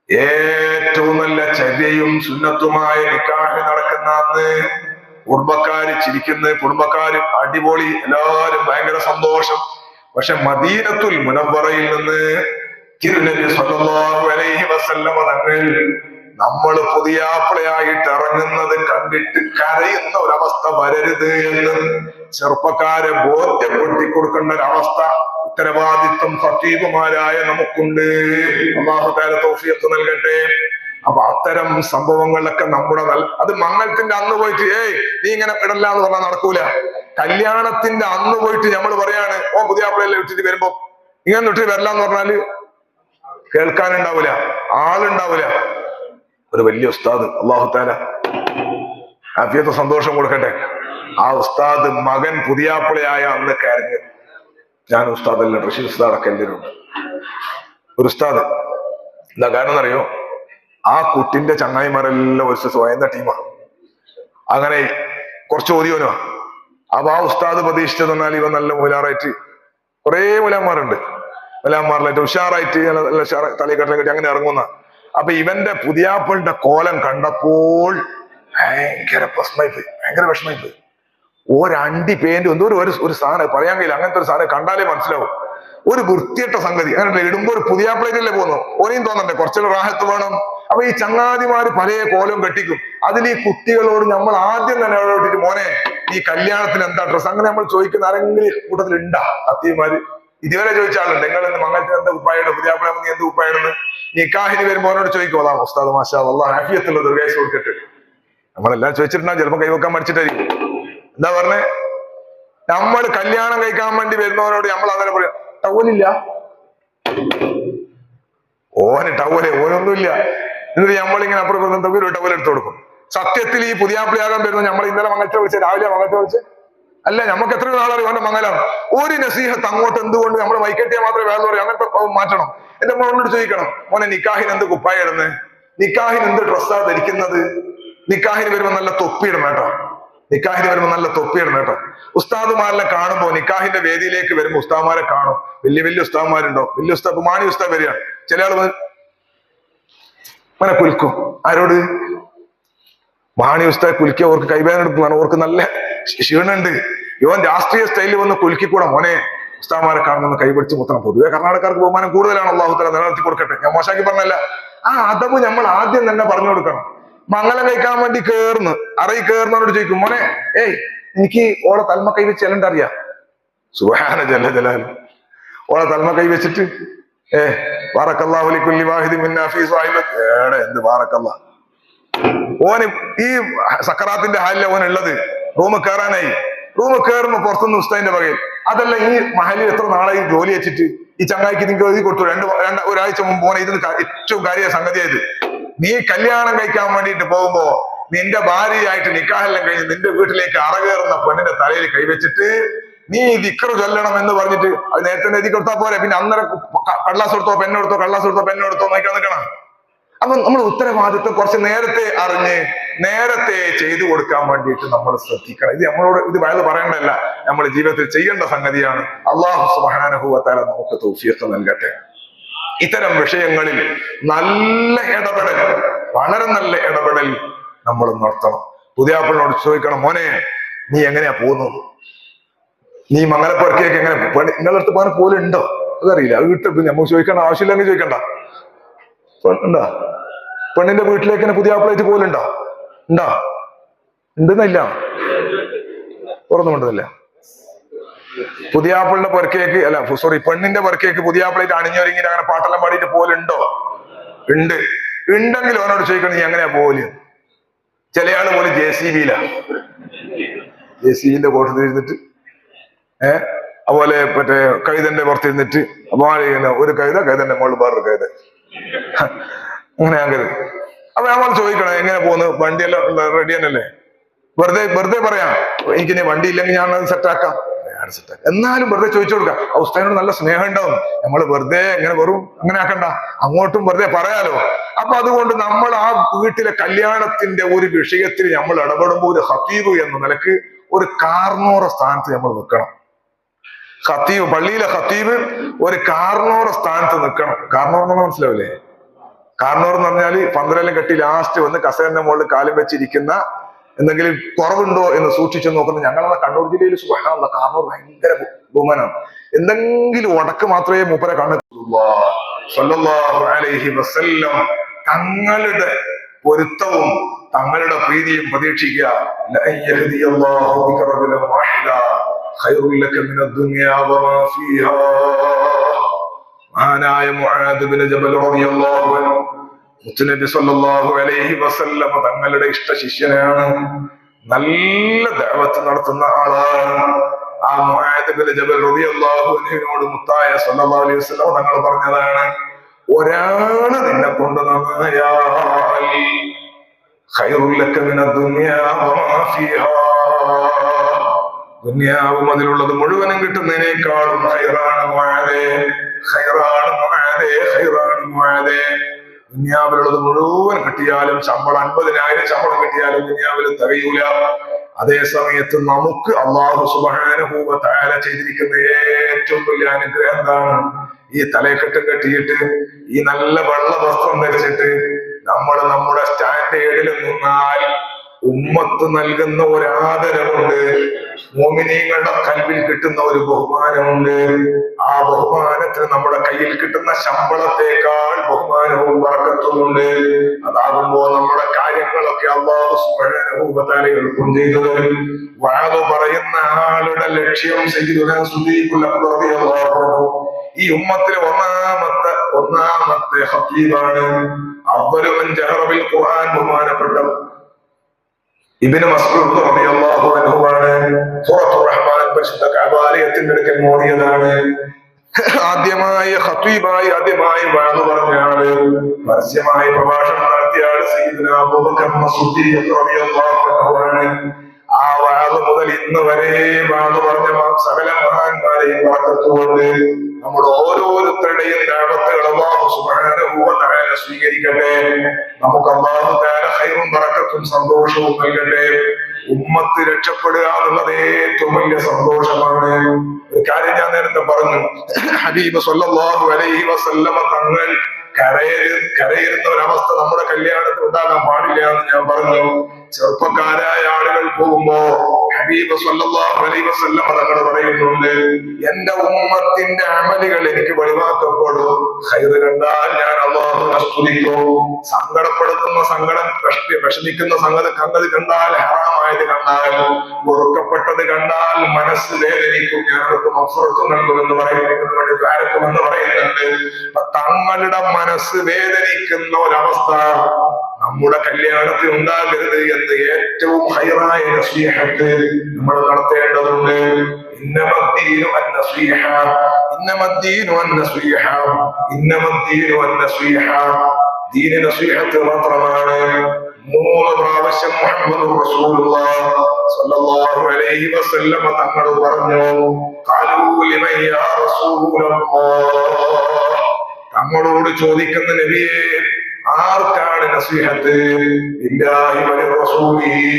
ഏറ്റവും നല്ല ചര്യയും സുന്നത്തുമായ നിക്കാഹ് നടക്കുന്ന അന്ന് കുടുംബക്കാര് ചിരിക്കുന്ന, കുടുംബക്കാര് അടിപൊളി, എല്ലാരും ഭയങ്കര സന്തോഷം. പക്ഷെ മദീനത്തുൽ മുനവ്വറയിൽ നിന്ന് തിരുനബി സ്വല്ലല്ലാഹു അലൈഹി വസല്ലം തങ്ങൾ നമ്മൾ പുതിയാപ്പിളയായിട്ട് ഇറങ്ങുന്നത് കണ്ടിട്ട് കരയുന്ന ഒരവസ്ഥ വരരുത് എന്ന് ചെറുപ്പക്കാരെ ബോധ്യപ്പെടുത്തി കൊടുക്കേണ്ട ഒരവസ്ഥ ഉത്തരവാദിത്വം ഖതീബുമാരായ നമുക്കുണ്ട്. അല്ലാഹു തആല തൗഫീഖ് നൽകട്ടെ. അപ്പൊ അത്തരം സംഭവങ്ങളിലൊക്കെ നമ്മുടെ അത് മംഗലത്തിന്റെ അന്ന് പോയിട്ട് നീ ഇങ്ങനെ ഇടല്ല എന്ന് പറഞ്ഞാൽ നടക്കൂല. കല്യാണത്തിന്റെ അന്ന് പോയിട്ട് നമ്മൾ പറയാണ് പുതിയാപ്പിളയെല്ലാം ഇട്ടിട്ട് വരുമ്പോ ഇങ്ങനെ ഇട്ടിട്ട് വരില്ല എന്ന് പറഞ്ഞാല് കേൾക്കാനുണ്ടാവൂല, ആളുണ്ടാവൂല. ഒരു വലിയ ഉസ്താദ്, അല്ലാഹു തആല ആഫിയത്ത് സന്തോഷം കൊടുക്കട്ടെ, ആ ഉസ്താദ് മകൻ പുതിയാപ്പിളയായ അന്ന് കരഞ്ഞു. ഞാൻ ഉസ്താദല്ല, റഷീദ് ഉസ്താദൊക്കെ എല്ലാവരും ഉണ്ട്. ഒരു ഉസ്താദ് എന്താ കാരണം എന്നറിയോ? ആ കുട്ടിന്റെ ചങ്ങായിമാരെല്ലാം ഒരു സ്വയന്ന ടീമാണ്. അങ്ങനെ കുറച്ച് ഓതിയോനോ. അപ്പൊ ആ ഉസ്താദ് പ്രതീക്ഷിച്ചത് പറഞ്ഞാൽ ഇവ നല്ല മൂലാറായിട്ട് കുറെ മൂലാന്മാരുണ്ട്, മൂലാന്മാരിലായിട്ട് ഉഷാറായിട്ട് തലക്കെട്ടം കെട്ടി അങ്ങനെ ഇറങ്ങുന്ന. അപ്പൊ ഇവന്റെ പുതിയാപ്പിളിന്റെ കോലം കണ്ടപ്പോൾ ഭയങ്കര പ്രശ്നമായിപ്പോയി, ഭയങ്കര വിഷമമായിപ്പോയി. ഒരണ്ടി പേന്റ് എന്തോ ഒരു സാധനം പറയാൻ കഴിയില്ല, അങ്ങനത്തെ ഒരു സാധനം കണ്ടാലേ മനസ്സിലാവും. ഒരു വൃത്തിയിട്ട സംഗതി. അങ്ങനെ ഇടുമ്പോ ഒരു പുതിയാപ്പിളേക്കല്ലേ പോകുന്നു, ഓനെയും തോന്നണ്ടേ കുറച്ചൊരു റാഹത്ത് വേണം. അപ്പൊ ഈ ചങ്ങാതിമാര് പല കോലം കെട്ടിക്കും. അതിൽ ഈ കുട്ടികളോട് നമ്മൾ ആദ്യം തന്നെ ഇട്ടിട്ട് മോനെ ഈ കല്യാണത്തിന് എന്താ ഡ്രസ് അങ്ങനെ നമ്മൾ ചോദിക്കുന്ന ആരെങ്കിലും കൂട്ടത്തിൽ ഉണ്ടാ? അത്തിമാര് ഇതുവരെ ചോദിച്ചാളുണ്ട്, നിങ്ങൾ മംഗലത്തിന് എന്താ ഉപ്പായുടെ പുതിയാപ്പിള എന്ത് ഉപ്പായെന്ന് നിക്കാഹിന് വരുമ്പോ അവനോട് ചോദിക്കും. അതാ ഉസ്താദ് മാഷാ അല്ലാഹ് ആഫിയത്തുള്ള ദീർഘായുസ്സ് കൊടുക്കട്ടെ. നമ്മളെല്ലാം ചോദിച്ചിട്ടുണ്ടാവും, ചിലപ്പോൾ കൈവക്കാൻ മടിച്ചിട്ടായിരിക്കും. എന്താ പറഞ്ഞേ? നമ്മൾ കല്യാണം കഴിക്കാൻ വേണ്ടി വരുന്നവനോട് നമ്മൾ അങ്ങനെ പറയാം, ടവലില്ല, ഓന് ടവല്, ഓനൊന്നുമില്ല. എന്നിട്ട് നമ്മളിങ്ങനെ അപ്പുറം ഒരു ടവൽ എടുത്തു കൊടുക്കും. സത്യത്തിൽ ഈ പുതിയാപ്പിളിയാകാൻ വരുന്നത് നമ്മൾ ഇന്നലെ മംഗലത്തെ വിളിച്ച്, രാവിലെ മംഗലത്തെ വിളിച്ച് അല്ല, നമുക്ക് എത്ര നാളറിയും അവന്റെ മംഗലം. ഒരു നസീഹത്ത് അങ്ങോട്ട് എന്തുകൊണ്ട് നമ്മൾ വൈകെട്ടിയാൽ മാത്രമേ വേറെ പറയും, അങ്ങനത്തെ മാറ്റണം. എന്റെ മോനോട് ചോദിക്കണം, മോനെ നിക്കാഹിന് എന്ത് കുപ്പായ ഇടുന്നത്, നിക്കാഹിന് എന്ത് ഡ്രസ്സാ ധരിക്കുന്നത്, നിക്കാഹിന് വരുമ്പോ നല്ല തൊപ്പിയിടണം കേട്ടോ, നിക്കാഹിന് വരുമ്പോ നല്ല തൊപ്പിയിടണം കേട്ടോ. ഉസ്താദുമാരെല്ലാം കാണുമ്പോ നിക്കാഹിന്റെ വേദിയിലേക്ക് വരുമ്പോ ഉസ്താദ്മാരെ കാണും. വലിയ വലിയ ഉസ്താദ്മാരുണ്ടോ, വലിയ ഉസ്താദ് മാണി ഉസ്താദ് വരികയാണ്. ചില ആള് അങ്ങനെ കുൽക്കും. ആരോട്? മാണി ഉസ്താദ് കുൽക്കി അവർക്ക് കൈവേദന എടുക്കുന്നതാണ്, അവർക്ക് നല്ല ക്ഷീണുണ്ട്. ഇവൻ രാഷ്ട്രീയ സ്റ്റൈലിൽ വന്ന് കുലുക്കിക്കൂടാ മോനെ, ഉസ്താദ്മാരെ കാണുന്ന കൈപിടിച്ച് മുത്തണം. പൊതുവെ കർണാടകക്കാർക്ക് ബഹുമാനം കൂടുതലാണ്, അല്ലാഹു തആല നിലനിർത്തി കൊടുക്കട്ടെ. ഞാൻ മോശാക്കി പറഞ്ഞല്ല, ആ അദബ് നമ്മൾ ആദ്യം തന്നെ പറഞ്ഞു കൊടുക്കണം. മംഗലം കഴിക്കാൻ വേണ്ടി കേറുന്നു, അറയി കേറുന്നവരോട് ചോദിക്കും, മോനെ എനിക്ക് ഓളെ തൽമ കൈ വെച്ച് എല്ലാം അറിയാം. സുബ്ഹാന ജല്ല ജലാൽ. ഓളെ തൽമ കൈ വെച്ചിട്ട് ബാറക്കല്ലാഹു ലികുല്ലി വാഹിദിൻ മിന്നാ ഫീ സ്വഹിബത്തി. എന്ത് ബാറക്കല്ലാ. ഓന് ഈ സക്കറാത്തിന്റെ ഹാലിലെ ഓൻ ഉള്ളത്. റൂമ് കയറാനായി. റൂമ് കയറുമ്പോ പുറത്തുനിന്ന് ഉസ്താദിന്റെ പറയും, അതല്ല ഈ മഹലിൽ എത്ര നാളായി ജോലി വെച്ചിട്ട് ഈ ചങ്ങായിക്ക് നിങ്ങൾക്ക് എഴുതി കൊടുത്തു. ഒരാഴ്ച മുമ്പ് ഓനെ ഇതിന് ഏറ്റവും കാര്യ സംഗതിയായത്, നീ കല്യാണം കഴിക്കാൻ വേണ്ടിയിട്ട് പോകുമ്പോ നിന്റെ ഭാര്യയായിട്ട് നിക്കാഹെല്ലാം കഴിഞ്ഞ് നിന്റെ വീട്ടിലേക്ക് അറകേറുന്ന പെണ്ണിന്റെ തലയിൽ കൈവച്ചിട്ട് നീ ദിക്ർ ചൊല്ലണം എന്ന് പറഞ്ഞിട്ട് അത് നേരത്തെ എഴുതി കൊടുത്താൽ പോരെ. പിന്നെ അന്നേരം കള്ളാസ് കൊടുത്തോ പെണ്ണെടുത്തോ, കള്ളാസ് കൊടുത്തോ പെണ്ണെടുത്തോ നോക്കാൻ നിൽക്കണം. അപ്പൊ നമ്മൾ ഉത്തരവാദിത്വം കുറച്ച് നേരത്തെ അറിഞ്ഞ് നേരത്തെ ചെയ്തു കൊടുക്കാൻ വേണ്ടിയിട്ട് നമ്മൾ ശ്രദ്ധിക്കണം. ഇത് നമ്മളോട് ഇത് വയത് പറയേണ്ടതല്ല, നമ്മൾ ജീവിതത്തിൽ ചെയ്യേണ്ട സംഗതിയാണ്. അല്ലാഹു സുബ്ഹാനഹു വ തആല നമുക്ക് തൗഫീഖ് നൽകട്ടെ. ഇത്തരം വിഷയങ്ങളിൽ നല്ല ഇടപെടൽ, വളരെ നല്ല ഇടപെടൽ നമ്മൾ നടത്തണം. പുതിയാപ്പിളിനോട് ചോദിക്കണം, മോനെ നീ എങ്ങനെയാ പോകുന്നത്? നീ മംഗലപ്പുറക്കേക്ക് എങ്ങനെ നിങ്ങളുടെ അടുത്ത് പോകാൻ പോലും ഉണ്ടോ? അതറിയില്ല. അത് കിട്ടും. നമുക്ക് ചോദിക്കേണ്ട ആവശ്യമില്ലെങ്കിൽ ചോദിക്കണ്ട. ഉണ്ടാ പെണ്ണിന്റെ വീട്ടിലേക്ക് തന്നെ പുതിയാപ്പിളായിട്ട് പോലുണ്ടോ? ഉണ്ടാ? ഉണ്ടെന്നില്ല, തുറന്നുകൊണ്ടതല്ല. പുതിയാപ്പിളിന്റെ പുറക്കേക്ക് അല്ല, സോറി, പെണ്ണിന്റെ പുറക്കേക്ക് പുതിയാപ്പിളായിട്ട് അണിഞ്ഞൊരുങ്ങി അങ്ങനെ പാട്ടെല്ലാം പാടിയിട്ട് പോലുണ്ടോ? ഉണ്ട്. ഉണ്ടെങ്കിൽ അവനോട് ചോദിക്കണം, നീ എങ്ങനെയാ പോല്? ചിലയാള് പോലും JCB-യിലാ, JCB-ന്റെ കോട്ടത്തിൽ ഇരുന്നിട്ട് അതുപോലെ മറ്റേ കൈതന്റെ പുറത്തിരുന്നിട്ട് അപ്പൊ ഒരു കൈതന്റെ മുകളിൽ വേറൊരു കൈത, അങ്ങനെ ആകരുത്. അപ്പൊ നമ്മൾ ചോദിക്കണം, എങ്ങനെ പോകുന്നു? വണ്ടിയെല്ലാം റെഡി തന്നെയല്ലേ? വെറുതെ പറയാം, എനിക്ക് വണ്ടി ഇല്ലെങ്കിൽ ഞാൻ അത് സെറ്റാക്കാം. എന്നാലും വെറുതെ ചോദിച്ചു കൊടുക്കാം. ഉസ്താദിനോട് നല്ല സ്നേഹം ഉണ്ടാവും. നമ്മൾ വെറുതെ വെറും അങ്ങനെ ആക്കണ്ട, അങ്ങോട്ടും വെറുതെ പറയാലോ. അപ്പൊ അതുകൊണ്ട് നമ്മൾ ആ വീട്ടിലെ കല്യാണത്തിന്റെ ഒരു വിഷയത്തിൽ നമ്മൾ ഇടപെടുമ്പോൾ ഒരു ഖതീബ് എന്ന നിലക്ക് ഒരു കാർന്നോറ സ്ഥാനത്ത് നമ്മൾ നിൽക്കണം. ഖതീബ്, പള്ളിയിലെ ഖതീബ് ഒരു കാർന്നോറ സ്ഥാനത്ത് നിൽക്കണം. കാർന്നോർ എന്ന് മനസ്സിലാവില്ലേ? കാർന്നോർ എന്ന് പറഞ്ഞാല് പന്തലെല്ലാം കെട്ടി ലാസ്റ്റ് വന്ന് കസേരന്റെ മുകളിൽ കാലം വെച്ചിരിക്കുന്ന, എന്തെങ്കിലും കുറവുണ്ടോ എന്ന് സൂക്ഷിച്ചു നോക്കുന്ന. ഞങ്ങളെ കണ്ണൂർ ജില്ലയിൽ സുബ്ഹാനല്ലാഹ് കാർന്നോർ ഭയങ്കര ബഹുമാനമാണ്. എന്തെങ്കിലും ഉടക്ക് മാത്രമേ മൂപ്പരെ കണ്ണ് സ്വല്ലല്ലാഹു അലൈഹി വസല്ലം തങ്ങളുടെ പൊരുത്തവും തങ്ങളുടെ പ്രീതിയും പ്രതീക്ഷിക്കുക. മഹാനായ മുആദ് ബിൻ ജബൽ റളിയല്ലാഹു അൻഹു മുത്തുനബി സല്ലല്ലാഹു അലൈഹി വസല്ലം തങ്ങളുടെ ഇഷ്ട ശിഷ്യനാണ്. നല്ല ദഅവത്ത് നടത്തുന്ന ആളാണ്. ആ മുആദ് ബിൻ ജബൽ റളിയല്ലാഹു അൻഹുവിനോട് മുത്തായ സല്ലല്ലാഹു അലൈഹി വസല്ലം തങ്ങൾ പറഞ്ഞതാണ്, ഒരാള് നിന്നെ കൊണ്ട് നന്നായാൽ ഖൈറുൽ ലക മിനദ് ദുനിയാ വമാ ഫീഹാ, ദുനിയാവും അതിലുള്ളത് മുഴുവനും കിട്ടുന്നതിനേക്കാളും ഖൈറാണ് മുആദേ, ഖൈറാണ് മുആദേ, ഖൈറാണ് മുആദേ. ദുനിയാവിലുള്ളത് മുഴുവൻ കിട്ടിയാലും ശമ്പളം 50,000 ശമ്പളം കിട്ടിയാലും ദുനിയാവിൽ തികയൂല. അതേ സമയത്ത് നമുക്ക് അല്ലാഹു സുബ്ഹാനഹു വ തആല ചെയ്തിരിക്കുന്ന ഏറ്റവും വലിയ അനുഗ്രഹം എന്താണ്? ഈ തലക്കെട്ട് കെട്ടിയിട്ട് ഈ നല്ല വെള്ള വസ്ത്രം ധരിച്ചിട്ട് നമ്മൾ നമ്മുടെ സ്റ്റാൻഡേർഡിൽ നിന്നാൽ ഉമ്മത്ത് നൽകുന്ന ഒരു ആദരവുണ്ട്, മോമിനീങ്ങളുടെ കൽവിൽ കിട്ടുന്ന ഒരു ബഹുമാനമുണ്ട്. ആ ബഹുമാനത്തിന് നമ്മുടെ കയ്യിൽ കിട്ടുന്ന ശമ്പളത്തെക്കാൾ ബഹുമാനവും ബർക്കത്തുമുണ്ട്. അതാകുമ്പോ നമ്മുടെ കാര്യങ്ങളൊക്കെ അല്ലാഹു സുബ്ഹാനഹു വ തആല എളുപ്പം ചെയ്തു തരും. വഅദ് പറയുന്ന ആളുടെ ലക്ഷ്യം സയ്യിദുനാ സുദീഖുൽ അക്ബർ റളിയല്ലാഹു അൻഹു ഈ ഉമ്മത്തിലെ ഒന്നാമത്തെ ഖതീബാണ്. അവ്വലു മൻ ജഹറ ബിൽ ഖുർആൻ ബഹുമാനപ്പെട്ട ഇബ്നു മസ്ഊദ് റളിയല്ലാഹു അൻഹു ആണ്. സൂറത്തുർ റഹ്മാൻ പരിശുദ്ധ കഅബാലയത്തിന്റെ അടുക്കൽ മോദിയതാണ്. ആദ്യമായി ഖതീബായി ആദ്യമായി വഅദ് പറഞ്ഞ ആള്, പരസ്യമായി പ്രഭാഷണം നടത്തിയ ആള് സയ്യിദുനാ അബൂബക്കർ സിദ്ദീഖ് റളിയല്ലാഹു അൻഹു ആണ്. ആ വഅദ് മുതൽ ഇന്ന് വരെ വഅദ് പറഞ്ഞ സകല മഹാന്മാരെയും ബർക്കത്തുകൊണ്ട് നമ്മുടെ ഓരോരുത്തരുടെയും ദഅവത്തുകൾ അല്ലാഹു സുബ്ഹാനഹു വ തആല സ്വീകരിക്കട്ടെ. നമുക്ക് അല്ലാഹു തആല ഖൈറും ബറക്കത്തും സന്തോഷവും നൽകട്ടെ. ഉമ്മത്ത് രക്ഷപ്പെടുക എന്നുള്ളത് ഏറ്റവും വലിയ സന്തോഷമാണ്. ഒരു കാര്യം ഞാൻ നേരത്തെ പറഞ്ഞു, ഹബീബ് സല്ലല്ലാഹു അലൈഹി വസല്ലമ തങ്ങൾ കരയുന്ന ഒരവസ്ഥ നമ്മുടെ കല്യാണത്തിൽ ഉണ്ടാകാൻ പാടില്ല എന്ന് ഞാൻ പറഞ്ഞു. ചെറുപ്പക്കാരായ ആളുകൾ പോകുമ്പോ ഹബീബ് സല്ലല്ലാഹു അലൈഹി വസല്ലം തങ്ങൾ പറയുന്നുണ്ട്, എന്റെ ഉമ്മത്തിന്റെ അമലുകൾ എനിക്ക് വെളിവാക്കപ്പെടും. ഖൈറ് കണ്ടാൽ ഞാൻ അല്ലാഹുവിനെ സ്തുതിക്കും. സങ്കടപ്പെടുത്തുന്ന സങ്കടം, വിഷമിക്കുന്ന സംഗതി കണ്ടാൽ, ഹറാമായത് കണ്ടാൽ, വെറുക്കപ്പെട്ടത് കണ്ടാൽ മനസ്സ് വേദനിക്കും. ഞാൻ അവർക്ക് മഗ്ഫിറത്ത് നൽകുമെന്ന് പറയുന്നതിന് വേണ്ടി ദ്വാരക്കുമെന്ന് പറയുന്നുണ്ട്. തങ്ങളുടെ മനസ്സ് വേദനിക്കുന്ന ഒരവസ്ഥ നമ്മുടെ കല്യാണത്തിൽ ഉണ്ടാകരുത് എന്ന് ഏറ്റവും ഹൈറായ നസീഹത്ത് നമ്മൾ നടത്തേണ്ടതുണ്ട്. ഇന്നമദ്ദീനു അന്നസീഹ, ഇന്നമദ്ദീനു അന്നസീഹ, ഇന്നമദ്ദീനു അന്നസീഹ. ദീന നസീഹത്ത് മാത്രമാണ്. 3 പ്രാവശ്യം മുഹമ്മദ് റസൂലുള്ളാഹി സ്വല്ലല്ലാഹു അലൈഹി വസല്ലം തങ്ങൾ പറഞ്ഞു, ഖാലൂ ലിമൻ യാ റസൂലല്ലാഹ്, തങ്ങളോട് ചോദിക്കുന്ന നബിയേ, ആർക്കാണ് നസീഹത്ത്? ഇല്ലാഹി വറസൂലിഹി,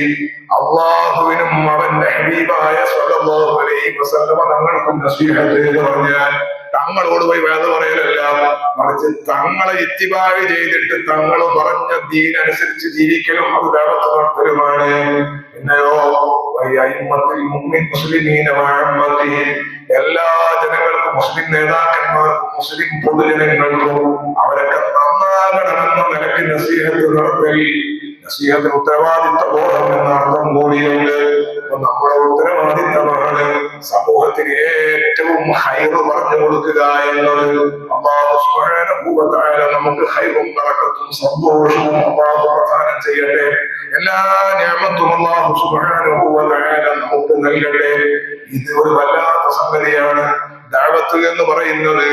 അല്ലാഹുവിനും അവന്റെ ഹബീബായ സ്വല്ലല്ലാഹു അലൈഹി വസല്ലം തങ്ങൾക്കും നസീഹത്ത് എന്ന് പറഞ്ഞാൽ തങ്ങളോട് പോയി വേദ പറയലല്ല, മറിച്ച് തങ്ങളെ ഇത്തിബാഅ് ചെയ്തിട്ട് തങ്ങൾ പറഞ്ഞ ദീൻ അനുസരിച്ച് ജീവിക്കലും അത് ദഅവത്ത് നടത്തലുമാണ്. പിന്നെയോ മുസ്ലിമീന വഅമ്മത്തിഹിം, എല്ലാ ജനങ്ങൾക്കും, മുസ്ലിം നേതാക്കന്മാർക്കും, മുസ്ലിം പൊതുജനങ്ങൾക്കും അവരൊക്കെ നന്നാകണമെന്ന നിലയ്ക്ക് നസീഹത്ത് നടത്തൽ, നസീഹത്തിന് ഉത്തരവാദിത്ത ബോധം എന്ന അർത്ഥം കൂടിയുണ്ട്. നമ്മുടെ ഉത്തരവാദിത്തമാണ് സമൂഹത്തിന് ഏറ്റവും ഹൈറ് പറഞ്ഞു കൊടുക്കുക എന്നത്. അല്ലാഹു സുബ്ഹാനഹു വ തആല നമുക്ക് ഹൈറും ബറക്കത്തും സന്തോഷവും അല്ലാഹു പ്രദാനം ചെയ്യട്ടെ. എല്ലാ നിഅമത്തും അല്ലാഹു സുബ്ഹാനഹു വ തആല നമുക്ക് നൽകട്ടെ. ഇത് ഒരു വല്ലാത്ത സംഗതിയാണ്. ദഅവത്ത് എന്ന് പറയുന്നത്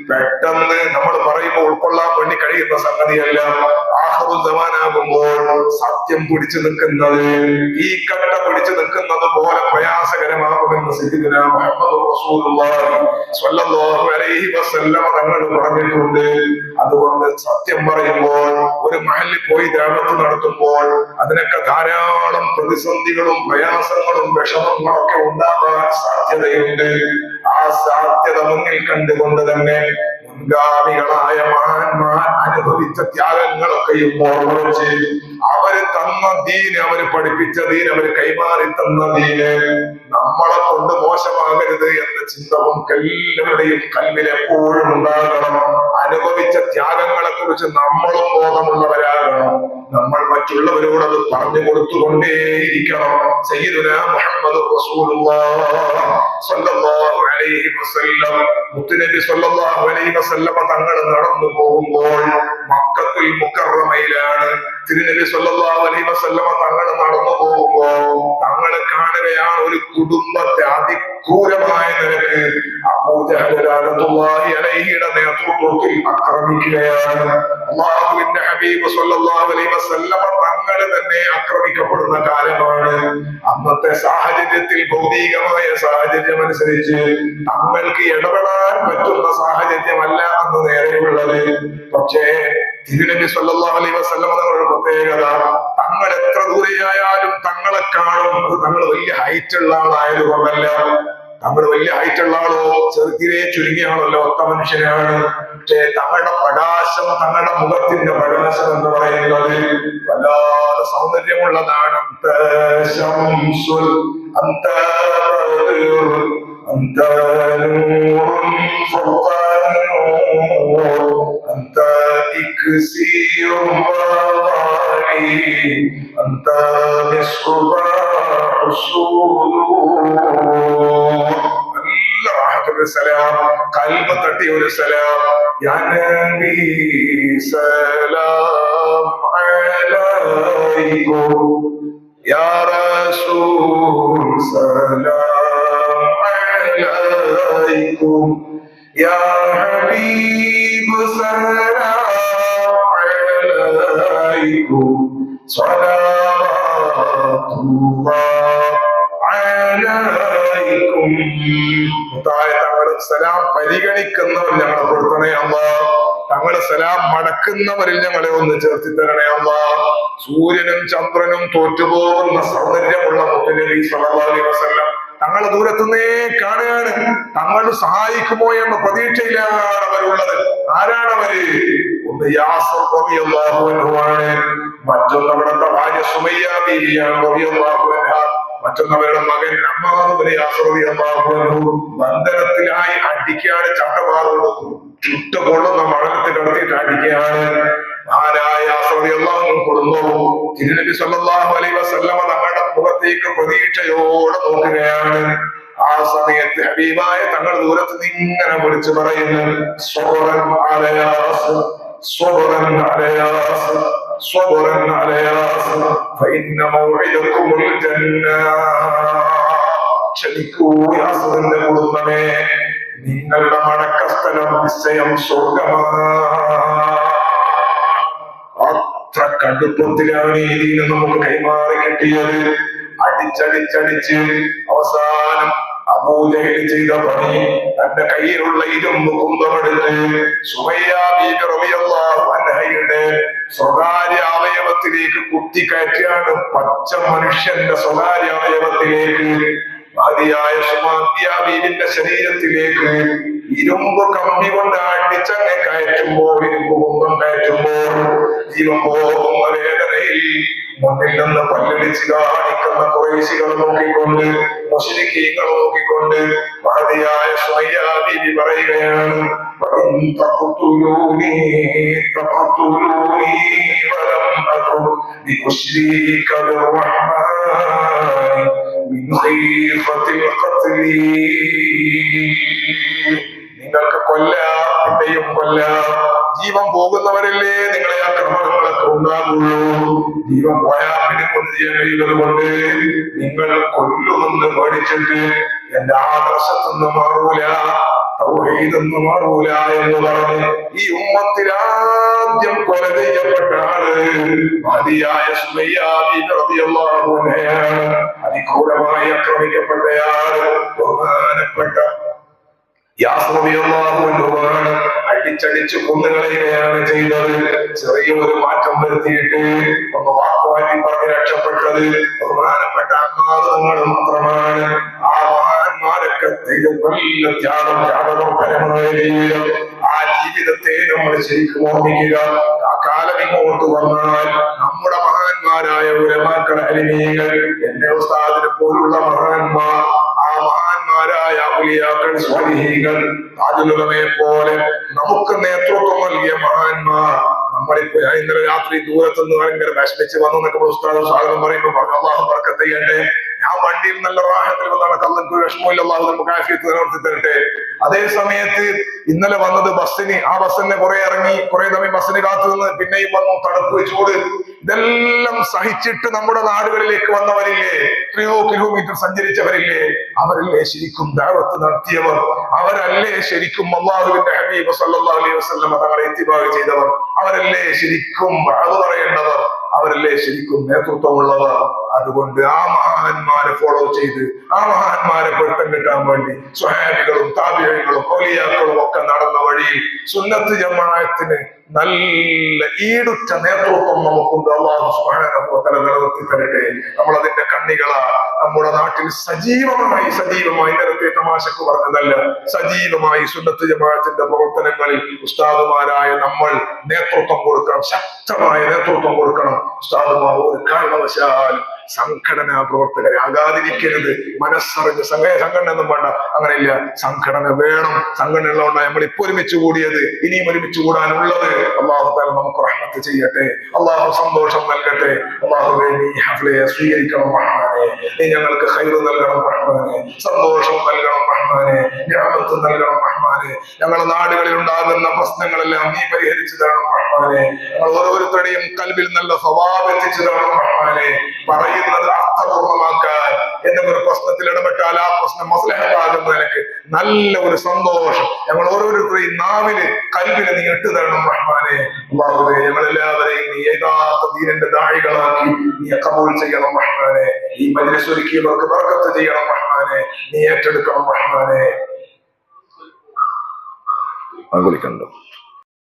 പെട്ടെന്ന് നമ്മൾ പറയുമ്പോൾ ഉൾക്കൊള്ളാൻ വേണ്ടി കഴിയുന്ന സംഗതിയല്ല. ആഖിറു സമാനാകുമ്പോൾ സത്യം പിടിച്ചു നിൽക്കുന്നത്, ഈ കട്ട പിടിച്ചു നിൽക്കുന്നത് പോലെ പ്രയാസകരമാകുമെന്ന് സയ്യിദുനാ മുഹമ്മദ് റസൂലുള്ളാഹി സ്വല്ലല്ലാഹു അലൈഹി വസല്ലം തങ്ങൾ പറഞ്ഞിട്ടുണ്ട്. അതുകൊണ്ട് സത്യം പറയുമ്പോൾ, ഒരു മഹല്ലിൽ പോയി ദഅവത്ത് നടത്തുമ്പോൾ അതിനൊക്കെ ധാരാളം പ്രതിസന്ധികളും പ്രയാസങ്ങളും വിഷമങ്ങളൊക്കെ ഉണ്ടാകാൻ സാധ്യതയുണ്ട്. ആ സാധ്യത മുന്നിൽ കണ്ടുകൊണ്ട് തന്നെ മുൻഗാമികളായ മഹാന്മാർ അനുഭവിച്ച ത്യാഗങ്ങളൊക്കെയും ഓർമ്മ വെച്ച് അവര് തന്ന ദീന്, അവര് പഠിപ്പിച്ച ദീന്, അവര് കൈമാറി തന്ന ദീന് നമ്മളെ കൊണ്ട് മോശമാകരുത് എന്ന ചിന്ത എല്ലാവരുടെയും കൽവിൽ എപ്പോഴും ഉണ്ടാകണം. അനുഭവിച്ച ത്യാഗങ്ങളെ കുറിച്ച് നമ്മളും ബോധമുള്ളവരാകണം. നമ്മൾ മറ്റുള്ളവരോട് അത് പറഞ്ഞു കൊടുത്തുകൊണ്ടേയിരിക്കണം. സയ്യിദുനാ മുഹമ്മദ് റസൂലുള്ളാഹി സ്വല്ലല്ലാഹു അലൈഹി വസല്ലം, മുത്തുനബി സ്വല്ലല്ലാഹു അലൈഹി വസല്ലം തങ്ങൾ നടന്നു പോകുമ്പോൾ മക്കത്തുൽ മുക്കറമയിലാണ്. തിരുനബി സ്വല്ലല്ലാഹു അലൈഹി വസല്ലം തങ്ങൾ നടന്നു പോകുമ്പോൾ തങ്ങൾ കാണുകയാണ് ഒരു കുടുംബത്തെ അതിക്രൂരമായ നിലക്ക് അബൂജഹൽ റളിയല്ലാഹു അൻഹുയുടെ നേതൃത്വത്തിൽ ആക്രമിക്കുകയാണ്. അല്ലാഹുവിന്റെ ഹബീബ് സ്വല്ലല്ലാഹു അലൈഹി വസല്ലം തങ്ങൾ തന്നെ ആക്രമിക്കപ്പെടുന്ന കാലമാണ്. അന്നത്തെ സാഹചര്യത്തിൽ, ഭൗതികമായ സാഹചര്യം അനുസരിച്ച് തങ്ങൾക്ക് ഇടപെടാൻ പറ്റുന്ന സാഹചര്യമല്ല അന്ന് നേരെയുള്ളത്. പക്ഷേ തിരുനബി സ്വല്ലല്ലാഹു അലൈഹി വസല്ലം തങ്ങളുടെ പ്രത്യേകത, തങ്ങൾ എത്ര ദൂരെയായാലും തങ്ങളെ കാണും. അത് തങ്ങൾ വലിയ ഹൈറ്റ് ഉള്ള ആളായതുകൊണ്ടല്ല. തങ്ങൾ വലിയ ഹൈറ്റ് ഉള്ള ആളോ ചെറുതിരെ ചുരുങ്ങിയ ആളല്ലോ, ഒത്ത മനുഷ്യനാണ്. പക്ഷേ തങ്ങളുടെ പ്രകാശം, തങ്ങളുടെ മുഖത്തിന്റെ പ്രകാശം എന്ന് പറയുന്നത് വല്ലാതെ സൗന്ദര്യമുള്ളതാണ്. സലാം, കൽബ് തട്ടിയ ഒരു സലാം. യാ നബി സലാം അലൈക്കും, യാ റസൂൽ സലാം അലൈക്കും, യാ ഹബീബ് സലാം അലൈക്കും, സ്വലാത്തുല്ലാഹ് അലൈക്കും. തങ്ങൾ സലാം പരിഗണിക്കുന്നവർ ഞങ്ങളെ കൊടുക്കണേ അല്ലാഹ്. തങ്ങളെ സലാം മടക്കുന്നവരിൽ ഞങ്ങളെ ഒന്ന് ചേർത്തി തരണേ അല്ലാഹ്. സൂര്യനും ചന്ദ്രനും തോറ്റുപോകുന്ന സൗന്ദര്യമുള്ള മുത്തുനബി സ്വല്ലല്ലാഹു അലൈഹി വസല്ലം തങ്ങളെ ദൂരത്തുനിന്നേ കാണുകയാണ്. തങ്ങൾ സഹായിക്കുമോ എന്ന പ്രതീക്ഷയിലാണ് അവരുള്ളത്. ആരാണ് അവര്? ഒന്ന് യാസർ റളിയല്ലാഹു അൻഹു ആണ്, മറ്റൊന്ന് അവിടുത്തെ ഭാര്യ സുമയ്യ ബീവിയാണ് റളിയല്ലാഹു അൻഹ, മറ്റൊന്നവരുടെ മകൻ അമ്മാറുബിനെ ബന്ധനത്തിലായി അടിക്കാണ് ചട്ടമാറുകൊണ്ട് ചുട്ട കൊള്ളുന്ന മരണത്തിൽ കിടത്തിയിട്ട് അടിക്കുകയാണ്. ആരായ കൊടുന്നു. തിരുനബി സല്ലല്ലാഹു അലൈഹി വസല്ലമ തങ്ങളുടെ മുഖത്തേക്ക് പ്രതീക്ഷയോടെ നോക്കുകയാണ്. ആ സമയത്ത് ഹബീബായ തങ്ങൾ ദൂരത്ത് നിന്ന് ഇങ്ങനെ വിളിച്ചു പറയുന്നു, സ്വബറൻ അലയാസ്, സ്വബറൻ അലയാസ്, സ്വബറൻ അലയാസ്, ഫഇന്ന മൗഇദകുമുൽ ജന്ന. ക്ഷമിക്കൂ യാസറിന്റെ കുടുംബമേ, നിങ്ങളുടെ മടക്കസ്ഥലം നിശ്ചയം സ്വർഗമാണ്. അത്ര കടുപ്പത്തിലാണ് ഈ ദീന് നമുക്ക് കൈമാറി കിട്ടിയത്. അടിച്ചടിച്ചടിച്ച് അവസാനം അബൂജഹൽ ചെയ്ത പണി, തന്റെ കയ്യിലുള്ള ഇരുമ്പ് കുന്തമെടുത്ത് സുമയ്യ ബീബി റളിയല്ലാഹു അൻഹയുടെ സ്വകാര്യ അവയവത്തിലേക്ക് കുത്തിക്കയറ്റാണ്. പച്ച മനുഷ്യന്റെ സ്വകാര്യ അവയവത്തിലേക്ക്, ഭാര്യയായ സുമയ്യ ബീബിന്റെ ശരീരത്തിലേക്ക് ഇരുമ്പ് കമ്പി കൊണ്ട് അടിച്ചങ്ങ് കയറ്റുമ്പോൾ, ഇരുമ്പ് കുന്തം കയറ്റുമ്പോൾ ജീവൻ പോകുന്ന വേദനയിൽ മുന്നിൽ നിന്ന് പല്ലടിച്ച് കാണിക്കുന്ന ഖുറൈശികൾ നോക്കിക്കൊണ്ട്, മുശ്രിക്കീങ്ങൾ നോക്കിക്കൊണ്ട് ഭാര്യയായ സുമയ്യ ബീബി പറയുകയാണ്, നിങ്ങൾക്ക് കൊല്ലാം, എന്നെയും കൊല്ലാം. ജീവൻ പോകുന്നവരല്ലേ നിങ്ങളെ ആക്രമണങ്ങളൊക്കെ ഉണ്ടാകുള്ളൂ. ജീവൻ പോയാൽ പിന്നെ കൊന്നു ചെയ്യാൻ കഴിയുന്നത് കൊണ്ട് നിങ്ങൾ കൊല്ലുമെന്ന് പഠിച്ചിട്ട് എന്റെ ആദർശത്തൊന്നും മാറൂല, തൗഹീദൊന്നും മാറൂല എന്ന് പറഞ്ഞ് ഈ ഉമ്മത്തിലാദ്യം കൊല ചെയ്യപ്പെട്ട ആള് മഹദിയായ സുമയ്യ ബീബി റളിയല്ലാഹു അൻഹയാണ്. അതിക്രൂരമായി ആക്രമിക്കപ്പെട്ടയാള് ബഹുമാനപ്പെട്ട യാസ് റളിയല്ലാഹു അൻഹുവാണ്. അടിച്ചടിച്ച് കൊന്നുകളയുകയാണ് ചെയ്തത്. ചെറിയൊരു മാറ്റം വരുത്തിയിട്ട് ഒന്ന് വാക്കുമാറ്റി പറഞ്ഞ് രക്ഷപ്പെട്ടത് ബഹുമാനപ്പെട്ട അമ്മാർ മാത്രമാണ്. ആ മഹാന്മാരൊക്കെ നല്ല ത്യാഗപരമായ ജീവിതം. ആ ജീവിതത്തെ നമ്മൾ ശരിക്കും ഓർമ്മിക്കുക. ആ കാലം ഇങ്ങോട്ട് വന്നാൽ നമ്മുടെ മഹാന്മാരായ ഉലമാക്കൾ, അലിമീങ്ങൾ, എന്റെ ഉസ്താദിനെ പോലുള്ള മഹാന്മാർ, ആ മഹാന്മാരായ ഔലിയാക്കൾ, സ്വാലിഹീങ്ങൾ, താജുൽ ഉലമയെ പോലെ നമുക്ക് നേതൃത്വം നൽകിയ മഹാന്മാർ. നമ്മളിപ്പോ ഇന്നലെ രാത്രി ദൂരത്തുനിന്ന് ഭയങ്കര വിഷമിച്ച് വന്നു എന്നൊക്കെ ഉസ്താദ് സ്വാഗതം പറയുമ്പോൾ പറഞ്ഞു, അല്ലാഹു ബർക്കത്ത് ചെയ്യട്ടെ. ഞാൻ വണ്ടിയിൽ നല്ല റാഹത്തിൽ വന്നാണ്, കല്ലക്ക് വിഷമമില്ല, അല്ലാഹു നമുക്ക് ആഫിയത്ത് നിലനിർത്തി തരട്ടെ. അതേ സമയത്ത് ഇന്നലെ വന്നത് ബസ്സിന്, ആ ബസ്സിനെ കുറെ ഇറങ്ങി, കുറെ സമയം ബസ്സിന് കാത്തു നിന്ന്, പിന്നെയും വന്നു തണുപ്പ്, ചൂട്, ഇതെല്ലാം സഹിച്ചിട്ട് നമ്മുടെ നാടുകളിലേക്ക് വന്നവരില്ലേ, എത്രയോ കിലോമീറ്റർ സഞ്ചരിച്ചവരില്ലേ, അവരല്ലേ ശരിക്കും ദഅവത്ത് നടത്തിയവർ, അവരല്ലേ ശരിക്കും അല്ലാഹുവിന്റെ ഹബീബ് സല്ലല്ലാഹു അലൈഹി വസല്ലം തങ്ങളെ ഇത്തിബാഅ് ചെയ്തവർ, അവരല്ലേ ശരിക്കും അത് പറയേണ്ടവർ, അവരല്ലേ ശരിക്കും നേതൃത്വമുള്ളവർ. അതുകൊണ്ട് ആ മഹാന്മാരെ ഫോളോ ചെയ്ത്, ആ മഹാന്മാരെ പൊരുത്തം കിട്ടാൻ വേണ്ടി സ്വഹാബികളും താബിഈകളും ഔലിയാക്കളും ഒക്കെ നടന്ന വഴിയിൽ സുന്നത്ത് ജമാഅത്തിന് നല്ല ഈടുറ്റ നേതൃത്വം നമുക്കുണ്ട്. അല്ലാഹു സുബ്ഹാനഹു വ തആല നിലനിർത്തി തരട്ടെ. നമ്മൾ അതിന്റെ കണ്ണികളാ. നമ്മുടെ നാട്ടിൽ സജീവമായി നേരത്തെ തമാശക്ക് പറഞ്ഞതല്ല, സജീവമായി സുന്നത്ത് ജമാഅത്തിന്റെ പ്രവർത്തനങ്ങളിൽ ഉസ്താദുമാരായ നമ്മൾ നേതൃത്വം കൊടുക്കണം, ശക്തമായ നേതൃത്വം കൊടുക്കണം. ഉസ്താദുമാർ ഒരു കാരണവശാലും സംഘടനാ പ്രവർത്തകരെ ആകാതിരിക്കരുത്. മനസ്സറിഞ്ഞ് സംഘടന ഒന്നും വേണ്ട, അങ്ങനെയില്ല, സംഘടന വേണം. സംഘടന ഉള്ളതുകൊണ്ടാണ് നമ്മൾ ഇപ്പൊ ഒരുമിച്ച് കൂടിയത്, ഇനിയും ഒരുമിച്ച് കൂടാനുള്ളത്. അല്ലാഹു തആല നമുക്ക് റഹ്മത്ത് ചെയ്യട്ടെ, അല്ലാഹു സന്തോഷം നൽകട്ടെ. അല്ലാഹുവേ, നീ ഹഫ്ലയെ സ്വീകരിക്കണം റഹ്മാനേ, നീ ഞങ്ങൾക്ക് ഖൈർ നൽകണം റഹ്മാനേ, സന്തോഷം നൽകണം റഹ്മാനേ, നിഅമത്ത് നൽകണം റഹ്മാനേ. ഞങ്ങളുടെ നാടുകളിൽ ഉണ്ടാകുന്ന പ്രശ്നങ്ങളെല്ലാം നീ പരിഹരിച്ചു തരണം റഹ്മാനേ. ഞങ്ങൾ ഓരോരുത്തരുടെയും കൽബിൽ നല്ല സ്വഭാവം എത്തിച്ചു തരണം റഹ്മാനേ. പറയുന്നത് അർത്ഥപൂർണമാക്കാൻ എന്നൊരു പ്രശ്നത്തിൽ ഇടപെട്ടാൽ ആ പ്രശ്നം മസ്ലഹത്താകുന്ന നിലക്ക് നല്ല ഒരു സന്തോഷം ഞങ്ങൾ ഓരോരുത്തരെയും നാവില് കൽബില് നീ ഇട്ടു തരണം റഹ്മാനേ. അല്ലാഹുവേ, ഞങ്ങളെല്ലാവരെയും നീ യഥാർത്ഥ ദീനിന്റെ ദാഴികളാക്കി നീ കബൂൽ ചെയ്യണം റഹ്മാനേ. ഈ മജ്‌ലിസ് ഒരുക്കിയവർക്ക് ബർക്കത്ത് ചെയ്യണം റഹ്മാനേ, നീ ഏറ്റെടുക്കണം റഹ്മാനേ. വിളിക്കണ്ടോ?